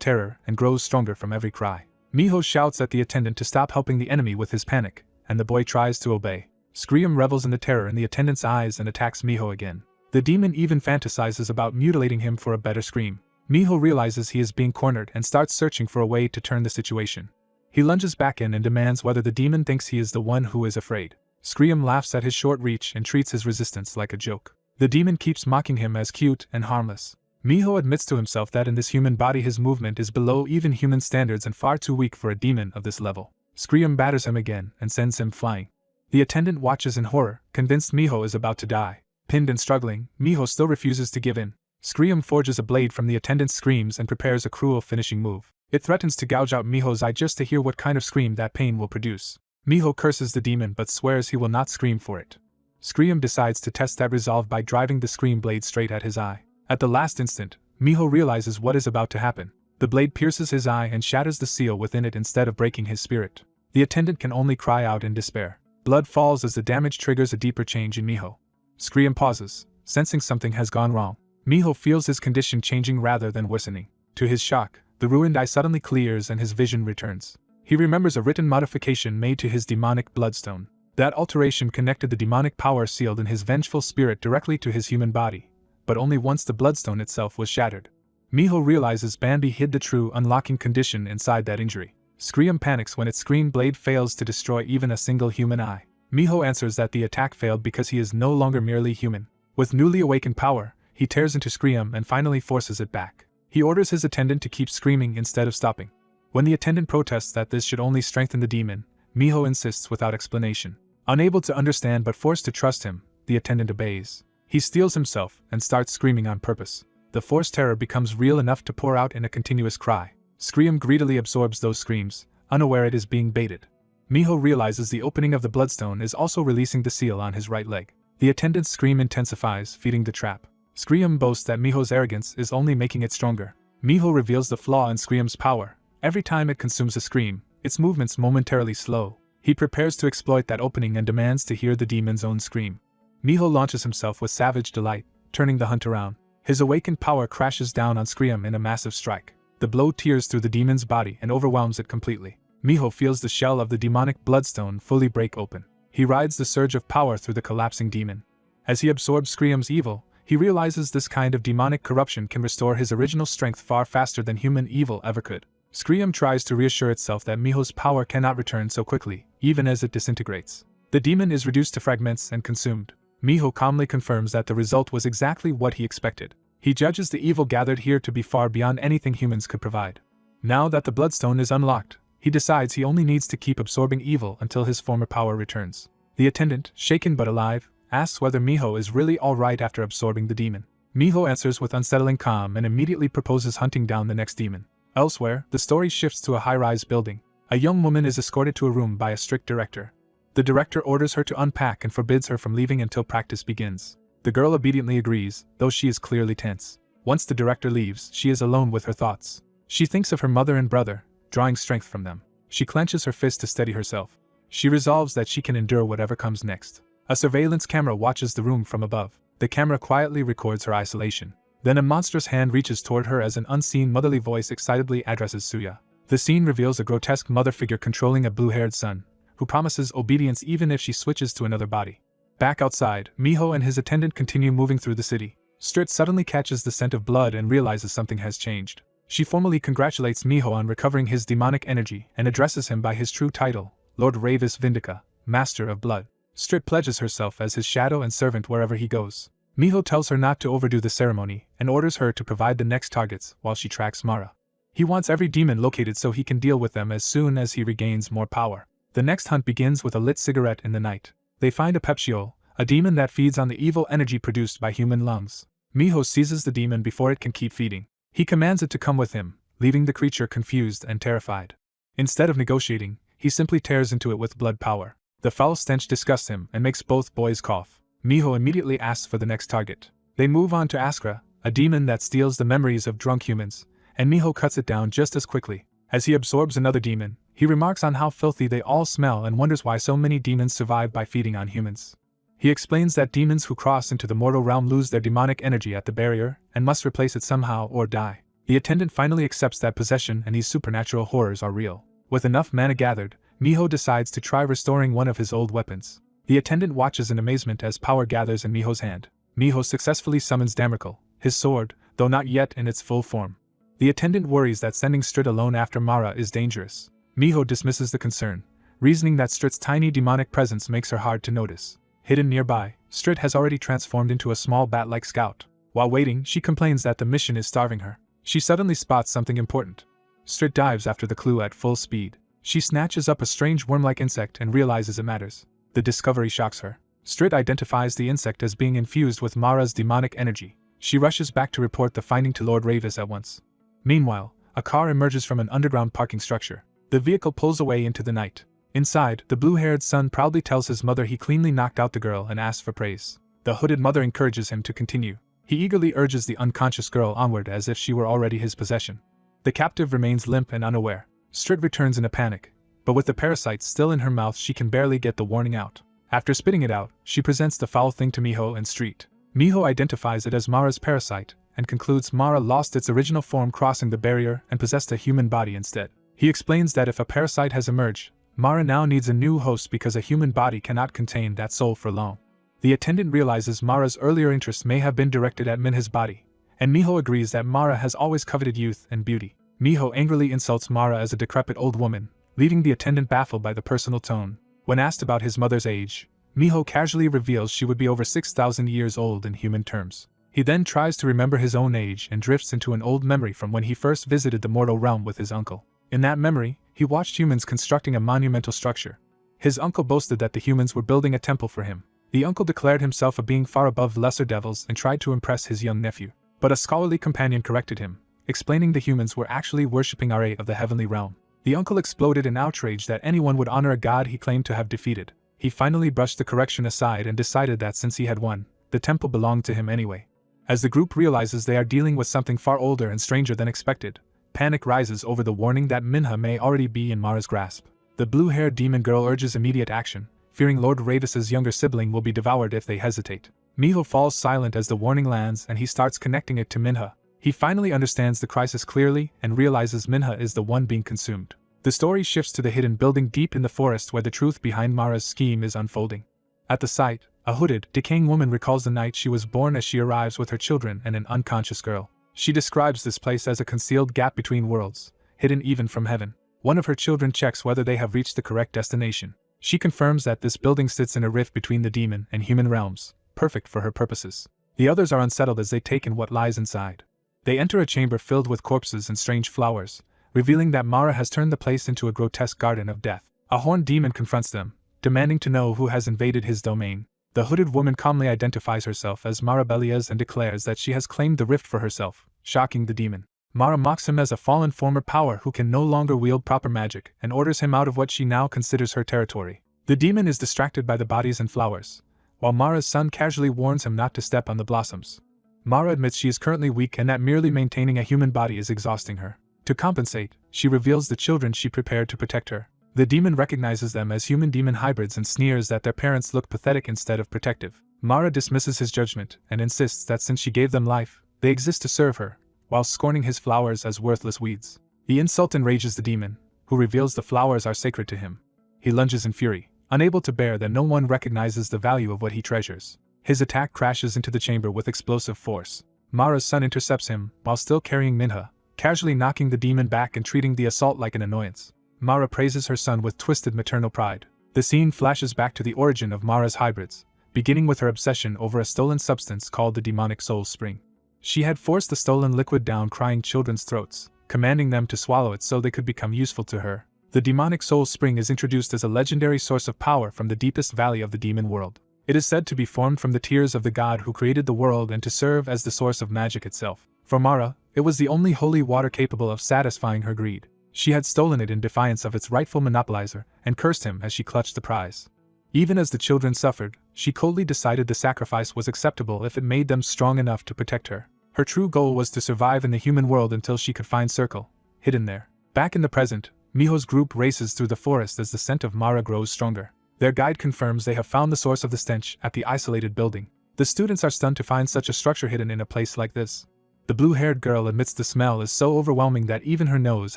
terror and grows stronger from every cry. Miho shouts at the attendant to stop helping the enemy with his panic, and the boy tries to obey. Scream revels in the terror in the attendant's eyes and attacks Miho again. The demon even fantasizes about mutilating him for a better scream. Miho realizes he is being cornered and starts searching for a way to turn the situation. He lunges back in and demands whether the demon thinks he is the one who is afraid. Scream laughs at his short reach and treats his resistance like a joke. The demon keeps mocking him as cute and harmless. Miho admits to himself that in this human body his movement is below even human standards and far too weak for a demon of this level. Scream batters him again and sends him flying. The attendant watches in horror, convinced Miho is about to die. Pinned and struggling, Miho still refuses to give in. Scream forges a blade from the attendant's screams and prepares a cruel finishing move. It threatens to gouge out Miho's eye just to hear what kind of scream that pain will produce. Miho curses the demon but swears he will not scream for it. Scream decides to test that resolve by driving the scream blade straight at his eye. At the last instant, Miho realizes what is about to happen. The blade pierces his eye and shatters the seal within it instead of breaking his spirit. The attendant can only cry out in despair. Blood falls as the damage triggers a deeper change in Miho. Scream pauses, sensing something has gone wrong. Miho feels his condition changing rather than worsening. To his shock, the ruined eye suddenly clears and his vision returns. He remembers a written modification made to his demonic bloodstone. That alteration connected the demonic power sealed in his vengeful spirit directly to his human body, but only once the bloodstone itself was shattered. Miho realizes Bambi hid the true unlocking condition inside that injury. Scream panics when its screen blade fails to destroy even a single human eye. Miho answers that the attack failed because he is no longer merely human. With newly awakened power, he tears into Scream and finally forces it back. He orders his attendant to keep screaming instead of stopping. When the attendant protests that this should only strengthen the demon, Miho insists without explanation. Unable to understand but forced to trust him, the attendant obeys. He steels himself and starts screaming on purpose. The forced terror becomes real enough to pour out in a continuous cry. Scream greedily absorbs those screams, unaware it is being baited. Miho realizes the opening of the bloodstone is also releasing the seal on his right leg. The attendant's scream intensifies, feeding the trap. Scream boasts that Miho's arrogance is only making it stronger. Miho reveals the flaw in Scream's power. Every time it consumes a scream, its movements momentarily slow. He prepares to exploit that opening and demands to hear the demon's own scream. Miho launches himself with savage delight, turning the hunt around. His awakened power crashes down on Scream in a massive strike. The blow tears through the demon's body and overwhelms it completely. Miho feels the shell of the demonic bloodstone fully break open. He rides the surge of power through the collapsing demon. As he absorbs Scream's evil, he realizes this kind of demonic corruption can restore his original strength far faster than human evil ever could. Scream tries to reassure itself that Miho's power cannot return so quickly, even as it disintegrates. The demon is reduced to fragments and consumed. Miho calmly confirms that the result was exactly what he expected. He judges the evil gathered here to be far beyond anything humans could provide. Now that the bloodstone is unlocked, he decides he only needs to keep absorbing evil until his former power returns. The attendant, shaken but alive, asks whether Miho is really alright after absorbing the demon. Miho answers with unsettling calm and immediately proposes hunting down the next demon. Elsewhere, the story shifts to a high-rise building. A young woman is escorted to a room by a strict director. The director orders her to unpack and forbids her from leaving until practice begins. The girl obediently agrees, though she is clearly tense. Once the director leaves, she is alone with her thoughts. She thinks of her mother and brother, drawing strength from them. She clenches her fist to steady herself. She resolves that she can endure whatever comes next. A surveillance camera watches the room from above. The camera quietly records her isolation. Then a monstrous hand reaches toward her as an unseen motherly voice excitedly addresses Suya. The scene reveals a grotesque mother figure controlling a blue-haired son, who promises obedience even if she switches to another body. Back outside, Miho and his attendant continue moving through the city. Strit suddenly catches the scent of blood and realizes something has changed. She formally congratulates Miho on recovering his demonic energy and addresses him by his true title, Lord Ravis Vindica, Master of Blood. Strit pledges herself as his shadow and servant wherever he goes. Miho tells her not to overdo the ceremony and orders her to provide the next targets while she tracks Mara. He wants every demon located so he can deal with them as soon as he regains more power. The next hunt begins with a lit cigarette in the night. They find a Pepsiol, a demon that feeds on the evil energy produced by human lungs. Miho seizes the demon before it can keep feeding. He commands it to come with him, leaving the creature confused and terrified. Instead of negotiating, he simply tears into it with blood power. The foul stench disgusts him and makes both boys cough. Miho immediately asks for the next target. They move on to Askra, a demon that steals the memories of drunk humans, and Miho cuts it down just as quickly. As he absorbs another demon, he remarks on how filthy they all smell and wonders why so many demons survive by feeding on humans. He explains that demons who cross into the mortal realm lose their demonic energy at the barrier and must replace it somehow or die. The attendant finally accepts that possession and these supernatural horrors are real. With enough mana gathered, Miho decides to try restoring one of his old weapons. The attendant watches in amazement as power gathers in Miho's hand. Miho successfully summons Damerkal, his sword, though not yet in its full form. The attendant worries that sending Strit alone after Mara is dangerous. Miho dismisses the concern, reasoning that Strit's tiny demonic presence makes her hard to notice. Hidden nearby, Strit has already transformed into a small bat-like scout. While waiting, she complains that the mission is starving her. She suddenly spots something important. Strit dives after the clue at full speed. She snatches up a strange worm-like insect and realizes it matters. The discovery shocks her. Strit identifies the insect as being infused with Mara's demonic energy. She rushes back to report the finding to Lord Ravis at once. Meanwhile, a car emerges from an underground parking structure. The vehicle pulls away into the night. Inside, the blue-haired son proudly tells his mother he cleanly knocked out the girl and asks for praise. The hooded mother encourages him to continue. He eagerly urges the unconscious girl onward as if she were already his possession. The captive remains limp and unaware. Strit returns in a panic, but with the parasite still in her mouth she can barely get the warning out. After spitting it out, she presents the foul thing to Miho and Street. Miho identifies it as Mara's parasite, and concludes Mara lost its original form crossing the barrier and possessed a human body instead. He explains that if a parasite has emerged, Mara now needs a new host because a human body cannot contain that soul for long. The attendant realizes Mara's earlier interests may have been directed at Minha's body, and Miho agrees that Mara has always coveted youth and beauty. Miho angrily insults Mara as a decrepit old woman, leaving the attendant baffled by the personal tone. When asked about his mother's age, Miho casually reveals she would be over 6,000 years old in human terms. He then tries to remember his own age and drifts into an old memory from when he first visited the mortal realm with his uncle. In that memory, he watched humans constructing a monumental structure. His uncle boasted that the humans were building a temple for him. The uncle declared himself a being far above lesser devils and tried to impress his young nephew. But a scholarly companion corrected him, explaining the humans were actually worshipping Ra of the heavenly realm. The uncle exploded in outrage that anyone would honor a god he claimed to have defeated. He finally brushed the correction aside and decided that since he had won, the temple belonged to him anyway. As the group realizes they are dealing with something far older and stranger than expected, panic rises over the warning that Minha may already be in Mara's grasp. The blue-haired demon girl urges immediate action, fearing Lord Ravis's younger sibling will be devoured if they hesitate. Miho falls silent as the warning lands and he starts connecting it to Minha. He finally understands the crisis clearly and realizes Minha is the one being consumed. The story shifts to the hidden building deep in the forest where the truth behind Mara's scheme is unfolding. At the site, a hooded, decaying woman recalls the night she was born as she arrives with her children and an unconscious girl. She describes this place as a concealed gap between worlds, hidden even from heaven. One of her children checks whether they have reached the correct destination. She confirms that this building sits in a rift between the demon and human realms, perfect for her purposes. The others are unsettled as they take in what lies inside. They enter a chamber filled with corpses and strange flowers, revealing that Mara has turned the place into a grotesque garden of death. A horned demon confronts them, demanding to know who has invaded his domain. The hooded woman calmly identifies herself as Mara Belias and declares that she has claimed the rift for herself, shocking the demon. Mara mocks him as a fallen former power who can no longer wield proper magic and orders him out of what she now considers her territory. The demon is distracted by the bodies and flowers, while Mara's son casually warns him not to step on the blossoms. Mara admits she is currently weak and that merely maintaining a human body is exhausting her. To compensate, she reveals the children she prepared to protect her. The demon recognizes them as human-demon hybrids and sneers that their parents look pathetic instead of protective. Mara dismisses his judgment and insists that since she gave them life, they exist to serve her, while scorning his flowers as worthless weeds. The insult enrages the demon, who reveals the flowers are sacred to him. He lunges in fury, unable to bear that no one recognizes the value of what he treasures. His attack crashes into the chamber with explosive force. Mara's son intercepts him, while still carrying Minha, casually knocking the demon back and treating the assault like an annoyance. Mara praises her son with twisted maternal pride. The scene flashes back to the origin of Mara's hybrids, beginning with her obsession over a stolen substance called the demonic soul spring. She had forced the stolen liquid down crying children's throats, commanding them to swallow it so they could become useful to her. The demonic soul spring is introduced as a legendary source of power from the deepest valley of the demon world. It is said to be formed from the tears of the god who created the world and to serve as the source of magic itself. For Mara, it was the only holy water capable of satisfying her greed. She had stolen it in defiance of its rightful monopolizer, and cursed him as she clutched the prize. Even as the children suffered, she coldly decided the sacrifice was acceptable if it made them strong enough to protect her. Her true goal was to survive in the human world until she could find Circle, hidden there. Back in the present, Miho's group races through the forest as the scent of Mara grows stronger. Their guide confirms they have found the source of the stench at the isolated building. The students are stunned to find such a structure hidden in a place like this. The blue-haired girl admits the smell is so overwhelming that even her nose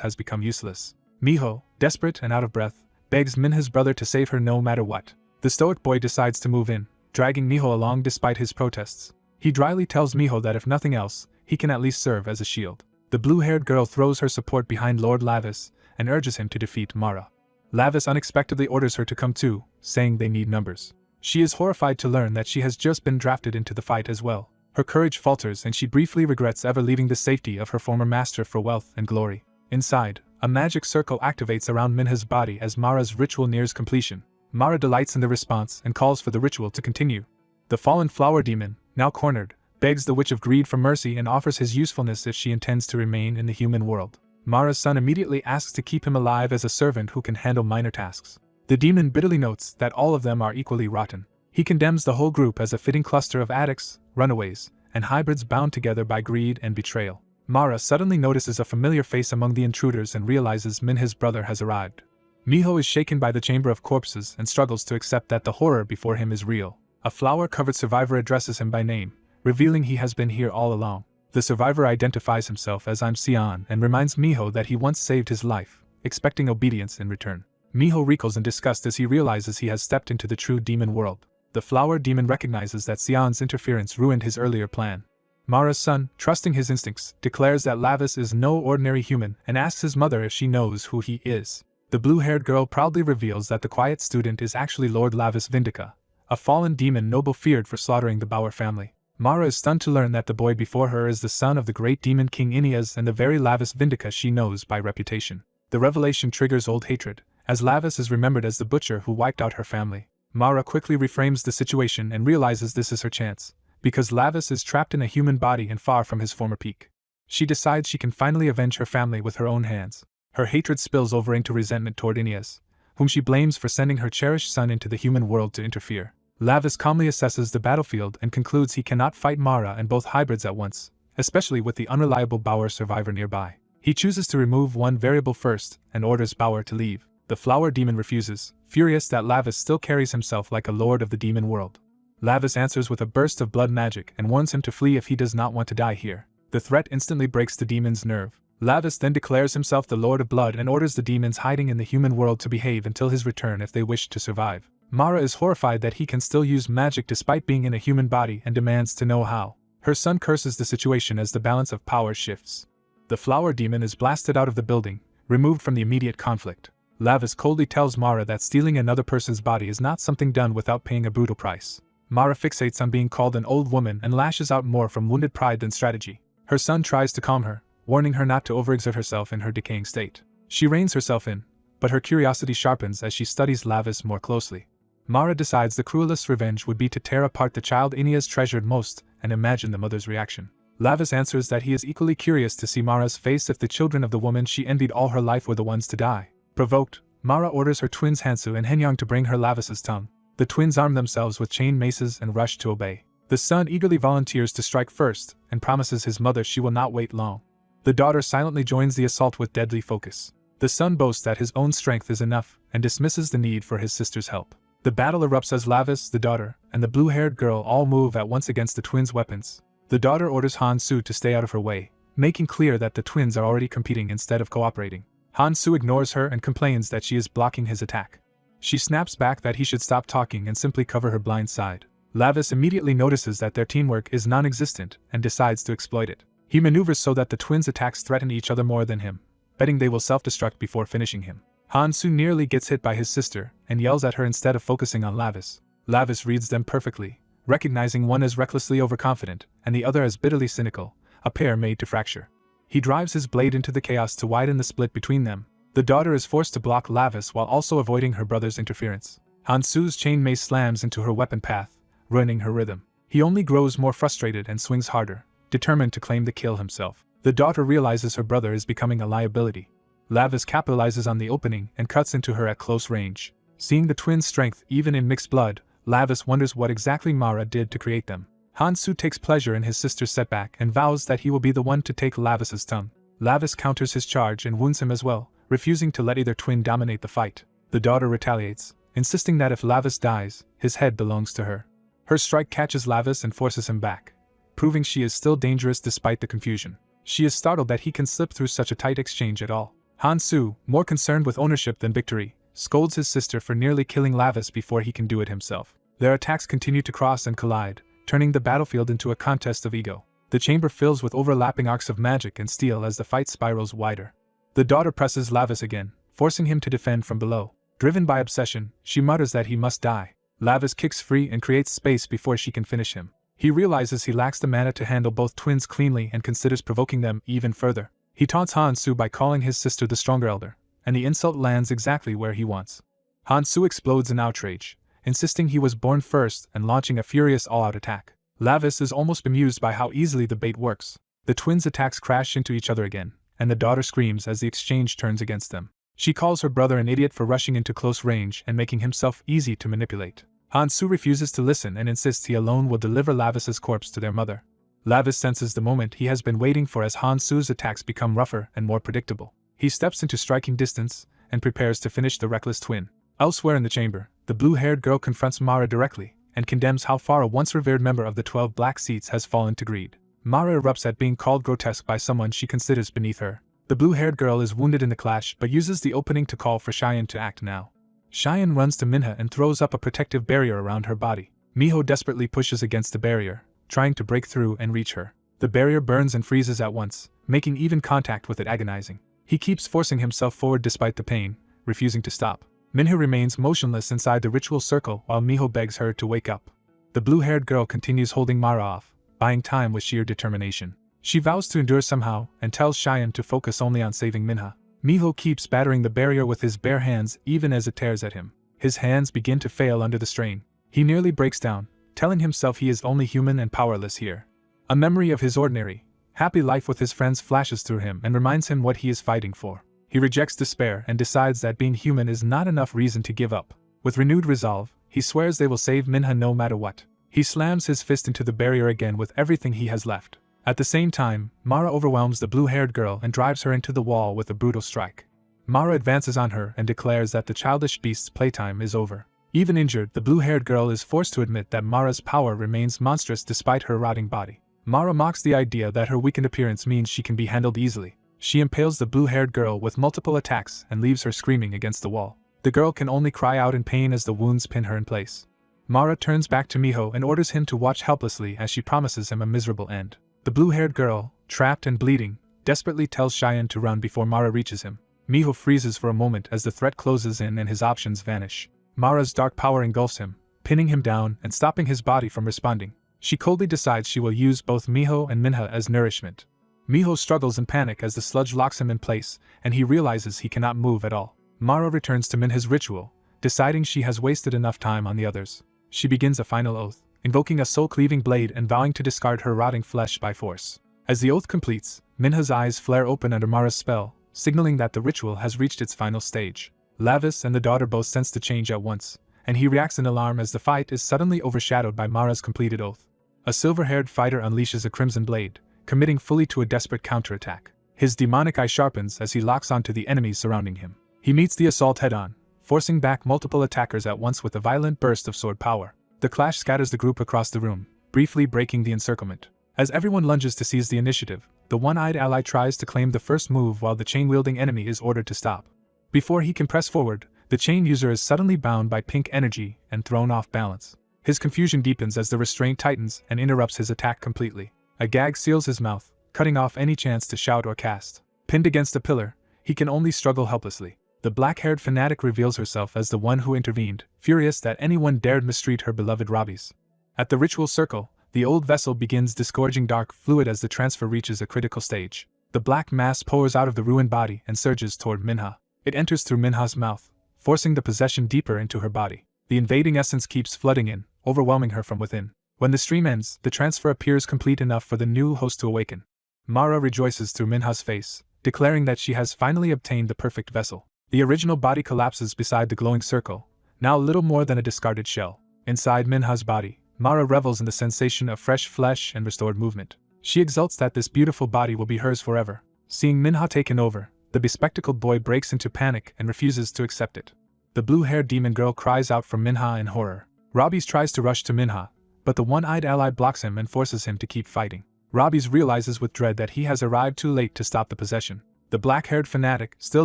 has become useless. Miho, desperate and out of breath, begs Minha's brother to save her no matter what. The stoic boy decides to move in, dragging Miho along despite his protests. He dryly tells Miho that if nothing else, he can at least serve as a shield. The blue-haired girl throws her support behind Lord Lavis and urges him to defeat Mara. Lavis unexpectedly orders her to come too, saying they need numbers. She is horrified to learn that she has just been drafted into the fight as well. Her courage falters and she briefly regrets ever leaving the safety of her former master for wealth and glory. Inside, a magic circle activates around Minha's body as Mara's ritual nears completion. Mara delights in the response and calls for the ritual to continue. The fallen flower demon, now cornered, begs the Witch of Greed for mercy and offers his usefulness if she intends to remain in the human world. Mara's son immediately asks to keep him alive as a servant who can handle minor tasks. The demon bitterly notes that all of them are equally rotten. He condemns the whole group as a fitting cluster of addicts, runaways, and hybrids bound together by greed and betrayal. Mara suddenly notices a familiar face among the intruders and realizes Minha's brother has arrived. Miho is shaken by the chamber of corpses and struggles to accept that the horror before him is real. A flower-covered survivor addresses him by name, revealing he has been here all along. The survivor identifies himself as I'm Xian and reminds Miho that he once saved his life, expecting obedience in return. Miho recoils in disgust as he realizes he has stepped into the true demon world. The flower demon recognizes that Xian's interference ruined his earlier plan. Mara's son, trusting his instincts, declares that Lavis is no ordinary human and asks his mother if she knows who he is. The blue-haired girl proudly reveals that the quiet student is actually Lord Lavis Vindica, a fallen demon noble feared for slaughtering the Bauer family. Mara is stunned to learn that the boy before her is the son of the great demon King Ineas and the very Lavis Vindica she knows by reputation. The revelation triggers old hatred, as Lavis is remembered as the butcher who wiped out her family. Mara quickly reframes the situation and realizes this is her chance, because Lavis is trapped in a human body and far from his former peak. She decides she can finally avenge her family with her own hands. Her hatred spills over into resentment toward Ineas, whom she blames for sending her cherished son into the human world to interfere. Lavis calmly assesses the battlefield and concludes he cannot fight Mara and both hybrids at once, especially with the unreliable Bauer survivor nearby. He chooses to remove one variable first and orders Bauer to leave. The flower demon refuses, furious that Lavis still carries himself like a lord of the demon world. Lavis answers with a burst of blood magic and warns him to flee if he does not want to die here. The threat instantly breaks the demon's nerve. Lavis then declares himself the Lord of Blood and orders the demons hiding in the human world to behave until his return if they wish to survive. Mara is horrified that he can still use magic despite being in a human body and demands to know how. Her son curses the situation as the balance of power shifts. The flower demon is blasted out of the building, removed from the immediate conflict. Lavis coldly tells Mara that stealing another person's body is not something done without paying a brutal price. Mara fixates on being called an old woman and lashes out more from wounded pride than strategy. Her son tries to calm her, warning her not to overexert herself in her decaying state. She reins herself in, but her curiosity sharpens as she studies Lavis more closely. Mara decides the cruelest revenge would be to tear apart the child Ineas treasured most and imagine the mother's reaction. Lavis answers that he is equally curious to see Mara's face if the children of the woman she envied all her life were the ones to die. Provoked, Mara orders her twins Hansu and Henyang to bring her Lavis's tongue. The twins arm themselves with chain maces and rush to obey. The son eagerly volunteers to strike first and promises his mother she will not wait long. The daughter silently joins the assault with deadly focus. The son boasts that his own strength is enough and dismisses the need for his sister's help. The battle erupts as Lavis, the daughter, and the blue-haired girl all move at once against the twins' weapons. The daughter orders Hansu to stay out of her way, making clear that the twins are already competing instead of cooperating. Hansu ignores her and complains that she is blocking his attack. She snaps back that he should stop talking and simply cover her blind side. Lavis immediately notices that their teamwork is non-existent and decides to exploit it. He maneuvers so that the twins' attacks threaten each other more than him, betting they will self-destruct before finishing him. Hansu nearly gets hit by his sister and yells at her instead of focusing on Lavis. Lavis reads them perfectly, recognizing one as recklessly overconfident and the other as bitterly cynical, a pair made to fracture. He drives his blade into the chaos to widen the split between them. The daughter is forced to block Lavis while also avoiding her brother's interference. Hansu's chain mace slams into her weapon path, ruining her rhythm. He only grows more frustrated and swings harder, determined to claim the kill himself. The daughter realizes her brother is becoming a liability. Lavis capitalizes on the opening and cuts into her at close range. Seeing the twins' strength even in mixed blood, Lavis wonders what exactly Mara did to create them. Hansu takes pleasure in his sister's setback and vows that he will be the one to take Lavis's tongue. Lavis counters his charge and wounds him as well, refusing to let either twin dominate the fight. The daughter retaliates, insisting that if Lavis dies, his head belongs to her. Her strike catches Lavis and forces him back, proving she is still dangerous despite the confusion. She is startled that he can slip through such a tight exchange at all. Hansu, more concerned with ownership than victory, scolds his sister for nearly killing Lavis before he can do it himself. Their attacks continue to cross and collide, turning the battlefield into a contest of ego. The chamber fills with overlapping arcs of magic and steel as the fight spirals wider. The daughter presses Lavis again, forcing him to defend from below. Driven by obsession, she mutters that he must die. Lavis kicks free and creates space before she can finish him. He realizes he lacks the mana to handle both twins cleanly and considers provoking them even further. He taunts Hansu by calling his sister the stronger elder, and the insult lands exactly where he wants. Hansu explodes in outrage, insisting he was born first and launching a furious all-out attack. Lavis is almost bemused by how easily the bait works. The twins' attacks crash into each other again, and the daughter screams as the exchange turns against them. She calls her brother an idiot for rushing into close range and making himself easy to manipulate. Hansu refuses to listen and insists he alone will deliver Lavis's corpse to their mother. Lavis senses the moment he has been waiting for as Hansu's attacks become rougher and more predictable. He steps into striking distance and prepares to finish the reckless twin. Elsewhere in the chamber, the blue-haired girl confronts Mara directly and condemns how far a once-revered member of the 12 Black Seats has fallen to greed. Mara erupts at being called grotesque by someone she considers beneath her. The blue-haired girl is wounded in the clash but uses the opening to call for Cheyenne to act now. Cheyenne runs to Minha and throws up a protective barrier around her body. Miho desperately pushes against the barrier, trying to break through and reach her. The barrier burns and freezes at once, making even contact with it agonizing. He keeps forcing himself forward despite the pain, refusing to stop. Minha remains motionless inside the ritual circle while Miho begs her to wake up. The blue-haired girl continues holding Mara off, buying time with sheer determination. She vows to endure somehow and tells Cheyenne to focus only on saving Minha. Miho keeps battering the barrier with his bare hands even as it tears at him. His hands begin to fail under the strain. He nearly breaks down, telling himself he is only human and powerless here. A memory of his ordinary, happy life with his friends flashes through him and reminds him what he is fighting for. He rejects despair and decides that being human is not enough reason to give up. With renewed resolve, he swears they will save Minha no matter what. He slams his fist into the barrier again with everything he has left. At the same time, Mara overwhelms the blue-haired girl and drives her into the wall with a brutal strike. Mara advances on her and declares that the childish beast's playtime is over. Even injured, the blue-haired girl is forced to admit that Mara's power remains monstrous despite her rotting body. Mara mocks the idea that her weakened appearance means she can be handled easily. She impales the blue-haired girl with multiple attacks and leaves her screaming against the wall. The girl can only cry out in pain as the wounds pin her in place. Mara turns back to Miho and orders him to watch helplessly as she promises him a miserable end. The blue-haired girl, trapped and bleeding, desperately tells Cheyenne to run before Mara reaches him. Miho freezes for a moment as the threat closes in and his options vanish. Mara's dark power engulfs him, pinning him down and stopping his body from responding. She coldly decides she will use both Miho and Minha as nourishment. Miho struggles in panic as the sludge locks him in place, and he realizes he cannot move at all. Mara returns to Minha's ritual, deciding she has wasted enough time on the others. She begins a final oath, invoking a soul-cleaving blade and vowing to discard her rotting flesh by force. As the oath completes, Minha's eyes flare open under Mara's spell, signaling that the ritual has reached its final stage. Lavis and the daughter both sense the change at once, and he reacts in alarm as the fight is suddenly overshadowed by Mara's completed oath. A silver-haired fighter unleashes a crimson blade, committing fully to a desperate counterattack. His demonic eye sharpens as he locks onto the enemies surrounding him. He meets the assault head-on, forcing back multiple attackers at once with a violent burst of sword power. The clash scatters the group across the room, briefly breaking the encirclement. As everyone lunges to seize the initiative, the one-eyed ally tries to claim the first move while the chain-wielding enemy is ordered to stop. Before he can press forward, the chain user is suddenly bound by pink energy and thrown off balance. His confusion deepens as the restraint tightens and interrupts his attack completely. A gag seals his mouth, cutting off any chance to shout or cast. Pinned against a pillar, he can only struggle helplessly. The black-haired fanatic reveals herself as the one who intervened, furious that anyone dared mistreat her beloved Robbies. At the ritual circle, the old vessel begins disgorging dark fluid as the transfer reaches a critical stage. The black mass pours out of the ruined body and surges toward Minha. It enters through Minha's mouth, forcing the possession deeper into her body. The invading essence keeps flooding in, overwhelming her from within. When the stream ends, the transfer appears complete enough for the new host to awaken. Mara rejoices through Minha's face, declaring that she has finally obtained the perfect vessel. The original body collapses beside the glowing circle, now little more than a discarded shell. Inside Minha's body, Mara revels in the sensation of fresh flesh and restored movement. She exults that this beautiful body will be hers forever. Seeing Minha taken over, the bespectacled boy breaks into panic and refuses to accept it. The blue-haired demon girl cries out for Minha in horror. Robbie tries to rush to Minha, but the one-eyed ally blocks him and forces him to keep fighting. Robbie realizes with dread that he has arrived too late to stop the possession. The black-haired fanatic, still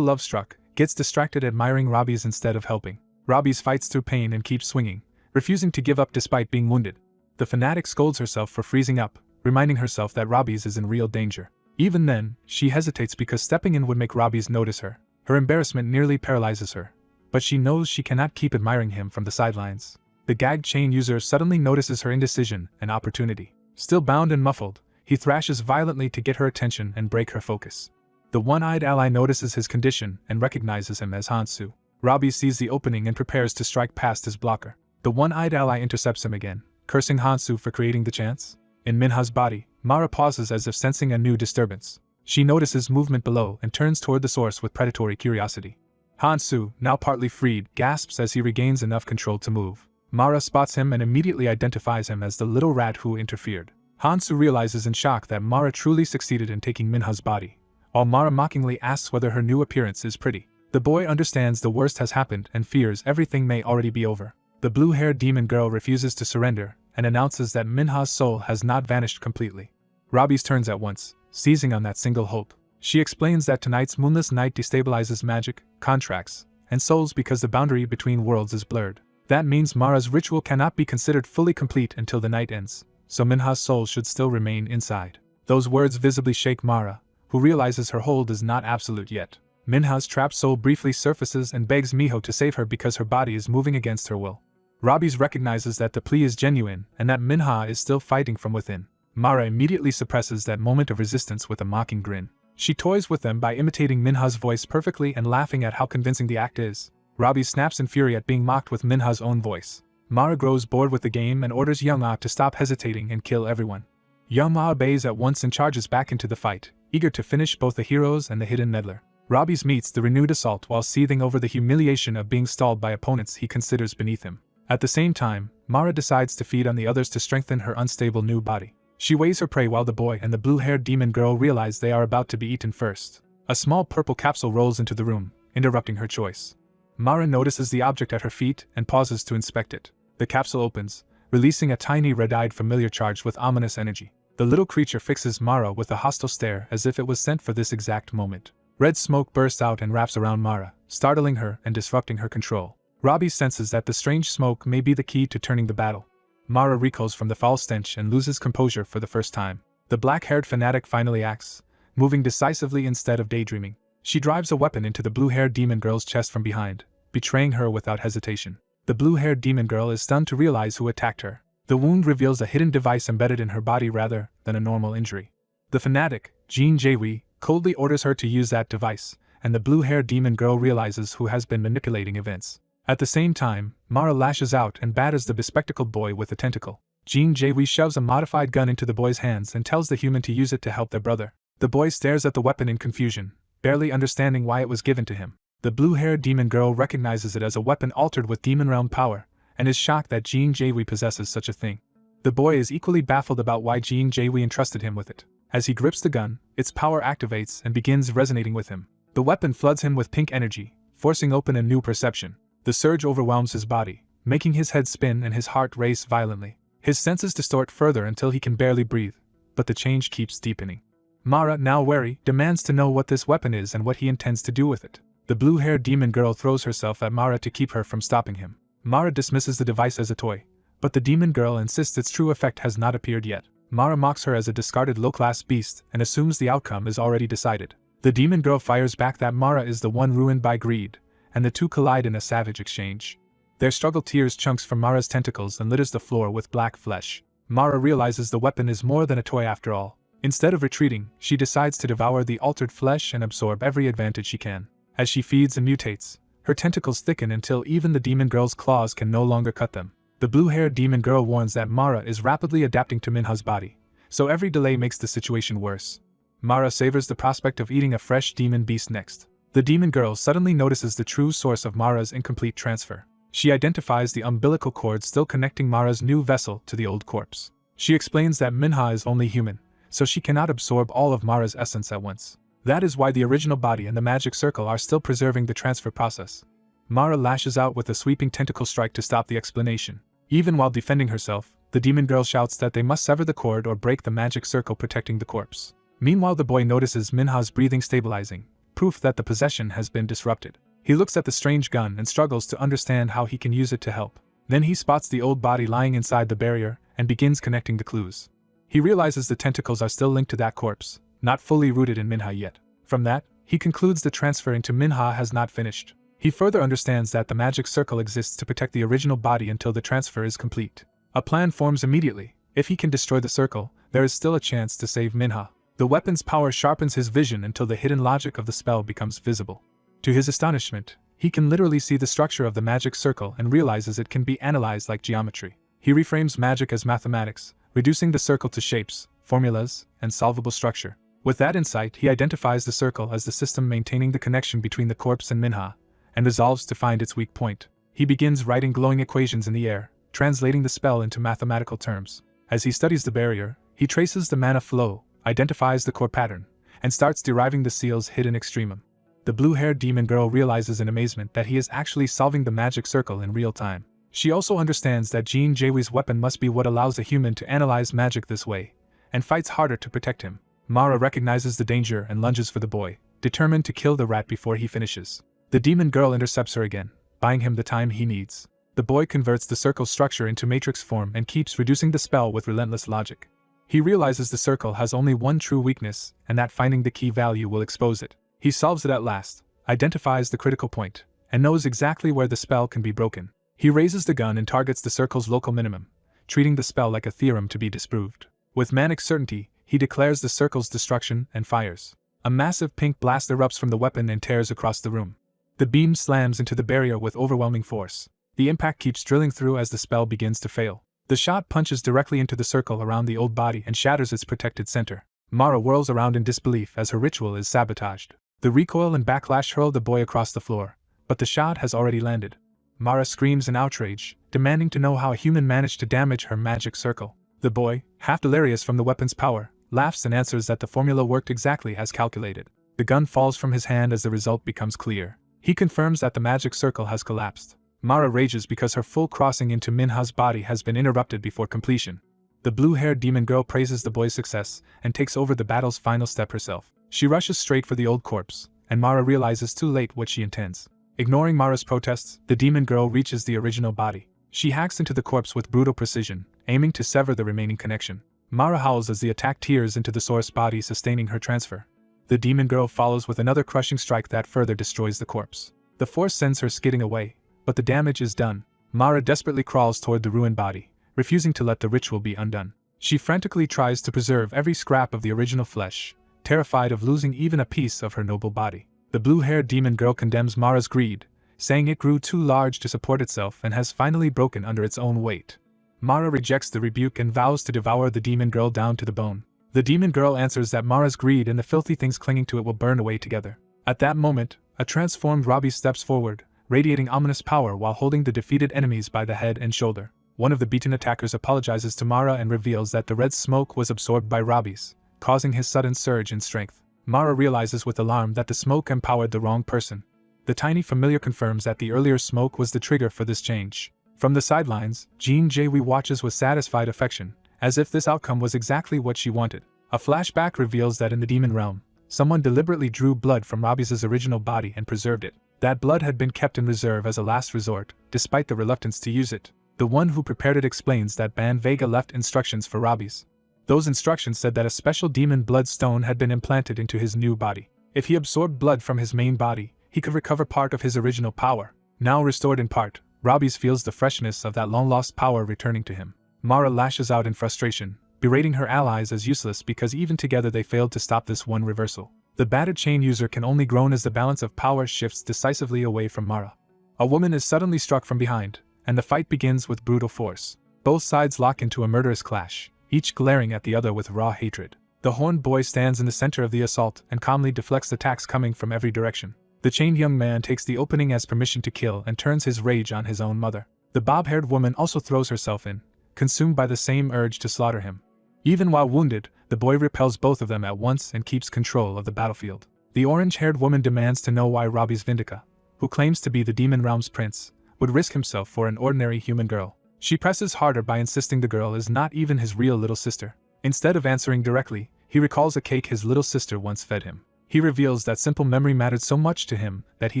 love-struck, gets distracted admiring Robbie's instead of helping. Robbie fights through pain and keeps swinging, refusing to give up despite being wounded. The fanatic scolds herself for freezing up, reminding herself that Robbie's is in real danger. Even then, she hesitates because stepping in would make Robbie's notice her. Her embarrassment nearly paralyzes her, but she knows she cannot keep admiring him from the sidelines. The gagged chain user suddenly notices her indecision and opportunity. Still bound and muffled, he thrashes violently to get her attention and break her focus. The one-eyed ally notices his condition and recognizes him as Hansu. Robbie sees the opening and prepares to strike past his blocker. The one-eyed ally intercepts him again, cursing Hansu for creating the chance. In Minha's body, Mara pauses as if sensing a new disturbance. She notices movement below and turns toward the source with predatory curiosity. Hansu, now partly freed, gasps as he regains enough control to move. Mara spots him and immediately identifies him as the little rat who interfered. Hansu realizes in shock that Mara truly succeeded in taking Minha's body, while Mara mockingly asks whether her new appearance is pretty. The boy understands the worst has happened and fears everything may already be over. The blue-haired demon girl refuses to surrender and announces that Minha's soul has not vanished completely. Robbie turns at once, seizing on that single hope. She explains that tonight's moonless night destabilizes magic, contracts, and souls because the boundary between worlds is blurred. That means Mara's ritual cannot be considered fully complete until the night ends, so Minha's soul should still remain inside. Those words visibly shake Mara, who realizes her hold is not absolute yet. Minha's trapped soul briefly surfaces and begs Miho to save her because her body is moving against her will. Robbie recognizes that the plea is genuine and that Minha is still fighting from within. Mara immediately suppresses that moment of resistance with a mocking grin. She toys with them by imitating Minha's voice perfectly and laughing at how convincing the act is. Robbie snaps in fury at being mocked with Minha's own voice. Mara grows bored with the game and orders Young-Ah to stop hesitating and kill everyone. Young-Ah obeys at once and charges back into the fight, eager to finish both the heroes and the hidden meddler. Robbie meets the renewed assault while seething over the humiliation of being stalled by opponents he considers beneath him. At the same time, Mara decides to feed on the others to strengthen her unstable new body. She weighs her prey while the boy and the blue-haired demon girl realize they are about to be eaten first. A small purple capsule rolls into the room, interrupting her choice. Mara notices the object at her feet and pauses to inspect it. The capsule opens, releasing a tiny red-eyed familiar charged with ominous energy. The little creature fixes Mara with a hostile stare as if it was sent for this exact moment. Red smoke bursts out and wraps around Mara, startling her and disrupting her control. Robbie senses that the strange smoke may be the key to turning the battle. Mara recoils from the foul stench and loses composure for the first time. The black-haired fanatic finally acts, moving decisively instead of daydreaming. She drives a weapon into the blue-haired demon girl's chest from behind, betraying her without hesitation. The blue-haired demon girl is stunned to realize who attacked her. The wound reveals a hidden device embedded in her body rather than a normal injury. The fanatic, Jin Jae-wee, coldly orders her to use that device, and the blue-haired demon girl realizes who has been manipulating events. At the same time, Mara lashes out and batters the bespectacled boy with a tentacle. Jin Jae-wee shoves a modified gun into the boy's hands and tells the human to use it to help their brother. The boy stares at the weapon in confusion, barely understanding why it was given to him. The blue-haired demon girl recognizes it as a weapon altered with demon realm power, and is shocked that Jin Jae-wee possesses such a thing. The boy is equally baffled about why Jin Jae-wee entrusted him with it. As he grips the gun, its power activates and begins resonating with him. The weapon floods him with pink energy, forcing open a new perception. The surge overwhelms his body, making his head spin and his heart race violently. His senses distort further until he can barely breathe, but the change keeps deepening. Mara, now wary, demands to know what this weapon is and what he intends to do with it. The blue-haired demon girl throws herself at Mara to keep her from stopping him. Mara dismisses the device as a toy, but the demon girl insists its true effect has not appeared yet. Mara mocks her as a discarded low-class beast and assumes the outcome is already decided. The demon girl fires back that Mara is the one ruined by greed, and the two collide in a savage exchange. Their struggle tears chunks from Mara's tentacles and litters the floor with black flesh. Mara realizes the weapon is more than a toy after all. Instead of retreating, she decides to devour the altered flesh and absorb every advantage she can. As she feeds and mutates, her tentacles thicken until even the demon girl's claws can no longer cut them. The blue-haired demon girl warns that Mara is rapidly adapting to Minha's body, so every delay makes the situation worse. Mara savors the prospect of eating a fresh demon beast next. The demon girl suddenly notices the true source of Mara's incomplete transfer. She identifies the umbilical cord still connecting Mara's new vessel to the old corpse. She explains that Minha is only human, so she cannot absorb all of Mara's essence at once. That is why the original body and the magic circle are still preserving the transfer process. Mara lashes out with a sweeping tentacle strike to stop the explanation. Even while defending herself, the demon girl shouts that they must sever the cord or break the magic circle protecting the corpse. Meanwhile, the boy notices Minha's breathing stabilizing, proof that the possession has been disrupted. He looks at the strange gun and struggles to understand how he can use it to help. Then he spots the old body lying inside the barrier and begins connecting the clues. He realizes the tentacles are still linked to that corpse, not fully rooted in Minha yet. From that, he concludes the transfer into Minha has not finished. He further understands that the magic circle exists to protect the original body until the transfer is complete. A plan forms immediately. If he can destroy the circle, there is still a chance to save Minha. The weapon's power sharpens his vision until the hidden logic of the spell becomes visible. To his astonishment, he can literally see the structure of the magic circle and realizes it can be analyzed like geometry. He reframes magic as mathematics, reducing the circle to shapes, formulas, and solvable structure. With that insight, he identifies the circle as the system maintaining the connection between the corpse and Minha, and resolves to find its weak point. He begins writing glowing equations in the air, translating the spell into mathematical terms. As he studies the barrier, he traces the mana flow, identifies the core pattern, and starts deriving the seal's hidden extremum. The blue-haired demon girl realizes in amazement that he is actually solving the magic circle in real time. She also understands that Jin Jaewi's weapon must be what allows a human to analyze magic this way, and fights harder to protect him. Mara recognizes the danger and lunges for the boy, determined to kill the rat before he finishes. The demon girl intercepts her again, buying him the time he needs. The boy converts the circle's structure into matrix form and keeps reducing the spell with relentless logic. He realizes the circle has only one true weakness, and that finding the key value will expose it. He solves it at last, identifies the critical point, and knows exactly where the spell can be broken. He raises the gun and targets the circle's local minimum, treating the spell like a theorem to be disproved. With manic certainty, he declares the circle's destruction and fires. A massive pink blast erupts from the weapon and tears across the room. The beam slams into the barrier with overwhelming force. The impact keeps drilling through as the spell begins to fail. The shot punches directly into the circle around the old body and shatters its protected center. Mara whirls around in disbelief as her ritual is sabotaged. The recoil and backlash hurl the boy across the floor, but the shot has already landed. Mara screams in outrage, demanding to know how a human managed to damage her magic circle. The boy, half delirious from the weapon's power, laughs and answers that the formula worked exactly as calculated. The gun falls from his hand as the result becomes clear. He confirms that the magic circle has collapsed. Mara rages because her full crossing into Minha's body has been interrupted before completion. The blue-haired demon girl praises the boy's success and takes over the battle's final step herself. She rushes straight for the old corpse, and Mara realizes too late what she intends. Ignoring Mara's protests, the demon girl reaches the original body. She hacks into the corpse with brutal precision, aiming to sever the remaining connection. Mara howls as the attack tears into the source body, sustaining her transfer. The demon girl follows with another crushing strike that further destroys the corpse. The force sends her skidding away, but the damage is done. Mara desperately crawls toward the ruined body, refusing to let the ritual be undone. She frantically tries to preserve every scrap of the original flesh, terrified of losing even a piece of her noble body. The blue-haired demon girl condemns Mara's greed, saying it grew too large to support itself and has finally broken under its own weight. Mara rejects the rebuke and vows to devour the demon girl down to the bone. The demon girl answers that Mara's greed and the filthy things clinging to it will burn away together. At that moment, a transformed Robbie steps forward, radiating ominous power while holding the defeated enemies by the head and shoulder. One of the beaten attackers apologizes to Mara and reveals that the red smoke was absorbed by Robbie's, causing his sudden surge in strength. Mara realizes with alarm that the smoke empowered the wrong person. The tiny familiar confirms that the earlier smoke was the trigger for this change. From the sidelines, Jin Jae-wee watches with satisfied affection, as if this outcome was exactly what she wanted. A flashback reveals that in the demon realm, someone deliberately drew blood from Robbie's original body and preserved it. That blood had been kept in reserve as a last resort, despite the reluctance to use it. The one who prepared it explains that Ban Vega left instructions for Robbie's. Those instructions said that a special demon blood stone had been implanted into his new body. If he absorbed blood from his main body, he could recover part of his original power. Now restored in part, Robbie's feels the freshness of that long-lost power returning to him. Mara lashes out in frustration, berating her allies as useless because even together they failed to stop this one reversal. The battered chain user can only groan as the balance of power shifts decisively away from Mara. A woman is suddenly struck from behind, and the fight begins with brutal force. Both sides lock into a murderous clash, each glaring at the other with raw hatred. The horned boy stands in the center of the assault and calmly deflects attacks coming from every direction. The chained young man takes the opening as permission to kill and turns his rage on his own mother. The bob-haired woman also throws herself in, consumed by the same urge to slaughter him. Even while wounded, the boy repels both of them at once and keeps control of the battlefield. The orange-haired woman demands to know why Robbie's Vindika, who claims to be the demon realm's prince, would risk himself for an ordinary human girl. She presses harder by insisting the girl is not even his real little sister. Instead of answering directly, he recalls a cake his little sister once fed him. He reveals that simple memory mattered so much to him that he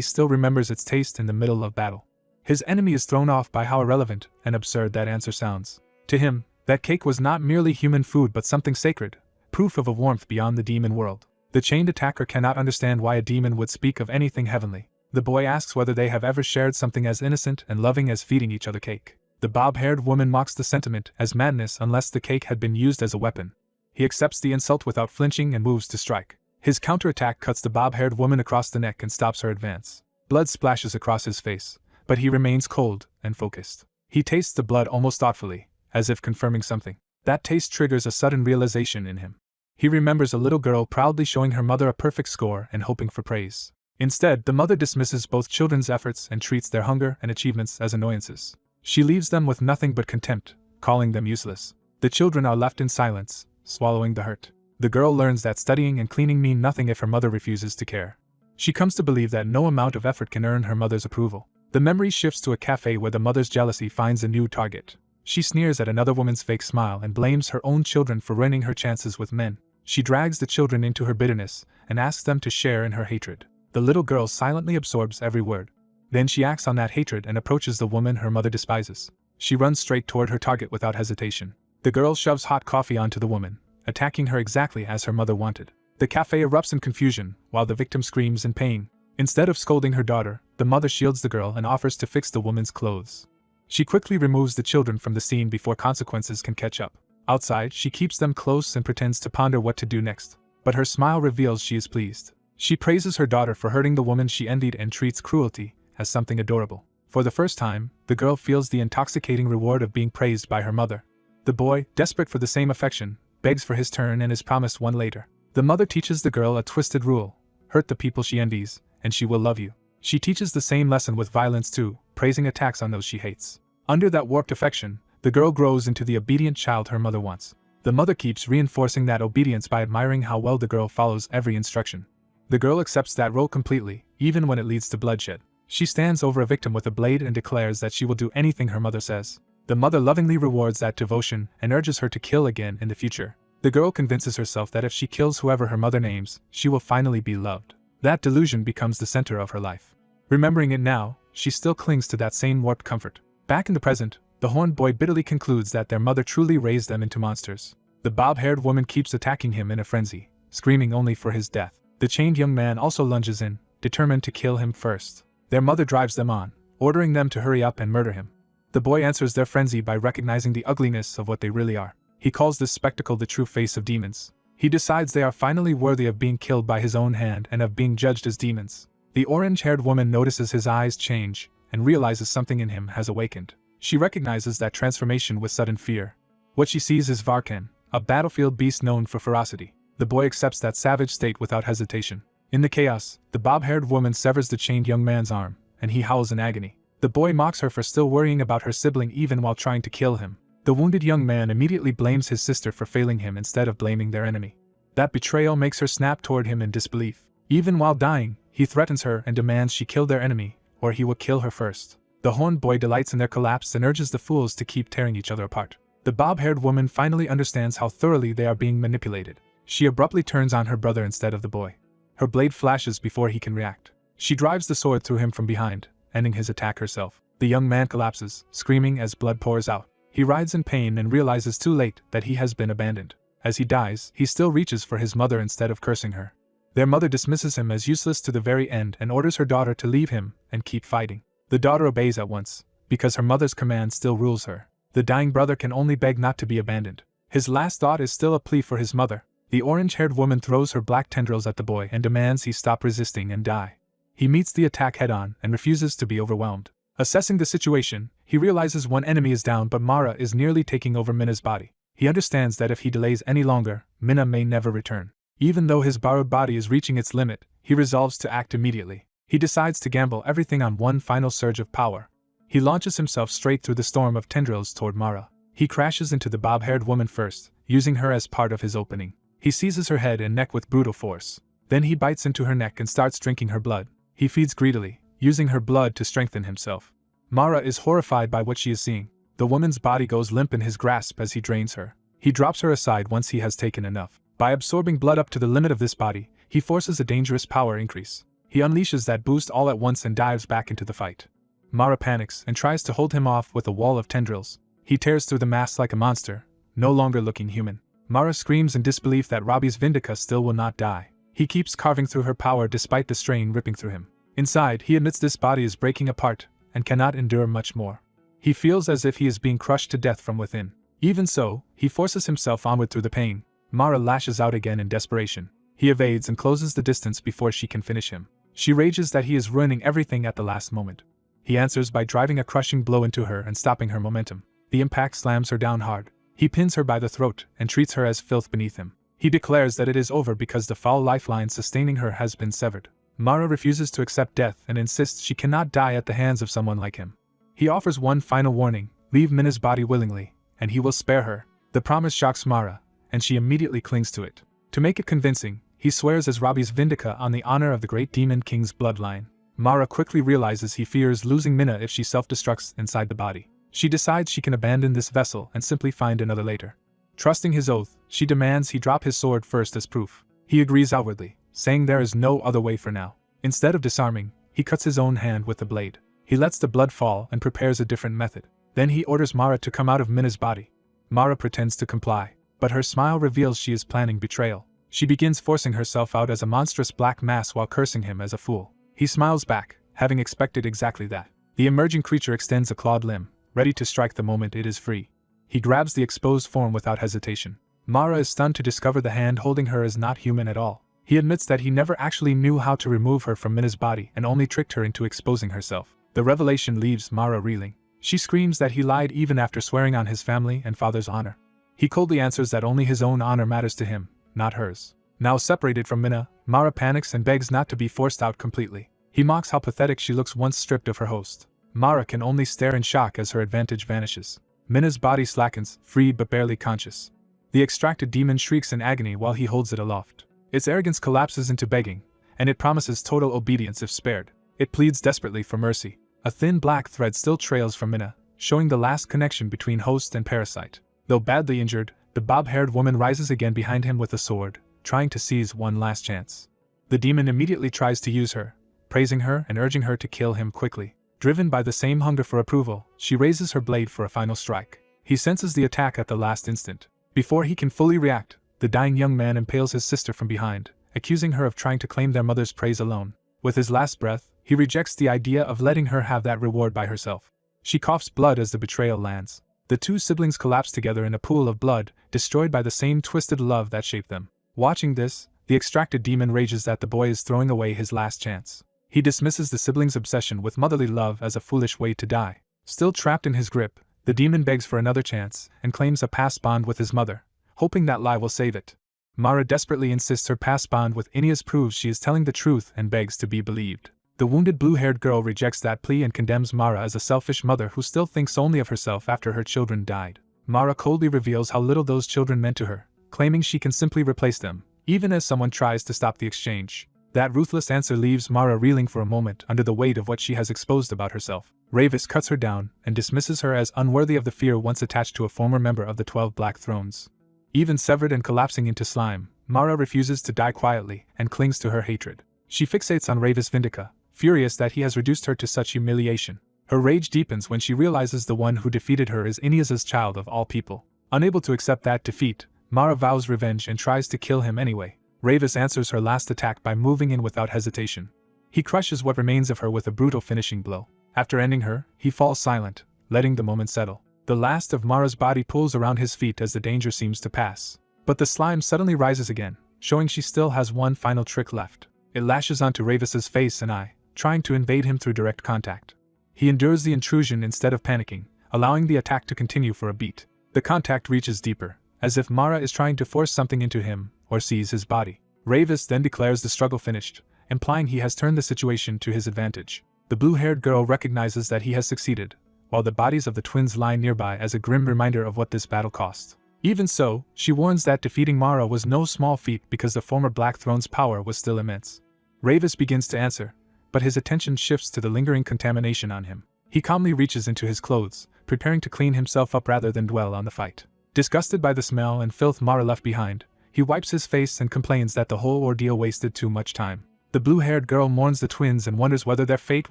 still remembers its taste in the middle of battle. His enemy is thrown off by how irrelevant and absurd that answer sounds. To him, that cake was not merely human food but something sacred, proof of a warmth beyond the demon world. The chained attacker cannot understand why a demon would speak of anything heavenly. The boy asks whether they have ever shared something as innocent and loving as feeding each other cake. The bob-haired woman mocks the sentiment as madness unless the cake had been used as a weapon. He accepts the insult without flinching and moves to strike. His counterattack cuts the bob-haired woman across the neck and stops her advance. Blood splashes across his face, but he remains cold and focused. He tastes the blood almost thoughtfully, as if confirming something. That taste triggers a sudden realization in him. He remembers a little girl proudly showing her mother a perfect score and hoping for praise. Instead, the mother dismisses both children's efforts and treats their hunger and achievements as annoyances. She leaves them with nothing but contempt, calling them useless. The children are left in silence, swallowing the hurt. The girl learns that studying and cleaning mean nothing if her mother refuses to care. She comes to believe that no amount of effort can earn her mother's approval. The memory shifts to a cafe where the mother's jealousy finds a new target. She sneers at another woman's fake smile and blames her own children for ruining her chances with men. She drags the children into her bitterness and asks them to share in her hatred. The little girl silently absorbs every word. Then she acts on that hatred and approaches the woman her mother despises. She runs straight toward her target without hesitation. The girl shoves hot coffee onto the woman, attacking her exactly as her mother wanted. The cafe erupts in confusion, while the victim screams in pain. Instead of scolding her daughter, the mother shields the girl and offers to fix the woman's clothes. She quickly removes the children from the scene before consequences can catch up. Outside, she keeps them close and pretends to ponder what to do next. But her smile reveals she is pleased. She praises her daughter for hurting the woman she envied and treats cruelty as something adorable. For the first time, the girl feels the intoxicating reward of being praised by her mother. The boy, desperate for the same affection, begs for his turn and is promised one later. The mother teaches the girl a twisted rule: hurt the people she envies, and she will love you. She teaches the same lesson with violence too, praising attacks on those she hates. Under that warped affection, the girl grows into the obedient child her mother wants. The mother keeps reinforcing that obedience by admiring how well the girl follows every instruction. The girl accepts that role completely, even when it leads to bloodshed. She stands over a victim with a blade and declares that she will do anything her mother says. The mother lovingly rewards that devotion and urges her to kill again in the future. The girl convinces herself that if she kills whoever her mother names, she will finally be loved. That delusion becomes the center of her life. Remembering it now, she still clings to that same warped comfort. Back in the present, the horned boy bitterly concludes that their mother truly raised them into monsters. The bob-haired woman keeps attacking him in a frenzy, screaming only for his death. The chained young man also lunges in, determined to kill him first. Their mother drives them on, ordering them to hurry up and murder him. The boy answers their frenzy by recognizing the ugliness of what they really are. He calls this spectacle the true face of demons. He decides they are finally worthy of being killed by his own hand and of being judged as demons. The orange-haired woman notices his eyes change and realizes something in him has awakened. She recognizes that transformation with sudden fear. What she sees is Varkan, a battlefield beast known for ferocity. The boy accepts that savage state without hesitation. In the chaos, the bob-haired woman severs the chained young man's arm, and he howls in agony. The boy mocks her for still worrying about her sibling even while trying to kill him. The wounded young man immediately blames his sister for failing him instead of blaming their enemy. That betrayal makes her snap toward him in disbelief. Even while dying, he threatens her and demands she kill their enemy, or he will kill her first. The horned boy delights in their collapse and urges the fools to keep tearing each other apart. The bob-haired woman finally understands how thoroughly they are being manipulated. She abruptly turns on her brother instead of the boy. Her blade flashes before he can react. She drives the sword through him from behind, ending his attack herself. The young man collapses, screaming as blood pours out. He writhes in pain and realizes too late that he has been abandoned. As he dies, he still reaches for his mother instead of cursing her. Their mother dismisses him as useless to the very end and orders her daughter to leave him and keep fighting. The daughter obeys at once, because her mother's command still rules her. The dying brother can only beg not to be abandoned. His last thought is still a plea for his mother. The orange-haired woman throws her black tendrils at the boy and demands he stop resisting and die. He meets the attack head-on and refuses to be overwhelmed. Assessing the situation, He realizes one enemy is down, but Mara is nearly taking over Minna's body. He understands that if he delays any longer, Minna may never return. Even though his borrowed body is reaching its limit, he resolves to act immediately. He decides to gamble everything on one final surge of power. He launches himself straight through the storm of tendrils toward Mara. He crashes into the bob-haired woman first, using her as part of his opening. He seizes her head and neck with brutal force. Then he bites into her neck and starts drinking her blood. He feeds greedily, using her blood to strengthen himself. Mara is horrified by what she is seeing. The woman's body goes limp in his grasp as he drains her. He drops her aside once he has taken enough. By absorbing blood up to the limit of this body, he forces a dangerous power increase. He unleashes that boost all at once and dives back into the fight. Mara panics and tries to hold him off with a wall of tendrils. He tears through the mass like a monster, no longer looking human. Mara screams in disbelief that Robbie's Vindika still will not die. He keeps carving through her power despite the strain ripping through him. Inside, he admits this body is breaking apart and cannot endure much more. He feels as if he is being crushed to death from within. Even so, he forces himself onward through the pain. Mara lashes out again in desperation. He evades and closes the distance before she can finish him. She rages that he is ruining everything at the last moment. He answers by driving a crushing blow into her and stopping her momentum. The impact slams her down hard. He pins her by the throat and treats her as filth beneath him. He declares that it is over because the foul lifeline sustaining her has been severed. Mara refuses to accept death and insists she cannot die at the hands of someone like him. He offers one final warning: leave Minna's body willingly, and he will spare her. The promise shocks Mara, and she immediately clings to it. To make it convincing, he swears as Robbie's Vindika on the honor of the great demon king's bloodline. Mara quickly realizes he fears losing Minna if she self-destructs inside the body. She decides she can abandon this vessel and simply find another later. Trusting his oath, she demands he drop his sword first as proof. He agrees outwardly, saying there is no other way for now. Instead of disarming, he cuts his own hand with the blade. He lets the blood fall and prepares a different method. Then he orders Mara to come out of Minna's body. Mara pretends to comply, but her smile reveals she is planning betrayal. She begins forcing herself out as a monstrous black mass while cursing him as a fool. He smiles back, having expected exactly that. The emerging creature extends a clawed limb, ready to strike the moment it is free. He grabs the exposed form without hesitation. Mara is stunned to discover the hand holding her is not human at all. He admits that he never actually knew how to remove her from Minna's body and only tricked her into exposing herself. The revelation leaves Mara reeling. She screams that he lied even after swearing on his family and father's honor. He coldly answers that only his own honor matters to him, not hers. Now separated from Minna, Mara panics and begs not to be forced out completely. He mocks how pathetic she looks once stripped of her host. Mara can only stare in shock as her advantage vanishes. Minna's body slackens, freed but barely conscious. The extracted demon shrieks in agony while he holds it aloft. Its arrogance collapses into begging, and it promises total obedience if spared. It pleads desperately for mercy. A thin black thread still trails from Minna, showing the last connection between host and parasite. Though badly injured, the bob-haired woman rises again behind him with a sword, trying to seize one last chance. The demon immediately tries to use her, praising her and urging her to kill him quickly. Driven by the same hunger for approval, she raises her blade for a final strike. He senses the attack at the last instant. Before he can fully react, the dying young man impales his sister from behind, accusing her of trying to claim their mother's praise alone. With his last breath, he rejects the idea of letting her have that reward by herself. She coughs blood as the betrayal lands. The two siblings collapse together in a pool of blood, destroyed by the same twisted love that shaped them. Watching this, the extracted demon rages that the boy is throwing away his last chance. He dismisses the siblings' obsession with motherly love as a foolish way to die. Still trapped in his grip, the demon begs for another chance and claims a past bond with his mother, hoping that lie will save it. Mara desperately insists her past bond with Ineas proves she is telling the truth and begs to be believed. The wounded blue-haired girl rejects that plea and condemns Mara as a selfish mother who still thinks only of herself after her children died. Mara coldly reveals how little those children meant to her, claiming she can simply replace them, even as someone tries to stop the exchange. That ruthless answer leaves Mara reeling for a moment under the weight of what she has exposed about herself. Ravis cuts her down and dismisses her as unworthy of the fear once attached to a former member of the 12 Black Thrones. Even severed and collapsing into slime, Mara refuses to die quietly and clings to her hatred. She fixates on Ravis Vindika, furious that he has reduced her to such humiliation. Her rage deepens when she realizes the one who defeated her is Ineas's child of all people. Unable to accept that defeat, Mara vows revenge and tries to kill him anyway. Ravis answers her last attack by moving in without hesitation. He crushes what remains of her with a brutal finishing blow. After ending her, he falls silent, letting the moment settle. The last of Mara's body pulls around his feet as the danger seems to pass. But the slime suddenly rises again, showing she still has one final trick left. It lashes onto Ravis's face and eye, trying to invade him through direct contact. He endures the intrusion instead of panicking, allowing the attack to continue for a beat. The contact reaches deeper, as if Mara is trying to force something into him, or seize his body. Ravis then declares the struggle finished, implying he has turned the situation to his advantage. The blue-haired girl recognizes that he has succeeded, while the bodies of the twins lie nearby as a grim reminder of what this battle cost. Even so, she warns that defeating Mara was no small feat because the former Black Throne's power was still immense. Ravis begins to answer, but his attention shifts to the lingering contamination on him. He calmly reaches into his clothes, preparing to clean himself up rather than dwell on the fight. Disgusted by the smell and filth Mara left behind, he wipes his face and complains that the whole ordeal wasted too much time. The blue-haired girl mourns the twins and wonders whether their fate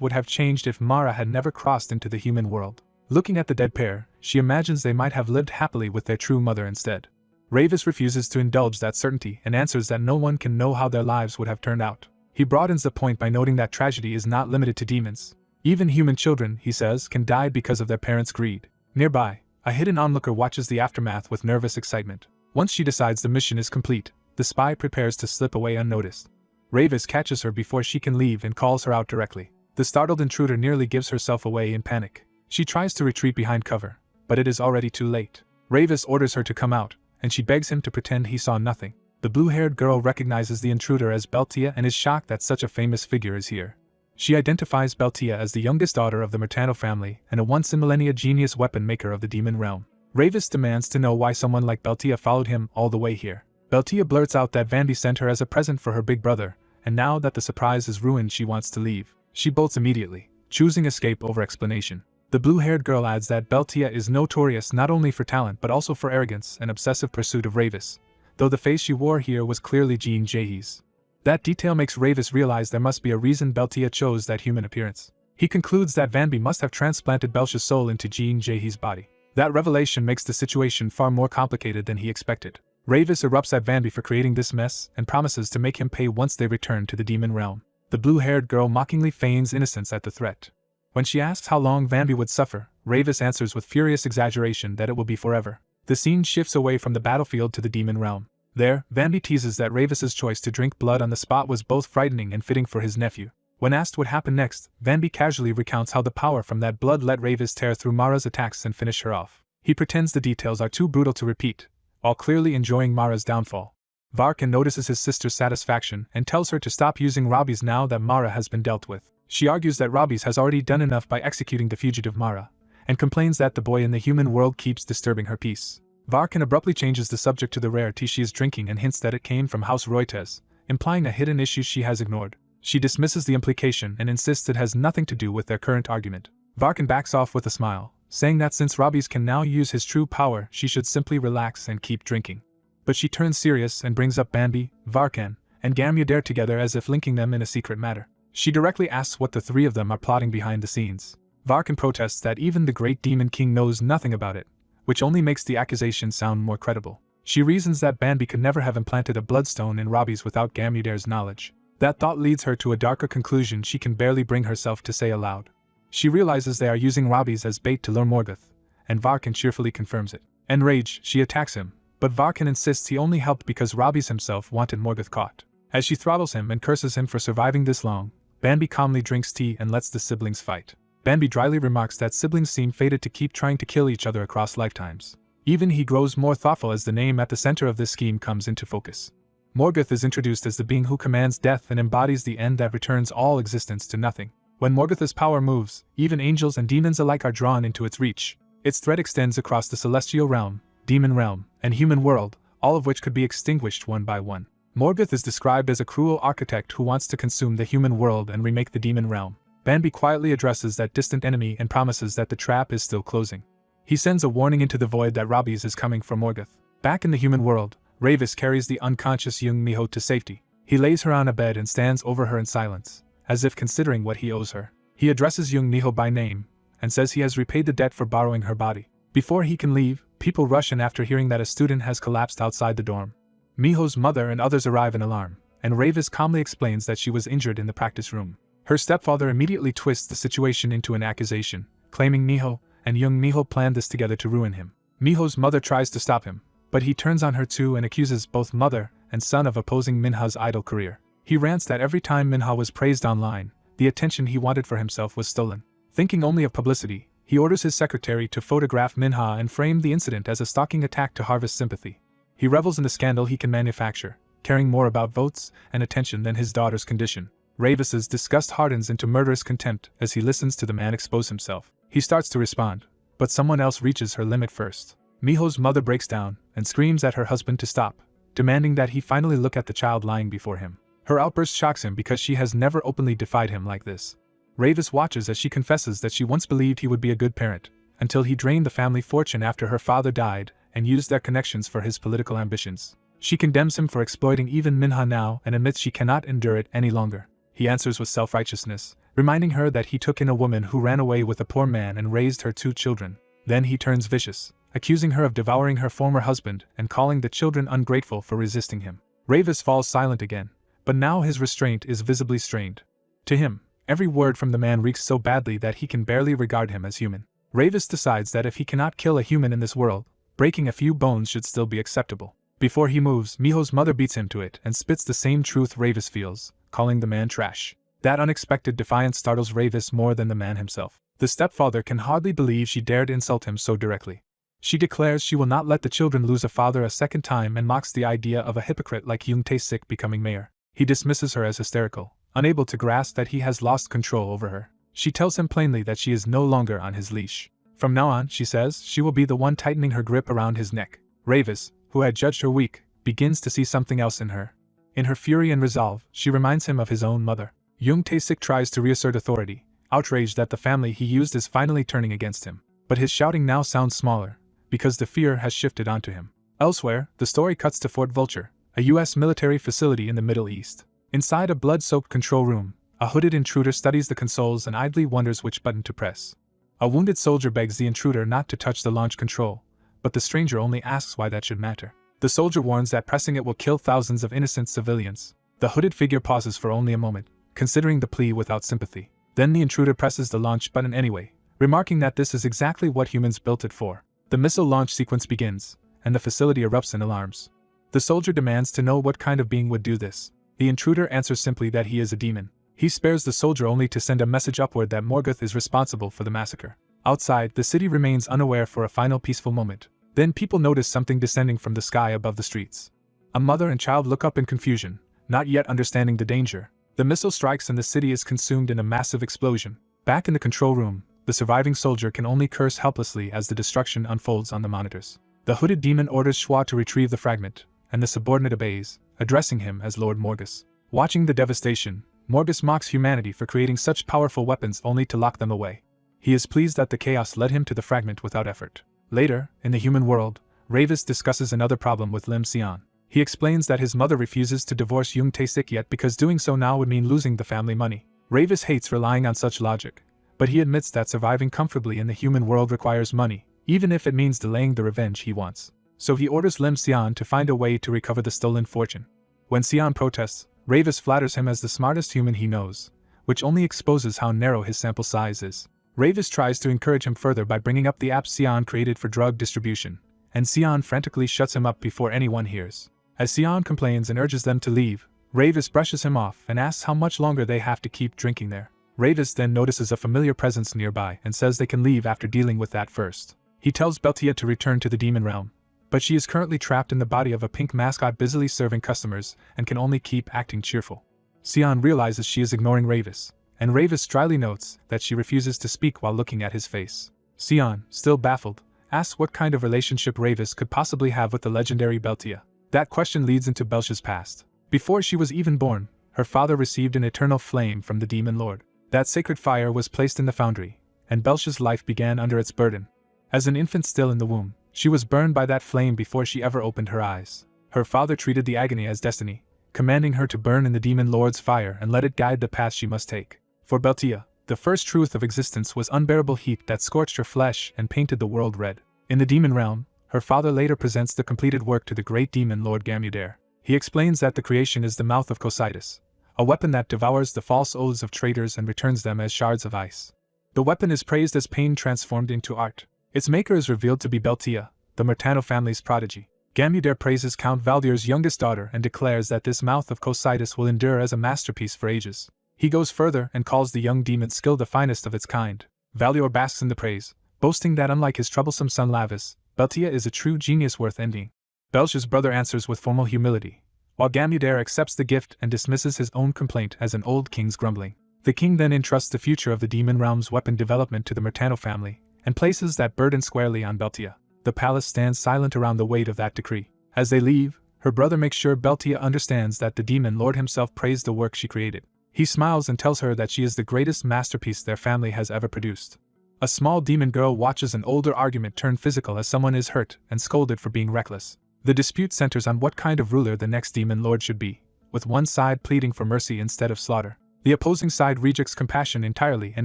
would have changed if Mara had never crossed into the human world. Looking at the dead pair, she imagines they might have lived happily with their true mother instead. Ravis refuses to indulge that certainty and answers that no one can know how their lives would have turned out. He broadens the point by noting that tragedy is not limited to demons. Even human children, he says, can die because of their parents' greed. Nearby, a hidden onlooker watches the aftermath with nervous excitement. Once she decides the mission is complete, the spy prepares to slip away unnoticed. Ravis catches her before she can leave and calls her out directly. The startled intruder nearly gives herself away in panic. She tries to retreat behind cover, but it is already too late. Ravis orders her to come out, and she begs him to pretend he saw nothing. The blue-haired girl recognizes the intruder as Beltia and is shocked that such a famous figure is here. She identifies Beltia as the youngest daughter of the Murtano family and a once-in-millennia genius weapon maker of the demon realm. Ravis demands to know why someone like Beltia followed him all the way here. Beltia blurts out that Vanby sent her as a present for her big brother, and now that the surprise is ruined she wants to leave. She bolts immediately, choosing escape over explanation. The blue-haired girl adds that Beltia is notorious not only for talent but also for arrogance and obsessive pursuit of Ravis, though the face she wore here was clearly Jean Jahi's. That detail makes Ravis realize there must be a reason Beltia chose that human appearance. He concludes that Vanby must have transplanted Belcha's soul into Jean Jahi's body. That revelation makes the situation far more complicated than he expected. Ravis erupts at Vanby for creating this mess and promises to make him pay once they return to the demon realm. The blue-haired girl mockingly feigns innocence at the threat. When she asks how long Vanby would suffer, Ravis answers with furious exaggeration that it will be forever. The scene shifts away from the battlefield to the demon realm. There, Vanby teases that Ravis's choice to drink blood on the spot was both frightening and fitting for his nephew. When asked what happened next, Vanby casually recounts how the power from that blood let Ravis tear through Mara's attacks and finish her off. He pretends the details are too brutal to repeat, while clearly enjoying Mara's downfall. Varkan notices his sister's satisfaction and tells her to stop using Robbie's now that Mara has been dealt with. She argues that Robbie's has already done enough by executing the fugitive Mara, and complains that the boy in the human world keeps disturbing her peace. Varkan abruptly changes the subject to the rare tea she is drinking and hints that it came from House Roytes, implying a hidden issue she has ignored. She dismisses the implication and insists it has nothing to do with their current argument. Varkan backs off with a smile, saying that since Robbie's can now use his true power, she should simply relax and keep drinking. But she turns serious and brings up Bambi, Varkan, and Gamudare together as if linking them in a secret matter. She directly asks what the three of them are plotting behind the scenes. Varkan protests that even the great demon king knows nothing about it, which only makes the accusation sound more credible. She reasons that Bambi could never have implanted a bloodstone in Robbie's without Gamudare's knowledge. That thought leads her to a darker conclusion she can barely bring herself to say aloud. She realizes they are using Robbie's as bait to lure Morgoth, and Varkan cheerfully confirms it. Enraged, she attacks him, but Varkan insists he only helped because Robbie's himself wanted Morgoth caught. As she throttles him and curses him for surviving this long, Bambi calmly drinks tea and lets the siblings fight. Bambi dryly remarks that siblings seem fated to keep trying to kill each other across lifetimes. Even he grows more thoughtful as the name at the center of this scheme comes into focus. Morgoth is introduced as the being who commands death and embodies the end that returns all existence to nothing. When Morgoth's power moves, even angels and demons alike are drawn into its reach. Its threat extends across the celestial realm, demon realm, and human world, all of which could be extinguished one by one. Morgoth is described as a cruel architect who wants to consume the human world and remake the demon realm. Bambi quietly addresses that distant enemy and promises that the trap is still closing. He sends a warning into the void that Robbie's is coming for Morgoth. Back in the human world, Ravis carries the unconscious young Miho to safety. He lays her on a bed and stands over her in silence, as if considering what he owes her. He addresses young Miho by name, and says he has repaid the debt for borrowing her body. Before he can leave, people rush in after hearing that a student has collapsed outside the dorm. Miho's mother and others arrive in alarm, and Ravis calmly explains that she was injured in the practice room. Her stepfather immediately twists the situation into an accusation, claiming Miho and young Miho planned this together to ruin him. Miho's mother tries to stop him, but he turns on her too and accuses both mother and son of opposing Minha's idol career. He rants that every time Minha was praised online, the attention he wanted for himself was stolen. Thinking only of publicity, he orders his secretary to photograph Manhwa and frame the incident as a stalking attack to harvest sympathy. He revels in the scandal he can manufacture, caring more about votes and attention than his daughter's condition. Ravis's disgust hardens into murderous contempt as he listens to the man expose himself. He starts to respond, but someone else reaches her limit first. Miho's mother breaks down and screams at her husband to stop, demanding that he finally look at the child lying before him. Her outburst shocks him because she has never openly defied him like this. Ravis watches as she confesses that she once believed he would be a good parent, until he drained the family fortune after her father died and used their connections for his political ambitions. She condemns him for exploiting even Manhwa now and admits she cannot endure it any longer. He answers with self-righteousness, reminding her that he took in a woman who ran away with a poor man and raised her 2 children. Then he turns vicious, accusing her of devouring her former husband and calling the children ungrateful for resisting him. Ravis falls silent again, but now his restraint is visibly strained. To him, every word from the man reeks so badly that he can barely regard him as human. Ravis decides that if he cannot kill a human in this world, breaking a few bones should still be acceptable. Before he moves, Miho's mother beats him to it and spits the same truth Ravis feels, calling the man trash. That unexpected defiance startles Ravis more than the man himself. The stepfather can hardly believe she dared insult him so directly. She declares she will not let the children lose a father a second time and mocks the idea of a hypocrite like Yoon Tae-sik becoming mayor. He dismisses her as hysterical, unable to grasp that he has lost control over her. She tells him plainly that she is no longer on his leash. From now on, she says, she will be the one tightening her grip around his neck. Ravis, who had judged her weak, begins to see something else in her. In her fury and resolve, she reminds him of his own mother. Yoon Tae-sik tries to reassert authority, outraged that the family he used is finally turning against him. But his shouting now sounds smaller, because the fear has shifted onto him. Elsewhere, the story cuts to Fort Vulture, a U.S. military facility in the Middle East. Inside a blood-soaked control room, a hooded intruder studies the consoles and idly wonders which button to press. A wounded soldier begs the intruder not to touch the launch control, but the stranger only asks why that should matter. The soldier warns that pressing it will kill thousands of innocent civilians. The hooded figure pauses for only a moment, considering the plea without sympathy. Then the intruder presses the launch button anyway, remarking that this is exactly what humans built it for. The missile launch sequence begins, and the facility erupts in alarms. The soldier demands to know what kind of being would do this. The intruder answers simply that he is a demon. He spares the soldier only to send a message upward that Morgoth is responsible for the massacre. Outside, the city remains unaware for a final peaceful moment. Then people notice something descending from the sky above the streets. A mother and child look up in confusion, not yet understanding the danger. The missile strikes and the city is consumed in a massive explosion. Back in the control room, the surviving soldier can only curse helplessly as the destruction unfolds on the monitors. The hooded demon orders Schwa to retrieve the fragment, and the subordinate obeys, addressing him as Lord Morgus. Watching the devastation, Morgus mocks humanity for creating such powerful weapons only to lock them away. He is pleased that the chaos led him to the fragment without effort. Later, in the human world, Ravis discusses another problem with Lim Sion. He explains that his mother refuses to divorce Yoon Tae-sik yet because doing so now would mean losing the family money. Ravis hates relying on such logic, but he admits that surviving comfortably in the human world requires money, even if it means delaying the revenge he wants. So he orders Lim Sion to find a way to recover the stolen fortune. When Sion protests, Ravis flatters him as the smartest human he knows, which only exposes how narrow his sample size is. Ravis tries to encourage him further by bringing up the app Sion created for drug distribution, and Sion frantically shuts him up before anyone hears. As Sion complains and urges them to leave, Ravis brushes him off and asks how much longer they have to keep drinking there. Ravis then notices a familiar presence nearby and says they can leave after dealing with that first. He tells Beltia to return to the demon realm, but she is currently trapped in the body of a pink mascot busily serving customers and can only keep acting cheerful. Sion realizes she is ignoring Ravis, and Ravis dryly notes that she refuses to speak while looking at his face. Sion, still baffled, asks what kind of relationship Ravis could possibly have with the legendary Beltia. That question leads into Belcha's past. Before she was even born, her father received an eternal flame from the demon lord. That sacred fire was placed in the foundry, and Belcha's life began under its burden. As an infant still in the womb, she was burned by that flame before she ever opened her eyes. Her father treated the agony as destiny, commanding her to burn in the demon lord's fire and let it guide the path she must take. For Beltia, the first truth of existence was unbearable heat that scorched her flesh and painted the world red. In the demon realm, her father later presents the completed work to the great demon Lord Gamudare. He explains that the creation is the mouth of Cocytus, a weapon that devours the false oaths of traitors and returns them as shards of ice. The weapon is praised as pain transformed into art. Its maker is revealed to be Beltia, the Murtano family's prodigy. Gamudare praises Count Valdir's youngest daughter and declares that this mouth of Cocytus will endure as a masterpiece for ages. He goes further and calls the young demon skill the finest of its kind. Valior basks in the praise, boasting that unlike his troublesome son Lavis, Beltia is a true genius worth envying. Belsh's brother answers with formal humility, while Gamudere accepts the gift and dismisses his own complaint as an old king's grumbling. The king then entrusts the future of the demon realm's weapon development to the Murtano family, and places that burden squarely on Beltia. The palace stands silent around the weight of that decree. As they leave, her brother makes sure Beltia understands that the demon lord himself praised the work she created. He smiles and tells her that she is the greatest masterpiece their family has ever produced. A small demon girl watches an older argument turn physical as someone is hurt and scolded for being reckless. The dispute centers on what kind of ruler the next demon lord should be, with one side pleading for mercy instead of slaughter. The opposing side rejects compassion entirely and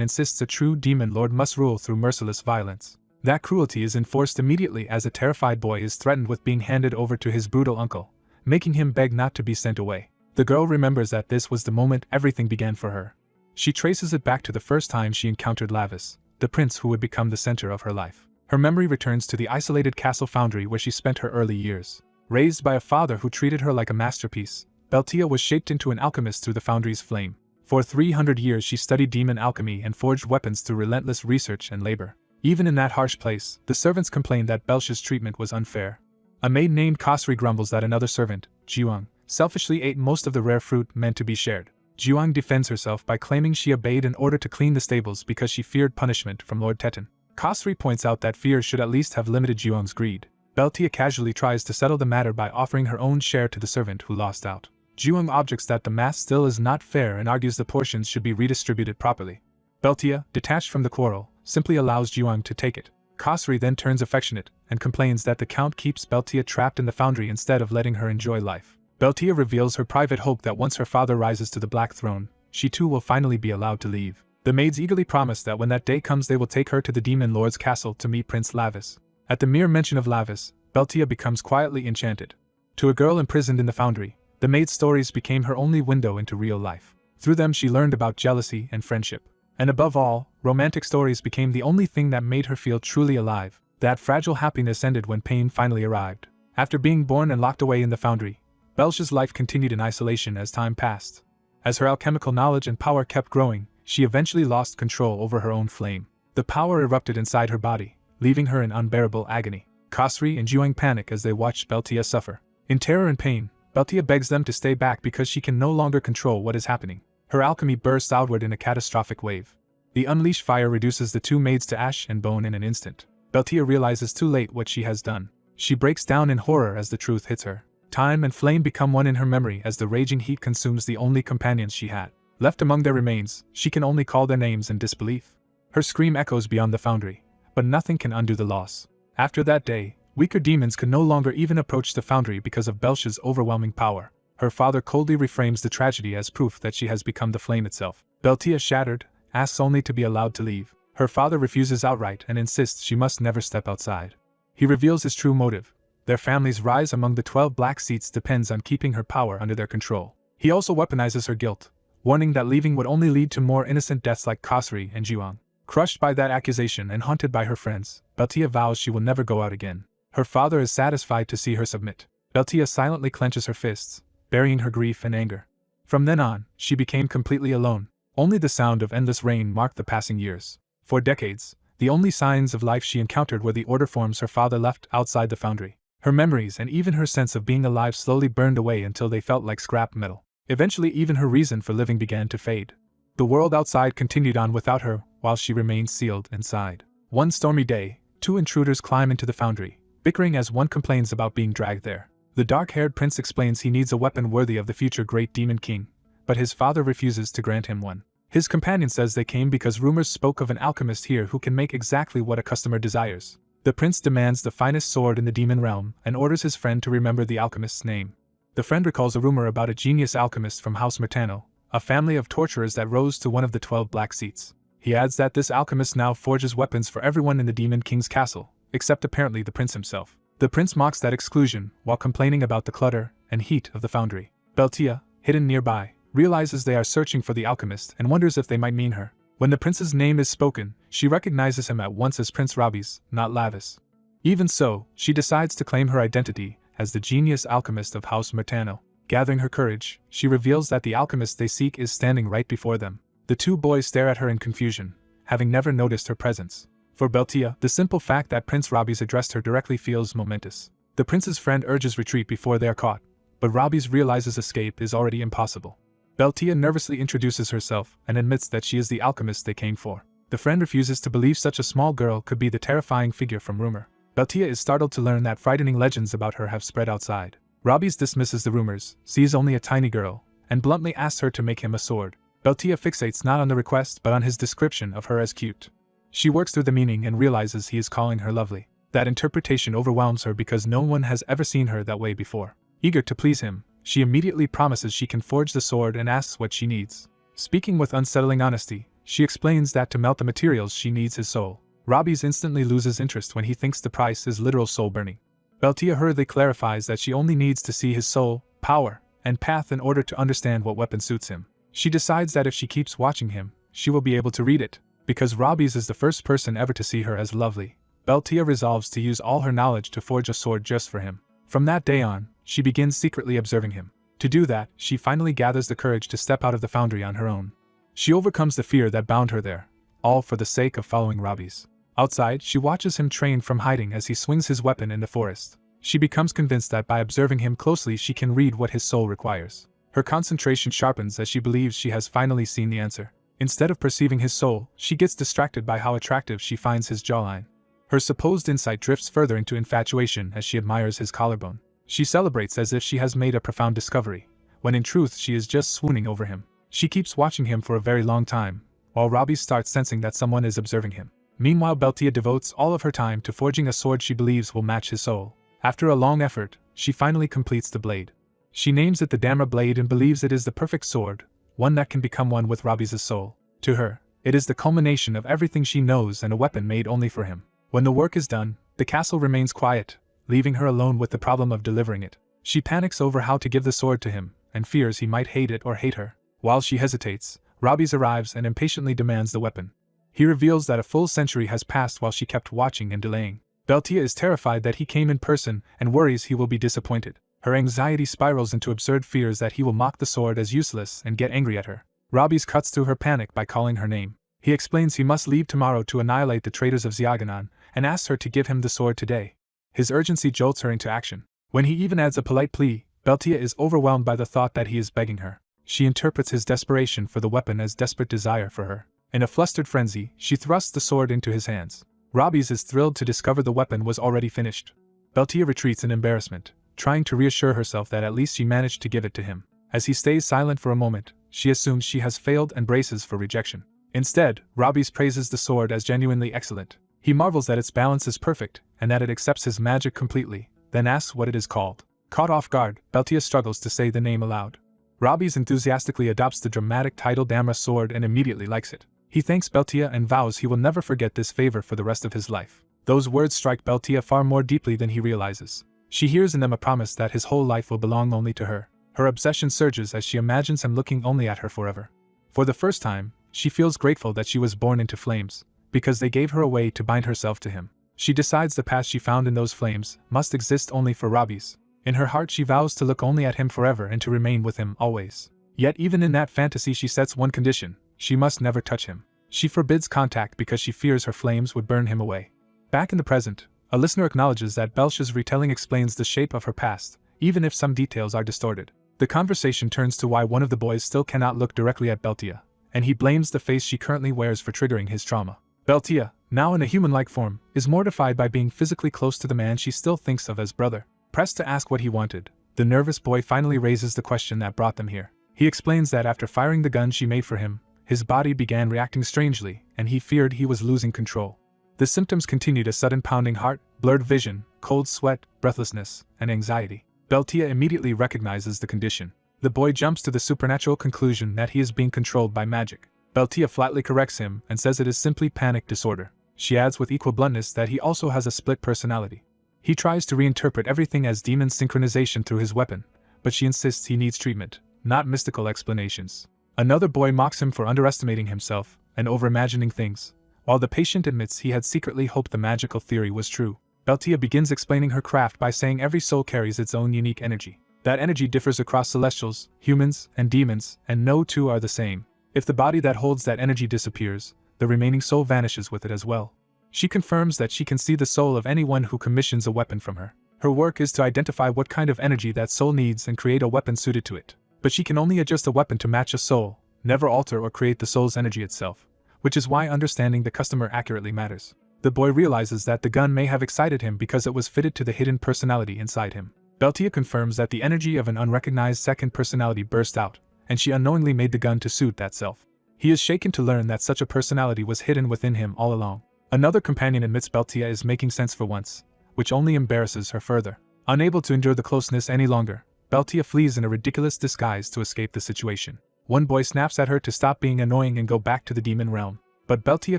insists a true demon lord must rule through merciless violence. That cruelty is enforced immediately as a terrified boy is threatened with being handed over to his brutal uncle, making him beg not to be sent away. The girl remembers that this was the moment everything began for her. She traces it back to the first time she encountered Lavis, the prince who would become the center of her life. Her memory returns to the isolated castle foundry where she spent her early years. Raised by a father who treated her like a masterpiece, Beltia was shaped into an alchemist through the foundry's flame. For 300 years she studied demon alchemy and forged weapons through relentless research and labor. Even in that harsh place, the servants complained that Belsh's treatment was unfair. A maid named Kasri grumbles that another servant, Jiwang, selfishly ate most of the rare fruit meant to be shared. Jiwang defends herself by claiming she obeyed an order to clean the stables because she feared punishment from Lord Teton. Kasri points out that fear should at least have limited Jiwang's greed. Beltia casually tries to settle the matter by offering her own share to the servant who lost out. Jiwang objects that the math still is not fair and argues the portions should be redistributed properly. Beltia, detached from the quarrel, simply allows Jiwang to take it. Kasri then turns affectionate and complains that the count keeps Beltia trapped in the foundry instead of letting her enjoy life. Beltia reveals her private hope that once her father rises to the Black Throne, she too will finally be allowed to leave. The maids eagerly promise that when that day comes they will take her to the Demon Lord's castle to meet Prince Lavis. At the mere mention of Lavis, Beltia becomes quietly enchanted. To a girl imprisoned in the foundry, the maid's stories became her only window into real life. Through them she learned about jealousy and friendship. And above all, romantic stories became the only thing that made her feel truly alive. That fragile happiness ended when pain finally arrived. After being born and locked away in the foundry, Belsh's life continued in isolation as time passed. As her alchemical knowledge and power kept growing, she eventually lost control over her own flame. The power erupted inside her body, leaving her in unbearable agony. Kasri and Jiwang panic as they watched Beltia suffer. In terror and pain, Beltia begs them to stay back because she can no longer control what is happening. Her alchemy bursts outward in a catastrophic wave. The unleashed fire reduces the two maids to ash and bone in an instant. Beltia realizes too late what she has done. She breaks down in horror as the truth hits her. Time and flame become one in her memory as the raging heat consumes the only companions she had. Left among their remains, she can only call their names in disbelief. Her scream echoes beyond the foundry, but nothing can undo the loss. After that day, weaker demons could no longer even approach the foundry because of Belsh's overwhelming power. Her father coldly reframes the tragedy as proof that she has become the flame itself. Beltia, shattered, asks only to be allowed to leave. Her father refuses outright and insists she must never step outside. He reveals his true motive. Their family's rise among the 12 black seats depends on keeping her power under their control. He also weaponizes her guilt, warning that leaving would only lead to more innocent deaths like Kasri and Jiwang. Crushed by that accusation and haunted by her friends, Beltia vows she will never go out again. Her father is satisfied to see her submit. Beltia silently clenches her fists, burying her grief and anger. From then on, she became completely alone. Only the sound of endless rain marked the passing years. For decades, the only signs of life she encountered were the order forms her father left outside the foundry. Her memories and even her sense of being alive slowly burned away until they felt like scrap metal. Eventually, even her reason for living began to fade. The world outside continued on without her, while she remained sealed inside. One stormy day, two intruders climb into the foundry, bickering as one complains about being dragged there. The dark-haired prince explains he needs a weapon worthy of the future great demon king, but his father refuses to grant him one. His companion says they came because rumors spoke of an alchemist here who can make exactly what a customer desires. The prince demands the finest sword in the demon realm and orders his friend to remember the alchemist's name. The friend recalls a rumor about a genius alchemist from House Murtano, a family of torturers that rose to one of the 12 black seats. He adds that this alchemist now forges weapons for everyone in the demon king's castle, except apparently the prince himself. The prince mocks that exclusion while complaining about the clutter and heat of the foundry. Beltia, hidden nearby, realizes they are searching for the alchemist and wonders if they might mean her. When the prince's name is spoken, she recognizes him at once as Prince Rabi's, not Lavis. Even so, she decides to claim her identity as the genius alchemist of House Murtano. Gathering her courage, she reveals that the alchemist they seek is standing right before them. The two boys stare at her in confusion, having never noticed her presence. For Beltia, the simple fact that Prince Robbie's addressed her directly feels momentous. The prince's friend urges retreat before they are caught, but Robbie's realizes escape is already impossible. Beltia nervously introduces herself and admits that she is the alchemist they came for. The friend refuses to believe such a small girl could be the terrifying figure from rumor. Beltia is startled to learn that frightening legends about her have spread outside. Robbie's dismisses the rumors, sees only a tiny girl, and bluntly asks her to make him a sword. Beltia fixates not on the request but on his description of her as cute. She works through the meaning and realizes he is calling her lovely. That interpretation overwhelms her because no one has ever seen her that way before. Eager to please him, she immediately promises she can forge the sword and asks what she needs. Speaking with unsettling honesty, she explains that to melt the materials she needs his soul. Robbie's instantly loses interest when he thinks the price is literal soul burning. Beltia hurriedly clarifies that she only needs to see his soul, power, and path in order to understand what weapon suits him. She decides that if she keeps watching him, she will be able to read it. Because Robbie's is the first person ever to see her as lovely, Beltia resolves to use all her knowledge to forge a sword just for him. From that day on, she begins secretly observing him. To do that, she finally gathers the courage to step out of the foundry on her own. She overcomes the fear that bound her there, all for the sake of following Robbie's. Outside, she watches him train from hiding as he swings his weapon in the forest. She becomes convinced that by observing him closely she can read what his soul requires. Her concentration sharpens as she believes she has finally seen the answer. Instead of perceiving his soul, she gets distracted by how attractive she finds his jawline. Her supposed insight drifts further into infatuation as she admires his collarbone. She celebrates as if she has made a profound discovery, when in truth she is just swooning over him. She keeps watching him for a very long time, while Robbie starts sensing that someone is observing him. Meanwhile, Beltia devotes all of her time to forging a sword she believes will match his soul. After a long effort, she finally completes the blade. She names it the Damra blade and believes it is the perfect sword, one that can become one with Robbie's soul. To her, it is the culmination of everything she knows and a weapon made only for him. When the work is done, the castle remains quiet, leaving her alone with the problem of delivering it. She panics over how to give the sword to him, and fears he might hate it or hate her. While she hesitates, Robbie's arrives and impatiently demands the weapon. He reveals that a full century has passed while she kept watching and delaying. Beltia is terrified that he came in person and worries he will be disappointed. Her anxiety spirals into absurd fears that he will mock the sword as useless and get angry at her. Robbie's cuts through her panic by calling her name. He explains he must leave tomorrow to annihilate the traitors of Xiaganan, and asks her to give him the sword today. His urgency jolts her into action. When he even adds a polite plea, Beltia is overwhelmed by the thought that he is begging her. She interprets his desperation for the weapon as desperate desire for her. In a flustered frenzy, she thrusts the sword into his hands. Robbie's is thrilled to discover the weapon was already finished. Beltia retreats in embarrassment, trying to reassure herself that at least she managed to give it to him. As he stays silent for a moment, she assumes she has failed and braces for rejection. Instead, Robbie's praises the sword as genuinely excellent. He marvels that its balance is perfect, and that it accepts his magic completely, then asks what it is called. Caught off guard, Beltia struggles to say the name aloud. Robbie's enthusiastically adopts the dramatic title Damra sword and immediately likes it. He thanks Beltia and vows he will never forget this favor for the rest of his life. Those words strike Beltia far more deeply than he realizes. She hears in them a promise that his whole life will belong only to her. Her obsession surges as she imagines him looking only at her forever. For the first time, she feels grateful that she was born into flames, because they gave her a way to bind herself to him. She decides the path she found in those flames must exist only for Robbie's. In her heart she vows to look only at him forever and to remain with him always. Yet even in that fantasy she sets one condition: she must never touch him. She forbids contact because she fears her flames would burn him away. Back in the present, a listener acknowledges that Beltia's retelling explains the shape of her past, even if some details are distorted. The conversation turns to why one of the boys still cannot look directly at Beltia, and he blames the face she currently wears for triggering his trauma. Beltia, now in a human-like form, is mortified by being physically close to the man she still thinks of as brother. Pressed to ask what he wanted, the nervous boy finally raises the question that brought them here. He explains that after firing the gun she made for him, his body began reacting strangely, and he feared he was losing control. The symptoms continued: a sudden pounding heart, blurred vision, cold sweat, breathlessness, and anxiety. Beltia immediately recognizes the condition. The boy jumps to the supernatural conclusion that he is being controlled by magic. Beltia flatly corrects him and says it is simply panic disorder. She adds with equal bluntness that he also has a split personality. He tries to reinterpret everything as demon synchronization through his weapon, but she insists he needs treatment, not mystical explanations. Another boy mocks him for underestimating himself and overimagining things, while the patient admits he had secretly hoped the magical theory was true. Beltia begins explaining her craft by saying every soul carries its own unique energy. That energy differs across celestials, humans, and demons, and no two are the same. If the body that holds that energy disappears, the remaining soul vanishes with it as well. She confirms that she can see the soul of anyone who commissions a weapon from her. Her work is to identify what kind of energy that soul needs and create a weapon suited to it. But she can only adjust a weapon to match a soul, never alter or create the soul's energy itself, which is why understanding the customer accurately matters. The boy realizes that the gun may have excited him because it was fitted to the hidden personality inside him. Beltia confirms that the energy of an unrecognized second personality burst out, and she unknowingly made the gun to suit that self. He is shaken to learn that such a personality was hidden within him all along. Another companion admits Beltia is making sense for once, which only embarrasses her further. Unable to endure the closeness any longer, Beltia flees in a ridiculous disguise to escape the situation. One boy snaps at her to stop being annoying and go back to the demon realm, but Beltia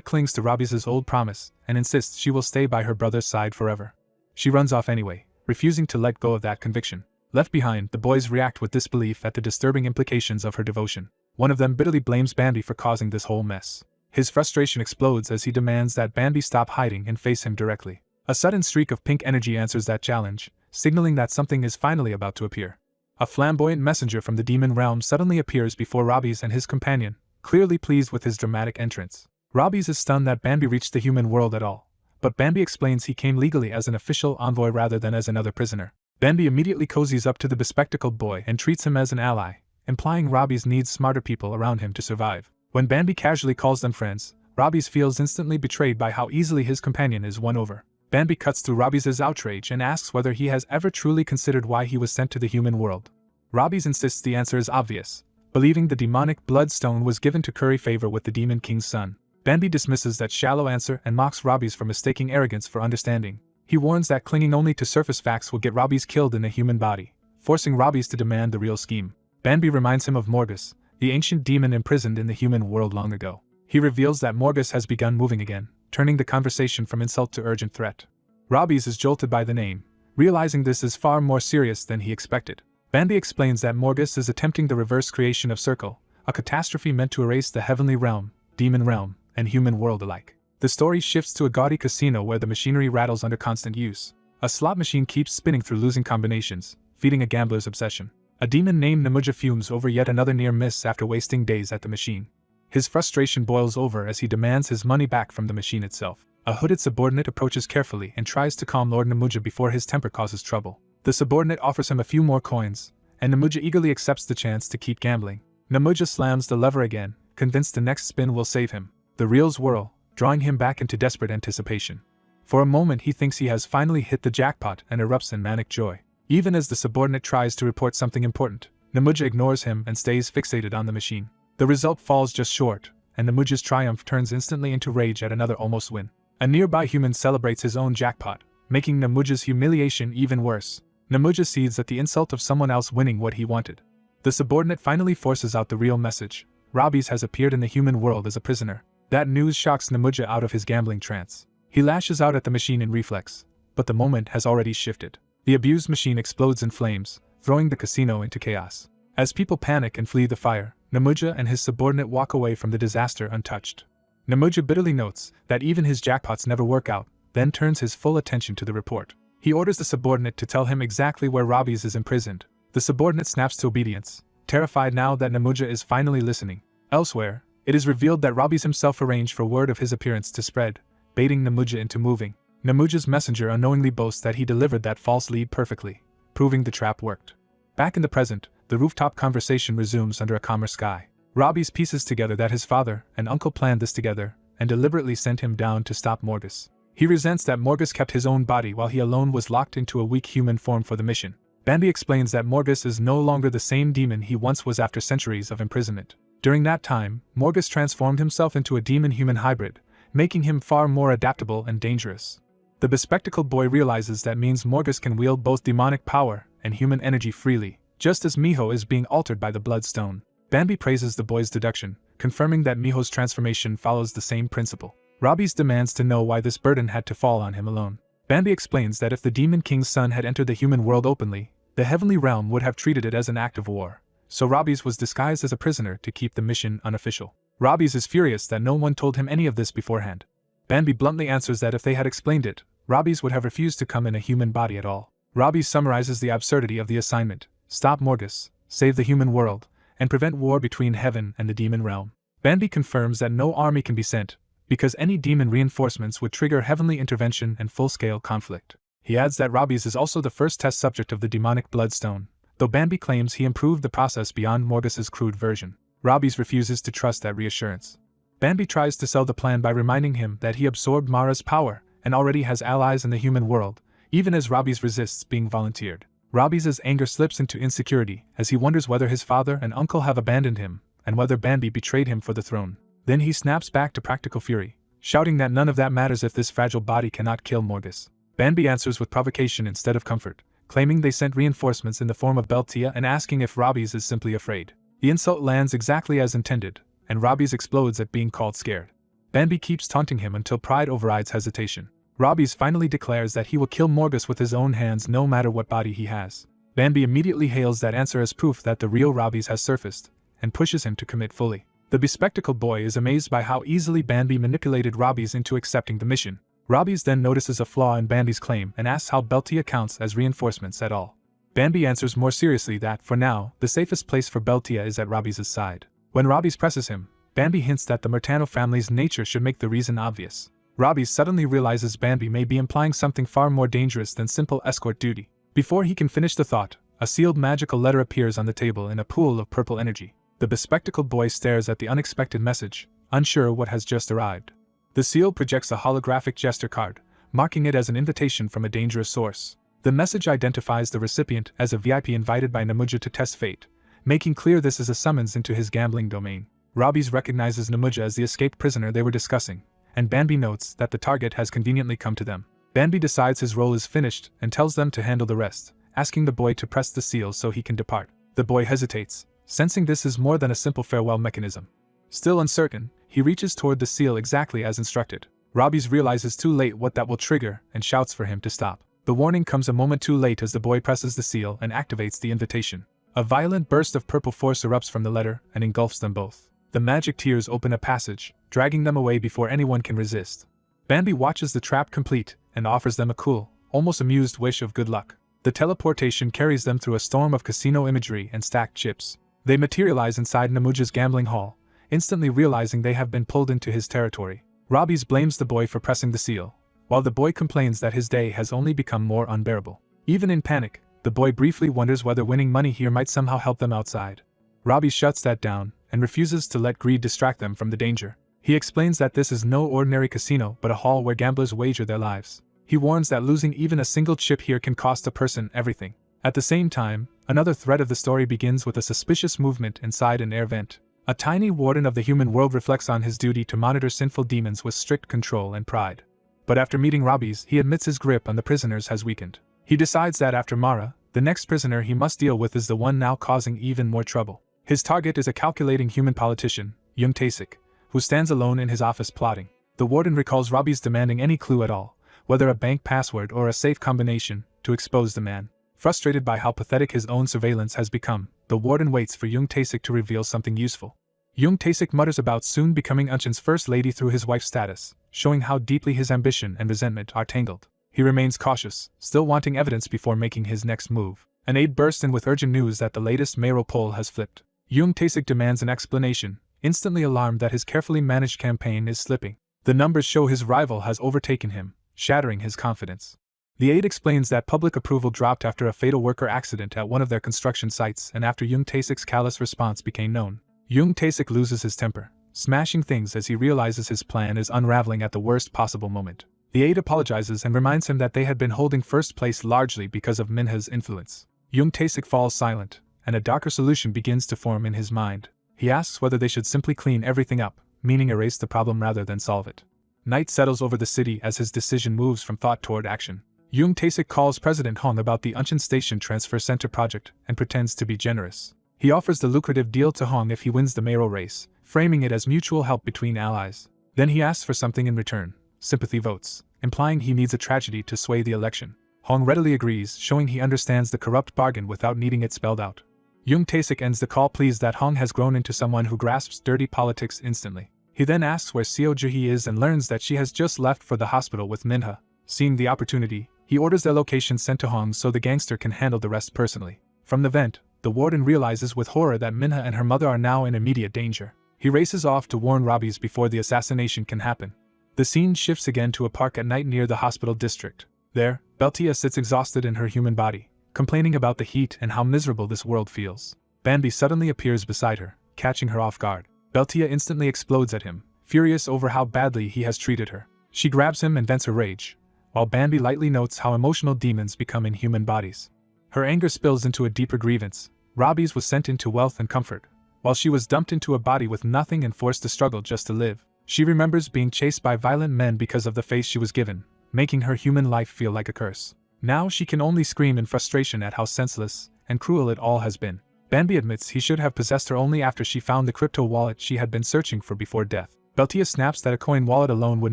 clings to Robbie's old promise and insists she will stay by her brother's side forever. She runs off anyway, refusing to let go of that conviction. Left behind, the boys react with disbelief at the disturbing implications of her devotion. One of them bitterly blames Bambi for causing this whole mess. His frustration explodes as he demands that Bambi stop hiding and face him directly. A sudden streak of pink energy answers that challenge, signaling that something is finally about to appear. A flamboyant messenger from the demon realm suddenly appears before Robbie's and his companion, clearly pleased with his dramatic entrance. Robbie's is stunned that Bambi reached the human world at all, but Bambi explains he came legally as an official envoy rather than as another prisoner. Bambi immediately cozies up to the bespectacled boy and treats him as an ally, implying Robbie's needs smarter people around him to survive. When Bambi casually calls them friends, Robbie's feels instantly betrayed by how easily his companion is won over. Bambi cuts through Robbie's outrage and asks whether he has ever truly considered why he was sent to the human world. Robbie's insists the answer is obvious, believing the demonic bloodstone was given to curry favor with the Demon King's son. Bambi dismisses that shallow answer and mocks Robbie's for mistaking arrogance for understanding. He warns that clinging only to surface facts will get Robbie's killed in a human body, forcing Robbie's to demand the real scheme. Bambi reminds him of Morgus, the ancient demon imprisoned in the human world long ago. He reveals that Morgus has begun moving again, turning the conversation from insult to urgent threat. Robbie's is jolted by the name, realizing this is far more serious than he expected. Bambi explains that Morgus is attempting the reverse creation of Circle, a catastrophe meant to erase the heavenly realm, demon realm, and human world alike. The story shifts to a gaudy casino where the machinery rattles under constant use. A slot machine keeps spinning through losing combinations, feeding a gambler's obsession. A demon named Namuja fumes over yet another near miss after wasting days at the machine. His frustration boils over as he demands his money back from the machine itself. A hooded subordinate approaches carefully and tries to calm Lord Namuja before his temper causes trouble. The subordinate offers him a few more coins, and Namuja eagerly accepts the chance to keep gambling. Namuja slams the lever again, convinced the next spin will save him. The reels whirl, drawing him back into desperate anticipation. For a moment he thinks he has finally hit the jackpot and erupts in manic joy. Even as the subordinate tries to report something important, Namuja ignores him and stays fixated on the machine. The result falls just short, and Namuja's triumph turns instantly into rage at another almost win. A nearby human celebrates his own jackpot, making Namuja's humiliation even worse. Namuja sees at the insult of someone else winning what he wanted. The subordinate finally forces out the real message. Robbie's has appeared in the human world as a prisoner. That news shocks Namuja out of his gambling trance. He lashes out at the machine in reflex, but the moment has already shifted. The abused machine explodes in flames, throwing the casino into chaos. As people panic and flee the fire, Namuja and his subordinate walk away from the disaster untouched. Namuja bitterly notes that even his jackpots never work out, then turns his full attention to the report. He orders the subordinate to tell him exactly where Robbie's is imprisoned. The subordinate snaps to obedience, terrified now that Namuja is finally listening. Elsewhere, it is revealed that Robbie's himself arranged for word of his appearance to spread, baiting Namuja into moving. Namuja's messenger unknowingly boasts that he delivered that false lead perfectly, proving the trap worked. Back in the present, the rooftop conversation resumes under a calmer sky. Robbie's pieces together that his father and uncle planned this together, and deliberately sent him down to stop Morgus. He resents that Morgus kept his own body while he alone was locked into a weak human form for the mission. Bambi explains that Morgus is no longer the same demon he once was after centuries of imprisonment. During that time, Morgus transformed himself into a demon-human hybrid, making him far more adaptable and dangerous. The bespectacled boy realizes that means Morgus can wield both demonic power and human energy freely, just as Miho is being altered by the bloodstone. Bambi praises the boy's deduction, confirming that Miho's transformation follows the same principle. Robbie's demands to know why this burden had to fall on him alone. Bambi explains that if the Demon King's son had entered the human world openly, the heavenly realm would have treated it as an act of war. So Robbie's was disguised as a prisoner to keep the mission unofficial. Robbie's is furious that no one told him any of this beforehand. Bambi bluntly answers that if they had explained it, Robbie's would have refused to come in a human body at all. Robbie's summarizes the absurdity of the assignment: stop Morgus, save the human world, and prevent war between heaven and the demon realm. Bambi confirms that no army can be sent, because any demon reinforcements would trigger heavenly intervention and full-scale conflict. He adds that Robbie's is also the first test subject of the demonic bloodstone, though Bambi claims he improved the process beyond Morgus's crude version. Robbie's refuses to trust that reassurance. Bambi tries to sell the plan by reminding him that he absorbed Mara's power and already has allies in the human world, even as Robbie's resists being volunteered. Robbie's anger slips into insecurity as he wonders whether his father and uncle have abandoned him, and whether Bambi betrayed him for the throne. Then he snaps back to practical fury, shouting that none of that matters if this fragile body cannot kill Morgus. Bambi answers with provocation instead of comfort, claiming they sent reinforcements in the form of Beltia and asking if Robbie's is simply afraid. The insult lands exactly as intended, and Robbie's explodes at being called scared. Bambi keeps taunting him until pride overrides hesitation. Robbie's finally declares that he will kill Morgus with his own hands no matter what body he has. Bambi immediately hails that answer as proof that the real Robbie's has surfaced, and pushes him to commit fully. The bespectacled boy is amazed by how easily Bambi manipulated Robbie's into accepting the mission. Robbie's then notices a flaw in Bambi's claim and asks how Beltia counts as reinforcements at all. Bambi answers more seriously that, for now, the safest place for Beltia is at Robbie's side. When Robbie's presses him, Bambi hints that the Murtano family's nature should make the reason obvious. Robbie's suddenly realizes Bambi may be implying something far more dangerous than simple escort duty. Before he can finish the thought, a sealed magical letter appears on the table in a pool of purple energy. The bespectacled boy stares at the unexpected message, unsure what has just arrived. The seal projects a holographic gesture card, marking it as an invitation from a dangerous source. The message identifies the recipient as a VIP invited by Namuja to test fate, making clear this is a summons into his gambling domain. Robbie's recognizes Namuja as the escaped prisoner they were discussing, and Bambi notes that the target has conveniently come to them. Bambi decides his role is finished and tells them to handle the rest, asking the boy to press the seal so he can depart. The boy hesitates, sensing this is more than a simple farewell mechanism. Still uncertain, he reaches toward the seal exactly as instructed. Robbie's realizes too late what that will trigger and shouts for him to stop. The warning comes a moment too late as the boy presses the seal and activates the invitation. A violent burst of purple force erupts from the letter and engulfs them both. The magic tears open a passage, dragging them away before anyone can resist. Bambi watches the trap complete and offers them a cool, almost amused wish of good luck. The teleportation carries them through a storm of casino imagery and stacked chips. They materialize inside Namuja's gambling hall, instantly realizing they have been pulled into his territory. Robbie's blames the boy for pressing the seal, while the boy complains that his day has only become more unbearable. Even in panic, the boy briefly wonders whether winning money here might somehow help them outside. Robbie shuts that down and refuses to let greed distract them from the danger. He explains that this is no ordinary casino but a hall where gamblers wager their lives. He warns that losing even a single chip here can cost a person everything. At the same time, another thread of the story begins with a suspicious movement inside an air vent. A tiny warden of the human world reflects on his duty to monitor sinful demons with strict control and pride. But after meeting Robbie's, he admits his grip on the prisoners has weakened. He decides that after Mara, the next prisoner he must deal with is the one now causing even more trouble. His target is a calculating human politician, Jung Taesik, who stands alone in his office plotting. The warden recalls Robbie's demanding any clue at all, whether a bank password or a safe combination, to expose the man. Frustrated by how pathetic his own surveillance has become, the warden waits for Jung Taesik to reveal something useful. Jung Taesik mutters about soon becoming Unchan's first lady through his wife's status, showing how deeply his ambition and resentment are tangled. He remains cautious, still wanting evidence before making his next move. An aide bursts in with urgent news that the latest mayoral poll has flipped. Jung Taesik demands an explanation, instantly alarmed that his carefully managed campaign is slipping. The numbers show his rival has overtaken him, shattering his confidence. The aide explains that public approval dropped after a fatal worker accident at one of their construction sites and after Jung Taesik's callous response became known. Jung Taesik loses his temper, smashing things as he realizes his plan is unraveling at the worst possible moment. The aide apologizes and reminds him that they had been holding first place largely because of Minha's influence. Jung Taesik falls silent, and a darker solution begins to form in his mind. He asks whether they should simply clean everything up, meaning erase the problem rather than solve it. Night settles over the city as his decision moves from thought toward action. Jung Taesik calls President Hong about the Unchan Station Transfer Center project and pretends to be generous. He offers the lucrative deal to Hong if he wins the mayoral race, framing it as mutual help between allies. Then he asks for something in return, sympathy votes, implying he needs a tragedy to sway the election. Hong readily agrees, showing he understands the corrupt bargain without needing it spelled out. Jung Taesik ends the call pleased that Hong has grown into someone who grasps dirty politics instantly. He then asks where Seo Juhee is and learns that she has just left for the hospital with Minha. Seeing the opportunity, he orders their location sent to Hong so the gangster can handle the rest personally. From the vent, the warden realizes with horror that Minha and her mother are now in immediate danger. He races off to warn Robbie's before the assassination can happen. The scene shifts again to a park at night near the hospital district. There, Beltia sits exhausted in her human body, complaining about the heat and how miserable this world feels. Bambi suddenly appears beside her, catching her off guard. Beltia instantly explodes at him, furious over how badly he has treated her. She grabs him and vents her rage, while Bambi lightly notes how emotional demons become in human bodies. Her anger spills into a deeper grievance. Robbie's was sent into wealth and comfort, while she was dumped into a body with nothing and forced to struggle just to live. She remembers being chased by violent men because of the face she was given, making her human life feel like a curse. Now she can only scream in frustration at how senseless and cruel it all has been. Bambi admits he should have possessed her only after she found the crypto wallet she had been searching for before death. Beltia snaps that a coin wallet alone would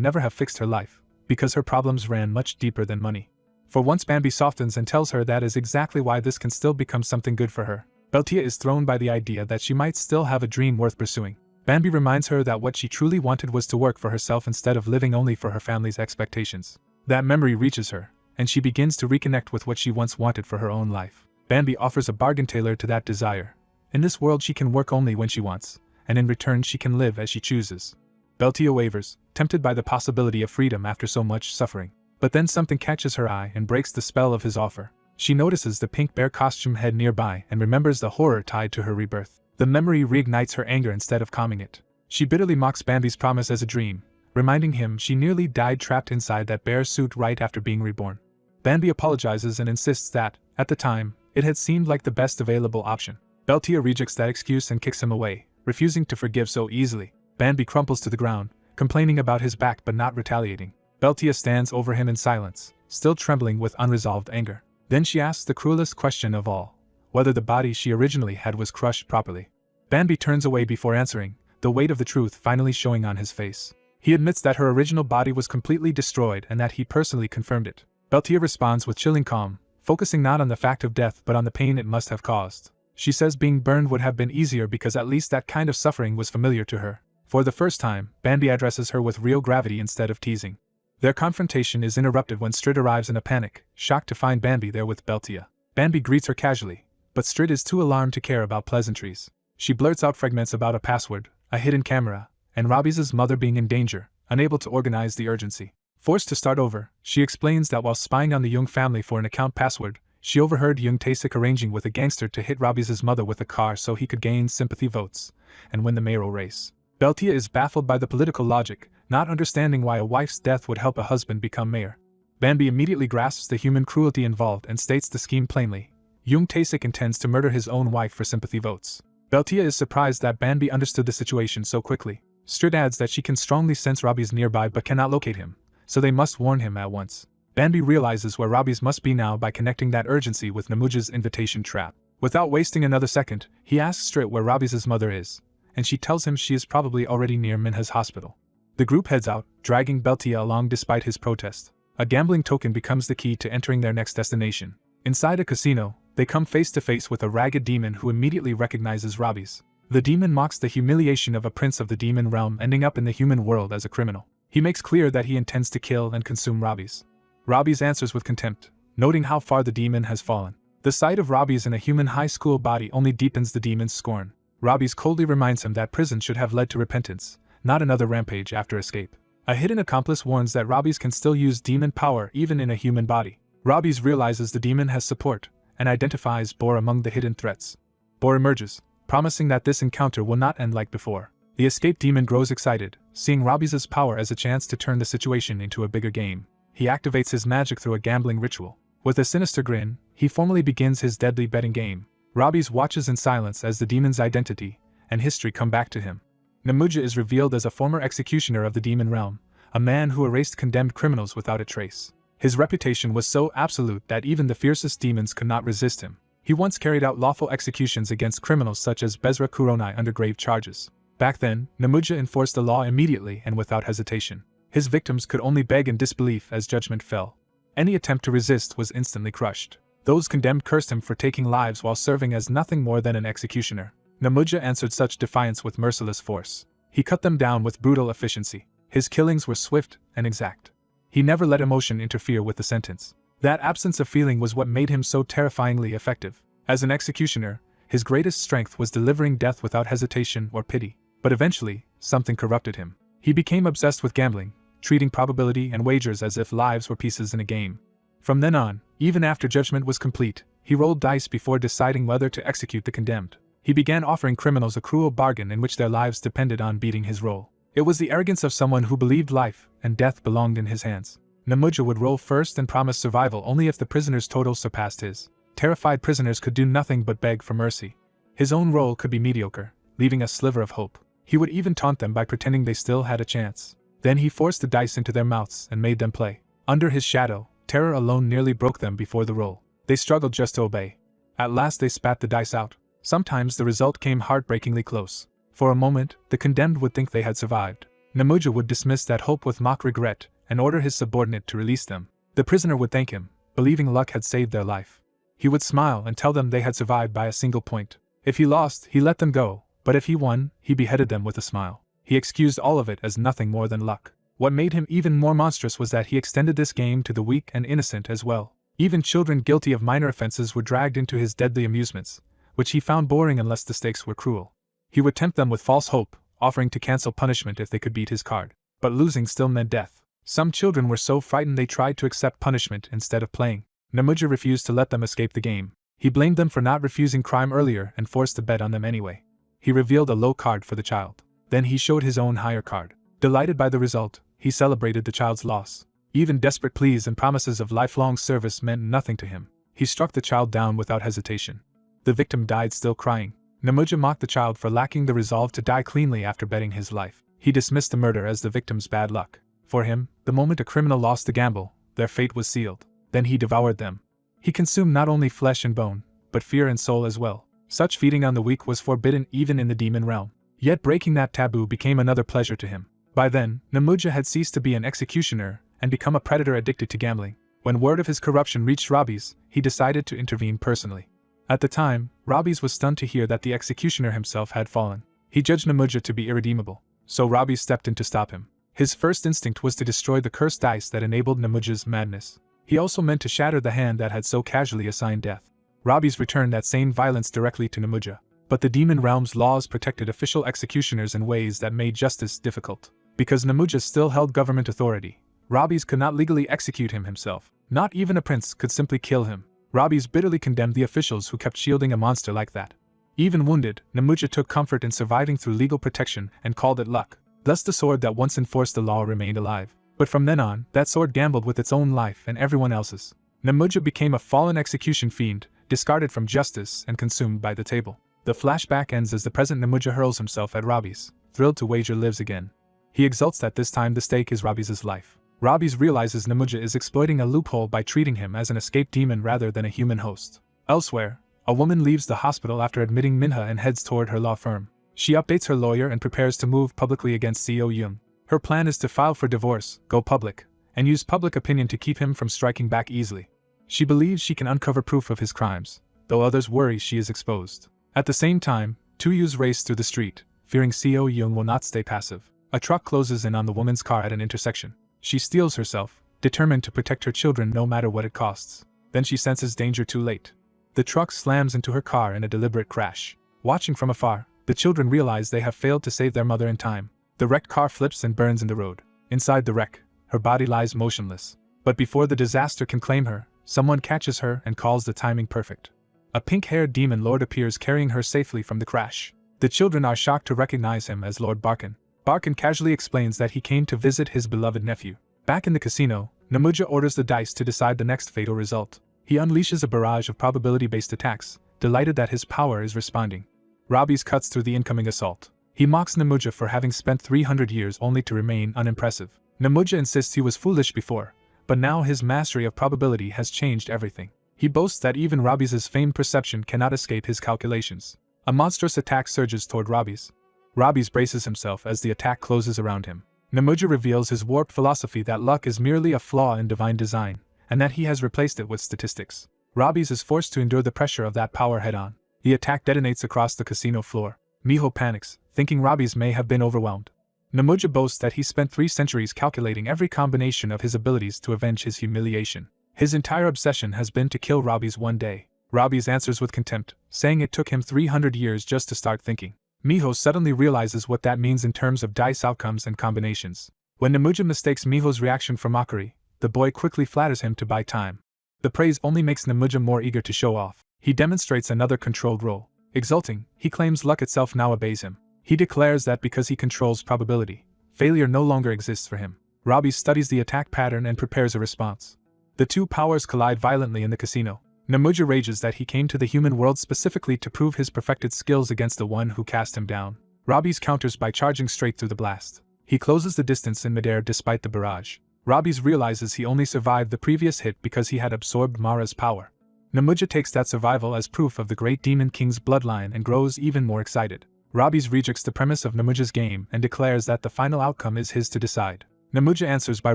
never have fixed her life, because her problems ran much deeper than money. For once Bambi softens and tells her that is exactly why this can still become something good for her. Beltia is thrown by the idea that she might still have a dream worth pursuing. Bambi reminds her that what she truly wanted was to work for herself instead of living only for her family's expectations. That memory reaches her, and she begins to reconnect with what she once wanted for her own life. Bambi offers a bargain tailored to that desire. In this world she can work only when she wants, and in return she can live as she chooses. Beltia wavers, tempted by the possibility of freedom after so much suffering. But then something catches her eye and breaks the spell of his offer. She notices the pink bear costume head nearby and remembers the horror tied to her rebirth. The memory reignites her anger instead of calming it. She bitterly mocks Bambi's promise as a dream, reminding him she nearly died trapped inside that bear suit right after being reborn. Bambi apologizes and insists that, at the time, it had seemed like the best available option. Beltia rejects that excuse and kicks him away, refusing to forgive so easily. Bambi crumples to the ground, complaining about his back but not retaliating. Beltia stands over him in silence, still trembling with unresolved anger. Then she asks the cruelest question of all, whether the body she originally had was crushed properly. Bambi turns away before answering, the weight of the truth finally showing on his face. He admits that her original body was completely destroyed and that he personally confirmed it. Beltia responds with chilling calm, focusing not on the fact of death but on the pain it must have caused. She says being burned would have been easier because at least that kind of suffering was familiar to her. For the first time, Bambi addresses her with real gravity instead of teasing. Their confrontation is interrupted when Strid arrives in a panic, shocked to find Bambi there with Beltia. Bambi greets her casually, but Strid is too alarmed to care about pleasantries. She blurts out fragments about a password, a hidden camera, and Robbie's mother being in danger, unable to organize the urgency. Forced to start over, she explains that while spying on the Jung family for an account password, she overheard Jung Tae-sik arranging with a gangster to hit Robbie's mother with a car so he could gain sympathy votes and win the mayoral race. Beltia is baffled by the political logic, not understanding why a wife's death would help a husband become mayor. Bambi immediately grasps the human cruelty involved and states the scheme plainly. Jung Tae-sik intends to murder his own wife for sympathy votes. Beltia is surprised that Bambi understood the situation so quickly. Strid adds that she can strongly sense Robbie's nearby but cannot locate him, so they must warn him at once. Bambi realizes where Robbie's must be now by connecting that urgency with Namuja's invitation trap. Without wasting another second, he asks Strid where Robbie's mother is, and she tells him she is probably already near Minha's hospital. The group heads out, dragging Beltia along despite his protest. A gambling token becomes the key to entering their next destination. Inside a casino, they come face to face with a ragged demon who immediately recognizes Robbie's. The demon mocks the humiliation of a prince of the demon realm ending up in the human world as a criminal. He makes clear that he intends to kill and consume Robbie's. Robbie's answers with contempt, noting how far the demon has fallen. The sight of Robbie's in a human high school body only deepens the demon's scorn. Robbie's coldly reminds him that prison should have led to repentance, not another rampage after escape. A hidden accomplice warns that Robbie's can still use demon power even in a human body. Robbie's realizes the demon has support, and identifies Bor among the hidden threats. Bor emerges, promising that this encounter will not end like before. The escaped demon grows excited, seeing Robbie's power as a chance to turn the situation into a bigger game. He activates his magic through a gambling ritual. With a sinister grin, he formally begins his deadly betting game. Robbie's watches in silence as the demon's identity and history come back to him. Namuja is revealed as a former executioner of the demon realm, a man who erased condemned criminals without a trace. His reputation was so absolute that even the fiercest demons could not resist him. He once carried out lawful executions against criminals such as Bezra Kuronai under grave charges. Back then, Namuja enforced the law immediately and without hesitation. His victims could only beg in disbelief as judgment fell. Any attempt to resist was instantly crushed. Those condemned cursed him for taking lives while serving as nothing more than an executioner. Namuja answered such defiance with merciless force. He cut them down with brutal efficiency. His killings were swift and exact. He never let emotion interfere with the sentence. That absence of feeling was what made him so terrifyingly effective. As an executioner, his greatest strength was delivering death without hesitation or pity. But eventually, something corrupted him. He became obsessed with gambling, treating probability and wagers as if lives were pieces in a game. From then on, even after judgment was complete, he rolled dice before deciding whether to execute the condemned. He began offering criminals a cruel bargain in which their lives depended on beating his roll. It was the arrogance of someone who believed life and death belonged in his hands. Namuja would roll first and promise survival only if the prisoner's total surpassed his. Terrified prisoners could do nothing but beg for mercy. His own roll could be mediocre, leaving a sliver of hope. He would even taunt them by pretending they still had a chance. Then he forced the dice into their mouths and made them play. Under his shadow, terror alone nearly broke them before the roll. They struggled just to obey. At last they spat the dice out. Sometimes the result came heartbreakingly close. For a moment, the condemned would think they had survived. Namuja would dismiss that hope with mock regret and order his subordinate to release them. The prisoner would thank him, believing luck had saved their life. He would smile and tell them they had survived by a single point. If he lost, he let them go, but if he won, he beheaded them with a smile. He excused all of it as nothing more than luck. What made him even more monstrous was that he extended this game to the weak and innocent as well. Even children guilty of minor offenses were dragged into his deadly amusements, which he found boring unless the stakes were cruel. He would tempt them with false hope, offering to cancel punishment if they could beat his card. But losing still meant death. Some children were so frightened they tried to accept punishment instead of playing. Namuja refused to let them escape the game. He blamed them for not refusing crime earlier and forced to bet on them anyway. He revealed a low card for the child. Then he showed his own higher card. Delighted by the result, he celebrated the child's loss. Even desperate pleas and promises of lifelong service meant nothing to him. He struck the child down without hesitation. The victim died still crying. Namuja mocked the child for lacking the resolve to die cleanly after betting his life. He dismissed the murder as the victim's bad luck. For him, the moment a criminal lost the gamble, their fate was sealed. Then he devoured them. He consumed not only flesh and bone, but fear and soul as well. Such feeding on the weak was forbidden even in the demon realm. Yet breaking that taboo became another pleasure to him. By then, Namuja had ceased to be an executioner and become a predator addicted to gambling. When word of his corruption reached Rabi's, he decided to intervene personally. At the time, Rabi's was stunned to hear that the executioner himself had fallen. He judged Namuja to be irredeemable, so Rabi stepped in to stop him. His first instinct was to destroy the cursed dice that enabled Namuja's madness. He also meant to shatter the hand that had so casually assigned death. Rabi's returned that same violence directly to Namuja. But the demon realm's laws protected official executioners in ways that made justice difficult. Because Namuja still held government authority, Rabi's could not legally execute him himself. Not even a prince could simply kill him. Rabi's bitterly condemned the officials who kept shielding a monster like that. Even wounded, Namuja took comfort in surviving through legal protection and called it luck. Thus the sword that once enforced the law remained alive. But from then on, that sword gambled with its own life and everyone else's. Namuja became a fallen execution fiend, discarded from justice and consumed by the table. The flashback ends as the present Namuja hurls himself at Rabi's, thrilled to wager lives again. He exults that this time the stake is Rabi's life. Rabi's realizes Namuja is exploiting a loophole by treating him as an escaped demon rather than a human host. Elsewhere, a woman leaves the hospital after admitting Manhwa and heads toward her law firm. She updates her lawyer and prepares to move publicly against Seo Yoon. Her plan is to file for divorce, go public, and use public opinion to keep him from striking back easily. She believes she can uncover proof of his crimes, though others worry she is exposed. At the same time, two youths race through the street, fearing Seo Yoon will not stay passive. A truck closes in on the woman's car at an intersection. She steels herself, determined to protect her children no matter what it costs. Then she senses danger too late. The truck slams into her car in a deliberate crash. Watching from afar, the children realize they have failed to save their mother in time. The wrecked car flips and burns in the road. Inside the wreck, her body lies motionless. But before the disaster can claim her, someone catches her and calls the timing perfect. A pink-haired demon lord appears carrying her safely from the crash. The children are shocked to recognize him as Lord Barkin. Barkin casually explains that he came to visit his beloved nephew. Back in the casino, Namuja orders the dice to decide the next fatal result. He unleashes a barrage of probability-based attacks, delighted that his power is responding. Rabi's cuts through the incoming assault. He mocks Namuja for having spent 300 years only to remain unimpressive. Namuja insists he was foolish before, but now his mastery of probability has changed everything. He boasts that even Rabi's famed perception cannot escape his calculations. A monstrous attack surges toward Rabi's. Rabi's braces himself as the attack closes around him. Namuja reveals his warped philosophy that luck is merely a flaw in divine design, and that he has replaced it with statistics. Rabi's is forced to endure the pressure of that power head-on. The attack detonates across the casino floor. Miho panics, thinking Rabi's may have been overwhelmed. Namuja boasts that he spent 3 centuries calculating every combination of his abilities to avenge his humiliation. His entire obsession has been to kill Rabi's one day. Rabi's answers with contempt, saying it took him 300 years just to start thinking. Miho suddenly realizes what that means in terms of dice outcomes and combinations. When Namuja mistakes Miho's reaction for mockery, the boy quickly flatters him to buy time. The praise only makes Namuja more eager to show off. He demonstrates another controlled role. Exulting, he claims luck itself now obeys him. He declares that because he controls probability, failure no longer exists for him. Robbie studies the attack pattern and prepares a response. The two powers collide violently in the casino. Namuja rages that he came to the human world specifically to prove his perfected skills against the one who cast him down. Robbie's counters by charging straight through the blast. He closes the distance in midair despite the barrage. Robbie's realizes he only survived the previous hit because he had absorbed Mara's power. Namuja takes that survival as proof of the great Demon King's bloodline and grows even more excited. Robbie's rejects the premise of Namuja's game and declares that the final outcome is his to decide. Namuja answers by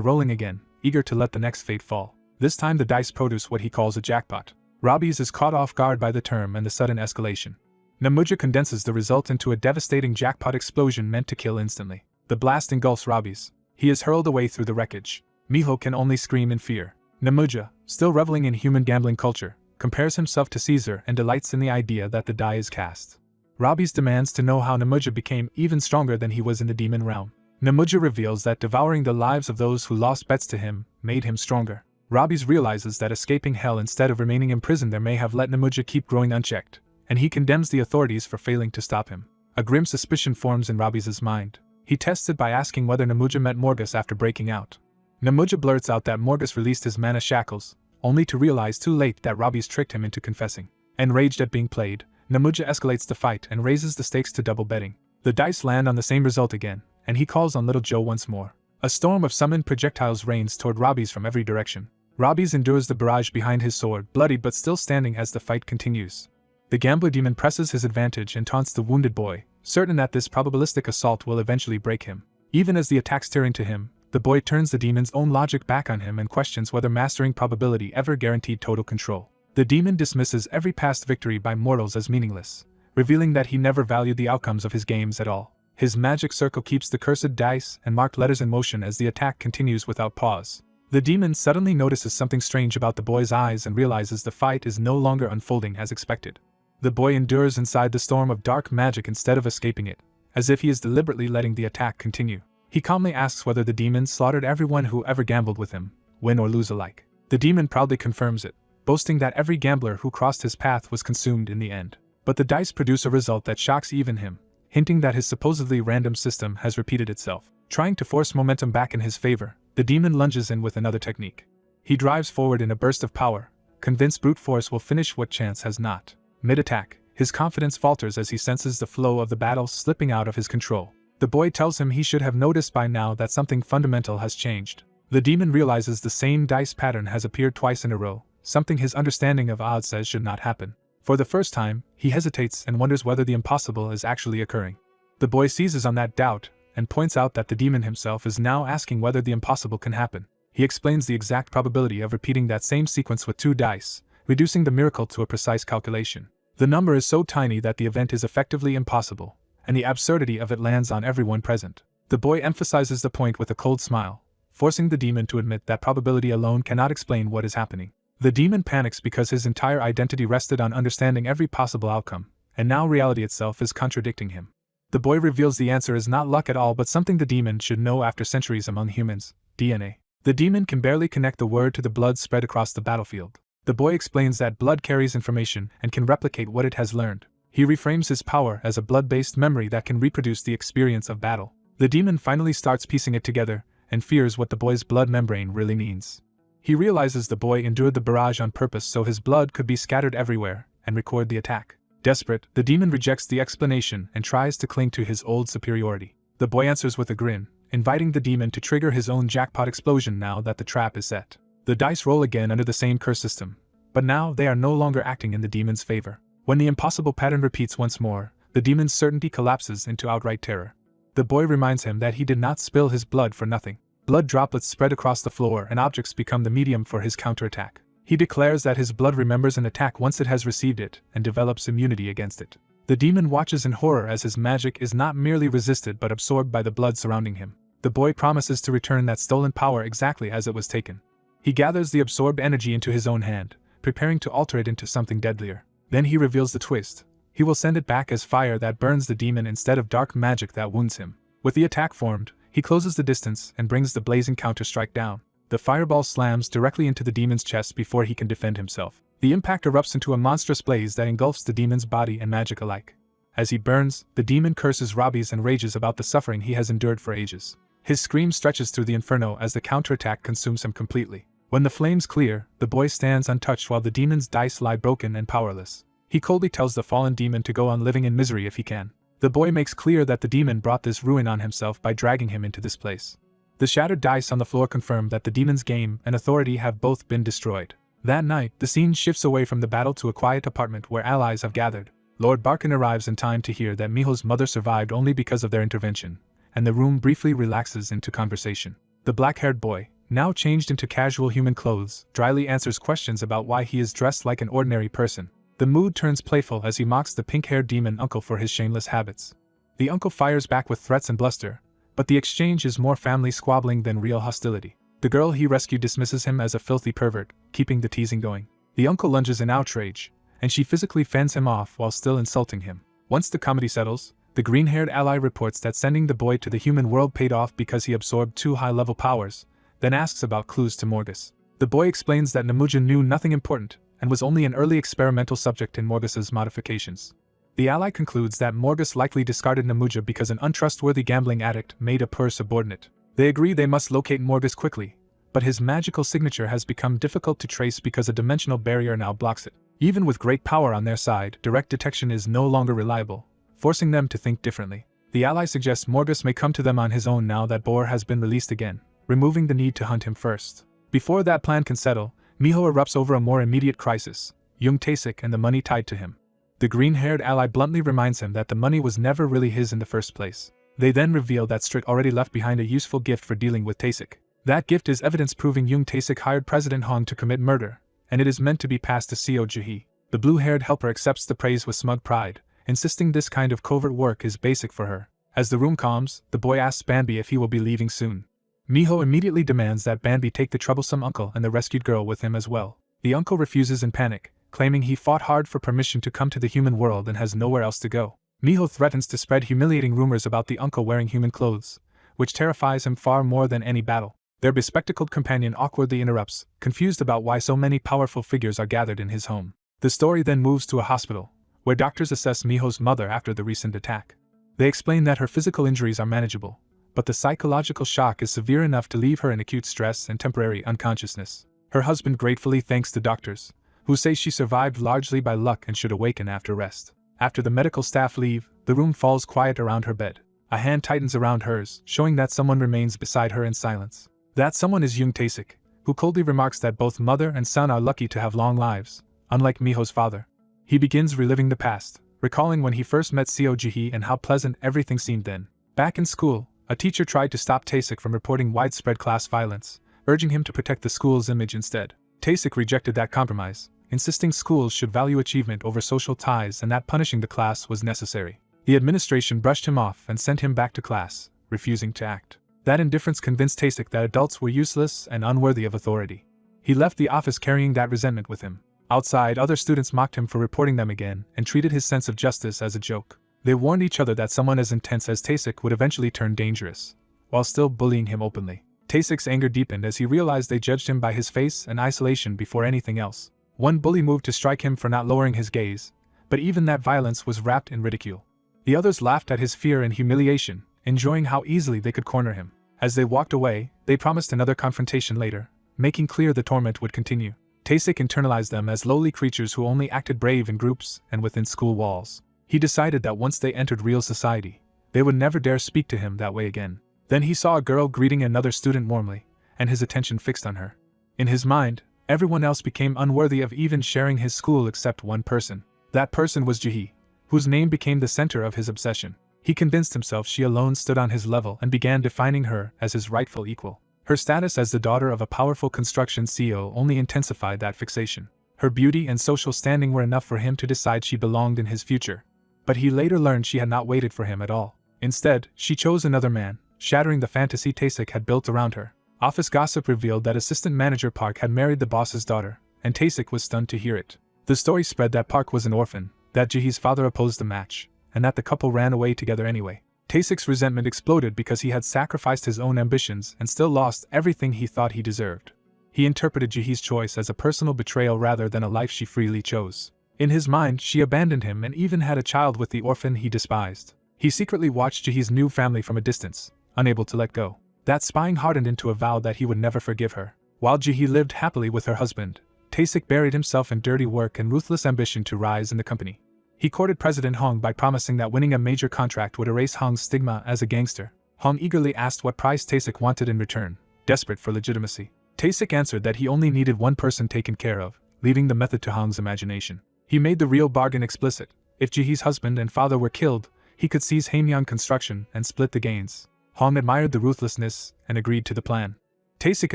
rolling again, eager to let the next fate fall. This time the dice produce what he calls a jackpot. Robbie's is caught off guard by the term and the sudden escalation. Namuja condenses the result into a devastating jackpot explosion meant to kill instantly. The blast engulfs Robbie's. He is hurled away through the wreckage. Miho can only scream in fear. Namuja, still reveling in human gambling culture, compares himself to Caesar and delights in the idea that the die is cast. Robbie's demands to know how Namuja became even stronger than he was in the demon realm. Namuja reveals that devouring the lives of those who lost bets to him made him stronger. Robbie's realizes that escaping hell instead of remaining imprisoned there may have let Namuja keep growing unchecked, and he condemns the authorities for failing to stop him. A grim suspicion forms in Robbie's mind. He tests it by asking whether Namuja met Morgus after breaking out. Namuja blurts out that Morgus released his mana shackles, only to realize too late that Robbie's tricked him into confessing. Enraged at being played, Namuja escalates the fight and raises the stakes to double betting. The dice land on the same result again, and he calls on Little Joe once more. A storm of summoned projectiles rains toward Robbie's from every direction. Robbie's endures the barrage behind his sword, bloodied but still standing as the fight continues. The gambler demon presses his advantage and taunts the wounded boy, certain that this probabilistic assault will eventually break him. Even as the attacks tear into him, the boy turns the demon's own logic back on him and questions whether mastering probability ever guaranteed total control. The demon dismisses every past victory by mortals as meaningless, revealing that he never valued the outcomes of his games at all. His magic circle keeps the cursed dice and marked letters in motion as the attack continues without pause. The demon suddenly notices something strange about the boy's eyes and realizes the fight is no longer unfolding as expected. The boy endures inside the storm of dark magic instead of escaping it, as if he is deliberately letting the attack continue. He calmly asks whether the demon slaughtered everyone who ever gambled with him, win or lose alike. The demon proudly confirms it, boasting that every gambler who crossed his path was consumed in the end. But the dice produce a result that shocks even him, hinting that his supposedly random system has repeated itself. Trying to force momentum back in his favor, the demon lunges in with another technique. He drives forward in a burst of power, convinced brute force will finish what chance has not. Mid-attack, his confidence falters as he senses the flow of the battle slipping out of his control. The boy tells him he should have noticed by now that something fundamental has changed. The demon realizes the same dice pattern has appeared twice in a row, something his understanding of odds says should not happen. For the first time, he hesitates and wonders whether the impossible is actually occurring. The boy seizes on that doubt and points out that the demon himself is now asking whether the impossible can happen. He explains the exact probability of repeating that same sequence with 2 dice, reducing the miracle to a precise calculation. The number is so tiny that the event is effectively impossible, and the absurdity of it lands on everyone present. The boy emphasizes the point with a cold smile, forcing the demon to admit that probability alone cannot explain what is happening. The demon panics because his entire identity rested on understanding every possible outcome, and now reality itself is contradicting him. The boy reveals the answer is not luck at all but something the demon should know after centuries among humans, DNA. The demon can barely connect the word to the blood spread across the battlefield. The boy explains that blood carries information and can replicate what it has learned. He reframes his power as a blood-based memory that can reproduce the experience of battle. The demon finally starts piecing it together and fears what the boy's blood membrane really means. He realizes the boy endured the barrage on purpose so his blood could be scattered everywhere and record the attack. Desperate, the demon rejects the explanation and tries to cling to his old superiority. The boy answers with a grin, inviting the demon to trigger his own jackpot explosion now that the trap is set. The dice roll again under the same curse system, but now they are no longer acting in the demon's favor. When the impossible pattern repeats once more, the demon's certainty collapses into outright terror. The boy reminds him that he did not spill his blood for nothing. Blood droplets spread across the floor and objects become the medium for his counterattack. He declares that his blood remembers an attack once it has received it and develops immunity against it. The demon watches in horror as his magic is not merely resisted but absorbed by the blood surrounding him. The boy promises to return that stolen power exactly as it was taken. He gathers the absorbed energy into his own hand, preparing to alter it into something deadlier. Then he reveals the twist. He will send it back as fire that burns the demon instead of dark magic that wounds him. With the attack formed, He closes the distance and brings the blazing counter-strike down. The fireball slams directly into the demon's chest before he can defend himself. The impact erupts into a monstrous blaze that engulfs the demon's body and magic alike. As he burns, the demon curses Robbie's and rages about the suffering he has endured for ages. His scream stretches through the inferno as the counterattack consumes him completely. When the flames clear, the boy stands untouched while the demon's dice lie broken and powerless. He coldly tells the fallen demon to go on living in misery if he can. The boy makes clear that the demon brought this ruin on himself by dragging him into this place. The shattered dice on the floor confirm that the demon's game and authority have both been destroyed. That night, the scene shifts away from the battle to a quiet apartment where allies have gathered. Lord Barkin arrives in time to hear that Miho's mother survived only because of their intervention, and the room briefly relaxes into conversation. The black-haired boy, now changed into casual human clothes, dryly answers questions about why he is dressed like an ordinary person. The mood turns playful as he mocks the pink-haired demon uncle for his shameless habits. The uncle fires back with threats and bluster, but the exchange is more family squabbling than real hostility. The girl he rescued dismisses him as a filthy pervert, keeping the teasing going. The uncle lunges in outrage, and she physically fends him off while still insulting him. Once the comedy settles, the green-haired ally reports that sending the boy to the human world paid off because he absorbed 2 high-level powers, then asks about clues to Morgus. The boy explains that Namuja knew nothing important, and was only an early experimental subject in Morgus's modifications. The ally concludes that Morgus likely discarded Namuja because an untrustworthy gambling addict made a poor subordinate. They agree they must locate Morgus quickly, but his magical signature has become difficult to trace because a dimensional barrier now blocks it. Even with great power on their side, direct detection is no longer reliable, forcing them to think differently. The ally suggests Morgus may come to them on his own now that Bor has been released again, removing the need to hunt him first. Before that plan can settle, Miho erupts over a more immediate crisis: Jung Taesik and the money tied to him. The green-haired ally bluntly reminds him that the money was never really his in the first place. They then reveal that Strit already left behind a useful gift for dealing with Taesik. That gift is evidence proving Jung Taesik hired President Hong to commit murder, and it is meant to be passed to Seo Jae. The blue-haired helper accepts the praise with smug pride, insisting this kind of covert work is basic for her. As the room calms, the boy asks Banbi if he will be leaving soon. Miho immediately demands that Banbi take the troublesome uncle and the rescued girl with him as well. The uncle refuses in panic, claiming he fought hard for permission to come to the human world and has nowhere else to go. Miho threatens to spread humiliating rumors about the uncle wearing human clothes, which terrifies him far more than any battle. Their bespectacled companion awkwardly interrupts, confused about why so many powerful figures are gathered in his home. The story then moves to a hospital, where doctors assess Miho's mother after the recent attack. They explain that her physical injuries are manageable, but the psychological shock is severe enough to leave her in acute stress and temporary unconsciousness. Her husband gratefully thanks the doctors, who say she survived largely by luck and should awaken after rest. After the medical staff leave, the room falls quiet around her bed. A hand tightens around hers, showing that someone remains beside her in silence. That someone is Jung Taesik, who coldly remarks that both mother and son are lucky to have long lives, unlike Miho's father. He begins reliving the past, recalling when he first met Seo Jae and how pleasant everything seemed then. Back in school, a teacher tried to stop Taesik from reporting widespread class violence, urging him to protect the school's image instead. Taesik rejected that compromise, insisting schools should value achievement over social ties and that punishing the class was necessary. The administration brushed him off and sent him back to class, refusing to act. That indifference convinced Taesik that adults were useless and unworthy of authority. He left the office carrying that resentment with him. Outside, other students mocked him for reporting them again and treated his sense of justice as a joke. They warned each other that someone as intense as Taesik would eventually turn dangerous, while still bullying him openly. Taesik's anger deepened as he realized they judged him by his face and isolation before anything else. One bully moved to strike him for not lowering his gaze, but even that violence was wrapped in ridicule. The others laughed at his fear and humiliation, enjoying how easily they could corner him. As they walked away, they promised another confrontation later, making clear the torment would continue. Taesik internalized them as lowly creatures who only acted brave in groups and within school walls. He decided that once they entered real society, they would never dare speak to him that way again. Then he saw a girl greeting another student warmly, and his attention fixed on her. In his mind, everyone else became unworthy of even sharing his school except one person. That person was Jae, whose name became the center of his obsession. He convinced himself she alone stood on his level and began defining her as his rightful equal. Her status as the daughter of a powerful construction CEO only intensified that fixation. Her beauty and social standing were enough for him to decide she belonged in his future. But he later learned she had not waited for him at all. Instead, she chose another man, shattering the fantasy Taesik had built around her. Office gossip revealed that assistant manager Park had married the boss's daughter, and Taesik was stunned to hear it. The story spread that Park was an orphan, that Jaehee's father opposed the match, and that the couple ran away together anyway. Taesik's resentment exploded because he had sacrificed his own ambitions and still lost everything he thought he deserved. He interpreted Jihee's choice as a personal betrayal rather than a life she freely chose. In his mind, she abandoned him and even had a child with the orphan he despised. He secretly watched Jihee's new family from a distance, unable to let go. That spying hardened into a vow that he would never forgive her. While Jihee lived happily with her husband, Taesik buried himself in dirty work and ruthless ambition to rise in the company. He courted President Hong by promising that winning a major contract would erase Hong's stigma as a gangster. Hong eagerly asked what price Taesik wanted in return, desperate for legitimacy. Taesik answered that he only needed one person taken care of, leaving the method to Hong's imagination. He made the real bargain explicit. If Jihee's husband and father were killed, he could seize Haemyeon construction and split the gains. Hong admired the ruthlessness and agreed to the plan. Taesik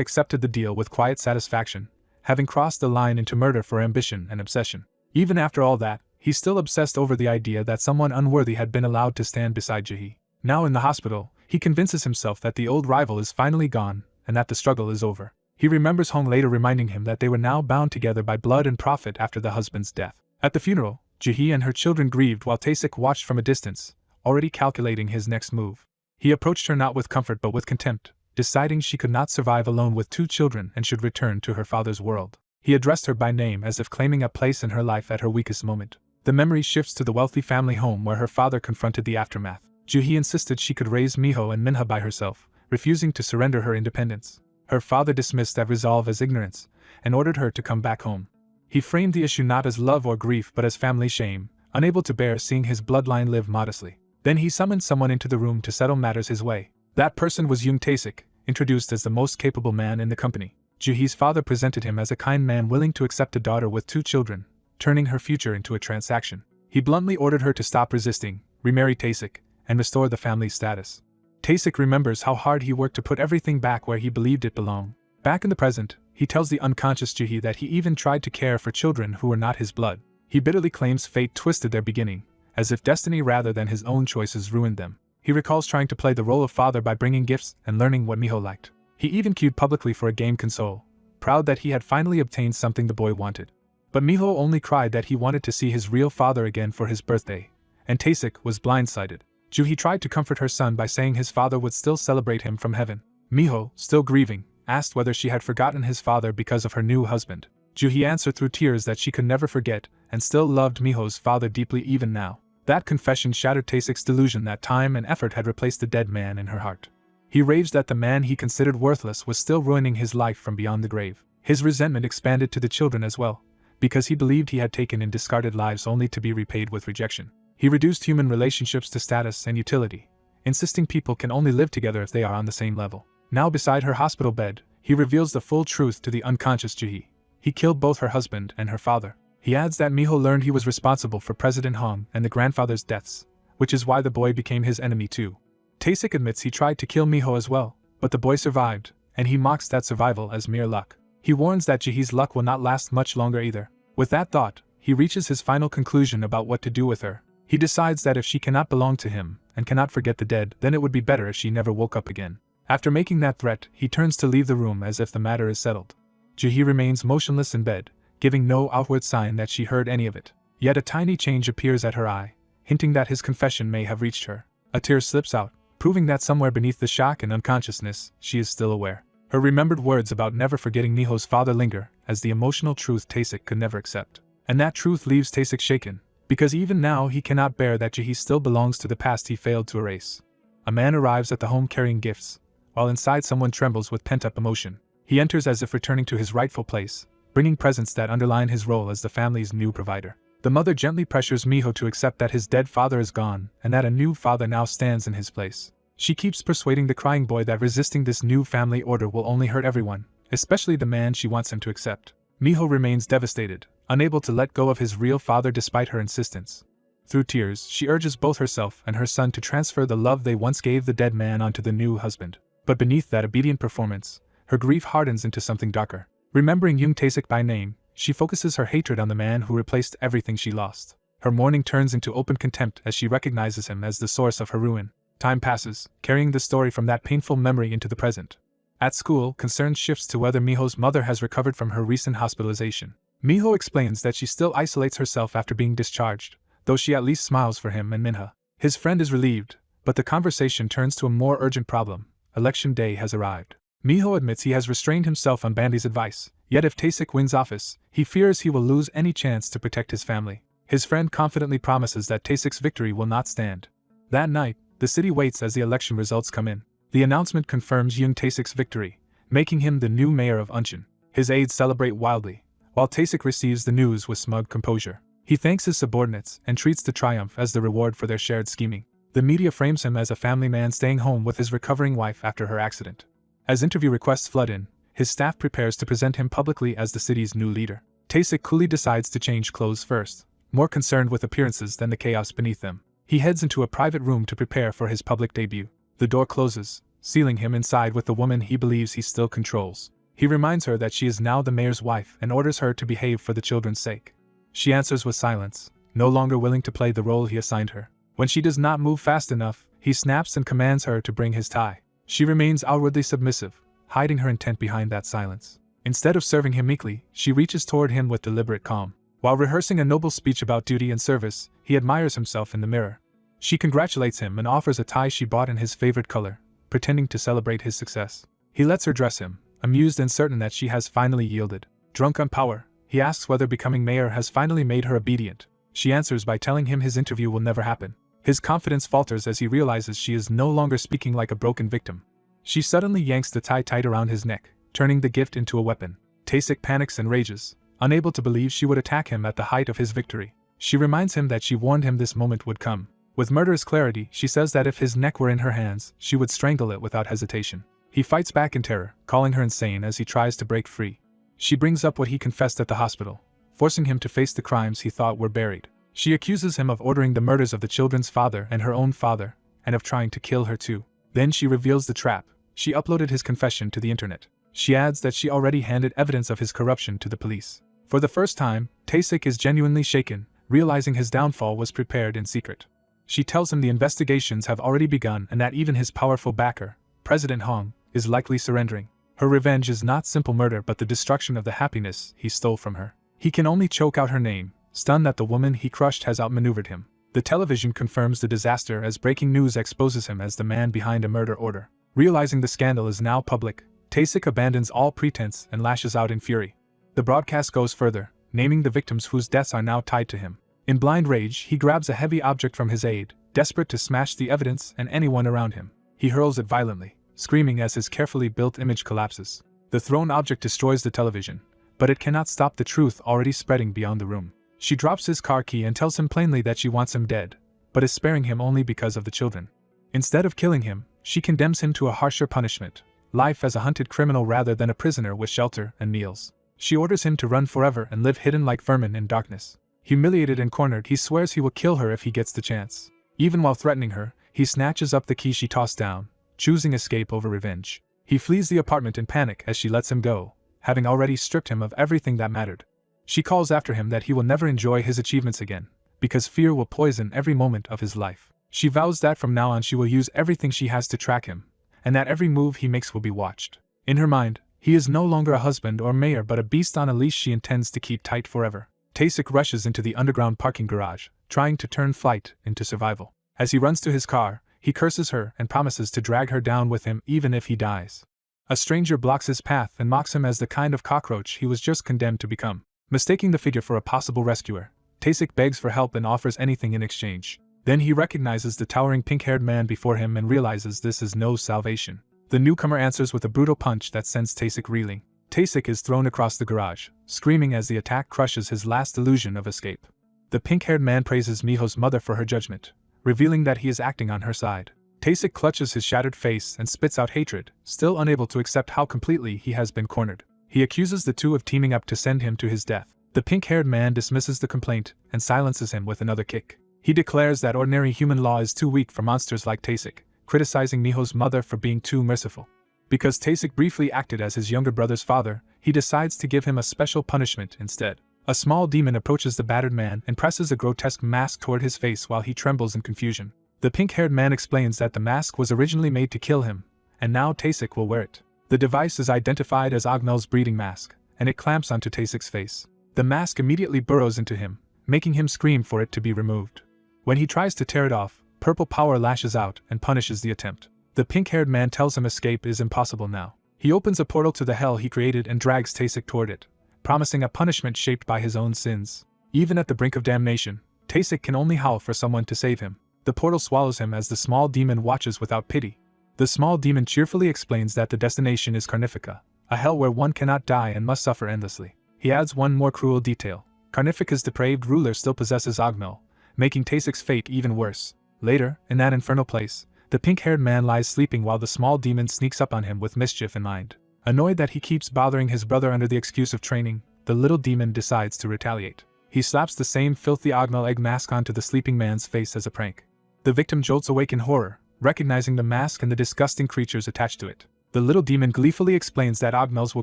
accepted the deal with quiet satisfaction, having crossed the line into murder for ambition and obsession. Even after all that, he still obsessed over the idea that someone unworthy had been allowed to stand beside Jihee. Now in the hospital, he convinces himself that the old rival is finally gone and that the struggle is over. He remembers Hong later reminding him that they were now bound together by blood and profit after the husband's death. At the funeral, Jihee and her children grieved while Taesik watched from a distance, already calculating his next move. He approached her not with comfort but with contempt, deciding she could not survive alone with 2 children and should return to her father's world. He addressed her by name as if claiming a place in her life at her weakest moment. The memory shifts to the wealthy family home where her father confronted the aftermath. Jihee insisted she could raise Miho and Manhwa by herself, refusing to surrender her independence. Her father dismissed that resolve as ignorance, and ordered her to come back home. He framed the issue not as love or grief but as family shame, unable to bear seeing his bloodline live modestly. Then he summoned someone into the room to settle matters his way. That person was Young Taesik, introduced as the most capable man in the company. Jihee's father presented him as a kind man willing to accept a daughter with 2 children, turning her future into a transaction. He bluntly ordered her to stop resisting, remarry Taesik, and restore the family's status. Taesik remembers how hard he worked to put everything back where he believed it belonged. Back in the present, he tells the unconscious Jihee that he even tried to care for children who were not his blood. He bitterly claims fate twisted their beginning, as if destiny rather than his own choices ruined them. He recalls trying to play the role of father by bringing gifts and learning what Miho liked. He even queued publicly for a game console, proud that he had finally obtained something the boy wanted. But Miho only cried that he wanted to see his real father again for his birthday, and Taesik was blindsided. Jihee tried to comfort her son by saying his father would still celebrate him from heaven. Miho, still grieving, asked whether she had forgotten his father because of her new husband. Jihee answered through tears that she could never forget and still loved Miho's father deeply even now. That confession shattered Taesik's delusion that time and effort had replaced the dead man in her heart. He raged that the man he considered worthless was still ruining his life from beyond the grave. His resentment expanded to the children as well, because he believed he had taken in discarded lives only to be repaid with rejection. He reduced human relationships to status and utility, insisting people can only live together if they are on the same level. Now beside her hospital bed, he reveals the full truth to the unconscious Jihee. He killed both her husband and her father. He adds that Miho learned he was responsible for President Hong and the grandfather's deaths, which is why the boy became his enemy too. Taesik admits he tried to kill Miho as well, but the boy survived, and he mocks that survival as mere luck. He warns that Jihee's luck will not last much longer either. With that thought, he reaches his final conclusion about what to do with her. He decides that if she cannot belong to him and cannot forget the dead, then it would be better if she never woke up again. After making that threat, he turns to leave the room as if the matter is settled. Jihee remains motionless in bed, giving no outward sign that she heard any of it. Yet a tiny change appears at her eye, hinting that his confession may have reached her. A tear slips out, proving that somewhere beneath the shock and unconsciousness, she is still aware. Her remembered words about never forgetting Miho's father linger as the emotional truth Taesik could never accept. And that truth leaves Taesik shaken, because even now he cannot bear that Jihee still belongs to the past he failed to erase. A man arrives at the home carrying gifts, while inside someone trembles with pent-up emotion. He enters as if returning to his rightful place, bringing presents that underline his role as the family's new provider. The mother gently pressures Miho to accept that his dead father is gone and that a new father now stands in his place. She keeps persuading the crying boy that resisting this new family order will only hurt everyone, especially the man she wants him to accept. Miho remains devastated, unable to let go of his real father despite her insistence. Through tears, she urges both herself and her son to transfer the love they once gave the dead man onto the new husband. But beneath that obedient performance, her grief hardens into something darker. Remembering Young Taesik by name, she focuses her hatred on the man who replaced everything she lost. Her mourning turns into open contempt as she recognizes him as the source of her ruin. Time passes, carrying the story from that painful memory into the present. At school, concern shifts to whether Miho's mother has recovered from her recent hospitalization. Miho explains that she still isolates herself after being discharged, though she at least smiles for him and Manhwa. His friend is relieved, But the conversation turns to a more urgent problem. Election day has arrived. Miho admits he has restrained himself on Bandi's advice, yet if Taesik wins office, he fears he will lose any chance to protect his family. His friend confidently promises that Taesik's victory will not stand. That night, the city waits as the election results come in. The announcement confirms Yoon Taesik's victory, making him the new mayor of Unshin. His aides celebrate wildly, while Taesik receives the news with smug composure. He thanks his subordinates and treats the triumph as the reward for their shared scheming. The media frames him as a family man staying home with his recovering wife after her accident. As interview requests flood in, his staff prepares to present him publicly as the city's new leader. Taesik coolly decides to change clothes first, more concerned with appearances than the chaos beneath them. He heads into a private room to prepare for his public debut. The door closes, sealing him inside with the woman he believes he still controls. He reminds her that she is now the mayor's wife and orders her to behave for the children's sake. She answers with silence, no longer willing to play the role he assigned her. When she does not move fast enough, he snaps and commands her to bring his tie. She remains outwardly submissive, hiding her intent behind that silence. Instead of serving him meekly, she reaches toward him with deliberate calm. While rehearsing a noble speech about duty and service, he admires himself in the mirror. She congratulates him and offers a tie she bought in his favorite color, pretending to celebrate his success. He lets her dress him, amused and certain that she has finally yielded. Drunk on power, he asks whether becoming mayor has finally made her obedient. She answers by telling him his interview will never happen. His confidence falters as he realizes she is no longer speaking like a broken victim. She suddenly yanks the tie tight around his neck, turning the gift into a weapon. Taesik panics and rages, unable to believe she would attack him at the height of his victory. She reminds him that she warned him this moment would come. With murderous clarity, she says that if his neck were in her hands, she would strangle it without hesitation. He fights back in terror, calling her insane as he tries to break free. She brings up what he confessed at the hospital, forcing him to face the crimes he thought were buried. She accuses him of ordering the murders of the children's father and her own father, and of trying to kill her too. Then she reveals the trap. She uploaded his confession to the internet. She adds that she already handed evidence of his corruption to the police. For the first time, Taesik is genuinely shaken, realizing his downfall was prepared in secret. She tells him the investigations have already begun and that even his powerful backer, President Hong, is likely surrendering. Her revenge is not simple murder but the destruction of the happiness he stole from her. He can only choke out her name, stunned that the woman he crushed has outmaneuvered him. The television confirms the disaster as breaking news exposes him as the man behind a murder order. Realizing the scandal is now public, Taesik abandons all pretense and lashes out in fury. The broadcast goes further, naming the victims whose deaths are now tied to him. In blind rage, he grabs a heavy object from his aide, desperate to smash the evidence and anyone around him. He hurls it violently, screaming as his carefully built image collapses. The thrown object destroys the television, but it cannot stop the truth already spreading beyond the room. She drops his car key and tells him plainly that she wants him dead, but is sparing him only because of the children. Instead of killing him, she condemns him to a harsher punishment, life as a hunted criminal rather than a prisoner with shelter and meals. She orders him to run forever and live hidden like vermin in darkness. Humiliated and cornered, he swears he will kill her if he gets the chance. Even while threatening her, he snatches up the key she tossed down, choosing escape over revenge. He flees the apartment in panic as she lets him go, having already stripped him of everything that mattered. She calls after him that he will never enjoy his achievements again, because fear will poison every moment of his life. She vows that from now on she will use everything she has to track him, and that every move he makes will be watched. In her mind, he is no longer a husband or mayor but a beast on a leash she intends to keep tight forever. Taesik rushes into the underground parking garage, trying to turn flight into survival. As he runs to his car, he curses her and promises to drag her down with him even if he dies. A stranger blocks his path and mocks him as the kind of cockroach he was just condemned to become. Mistaking the figure for a possible rescuer, Taesik begs for help and offers anything in exchange. Then he recognizes the towering pink-haired man before him and realizes this is no salvation. The newcomer answers with a brutal punch that sends Taesik reeling. Taesik is thrown across the garage, screaming as the attack crushes his last illusion of escape. The pink-haired man praises Miho's mother for her judgment, revealing that he is acting on her side. Taesik clutches his shattered face and spits out hatred, still unable to accept how completely he has been cornered. He accuses the two of teaming up to send him to his death. The pink-haired man dismisses the complaint and silences him with another kick. He declares that ordinary human law is too weak for monsters like Taesik, criticizing Miho's mother for being too merciful. Because Taesik briefly acted as his younger brother's father, he decides to give him a special punishment instead. A small demon approaches the battered man and presses a grotesque mask toward his face while he trembles in confusion. The pink-haired man explains that the mask was originally made to kill him, and now Taesik will wear it. The device is identified as Agnel's breeding mask, and it clamps onto Taesik's face. The mask immediately burrows into him, making him scream for it to be removed. When he tries to tear it off, Purple power lashes out and punishes the attempt. The pink-haired man tells him escape is impossible now. He opens a portal to the hell he created and drags Taesik toward it, promising a punishment shaped by his own sins. Even at the brink of damnation, Taesik can only howl for someone to save him. The portal swallows him as the small demon watches without pity. The small demon cheerfully explains that the destination is Carnifica, a hell where one cannot die and must suffer endlessly. He adds one more cruel detail. Carnifica's depraved ruler still possesses Ogmel, making Taesik's fate even worse. Later, in that infernal place, the pink-haired man lies sleeping while the small demon sneaks up on him with mischief in mind. Annoyed that he keeps bothering his brother under the excuse of training, the little demon decides to retaliate. He slaps the same filthy Ogmel egg mask onto the sleeping man's face as a prank. The victim jolts awake in horror, recognizing the mask and the disgusting creatures attached to it. The little demon gleefully explains that Ogmels will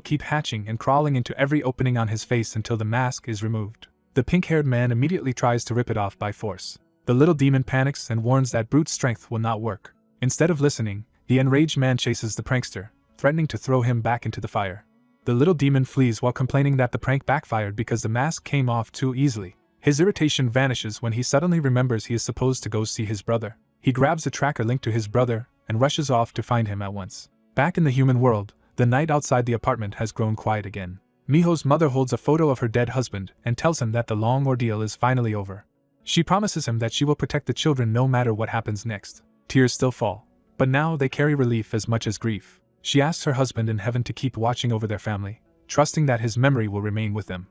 keep hatching and crawling into every opening on his face until the mask is removed. The pink-haired man immediately tries to rip it off by force. The little demon panics and warns that brute strength will not work. Instead of listening, the enraged man chases the prankster, threatening to throw him back into the fire. The little demon flees while complaining that the prank backfired because the mask came off too easily. His irritation vanishes when he suddenly remembers he is supposed to go see his brother. He grabs a tracker linked to his brother and rushes off to find him at once. Back in the human world, the night outside the apartment has grown quiet again. Miho's mother holds a photo of her dead husband and tells him that the long ordeal is finally over. She promises him that she will protect the children no matter what happens next. Tears still fall, but now they carry relief as much as grief. She asks her husband in heaven to keep watching over their family, trusting that his memory will remain with them.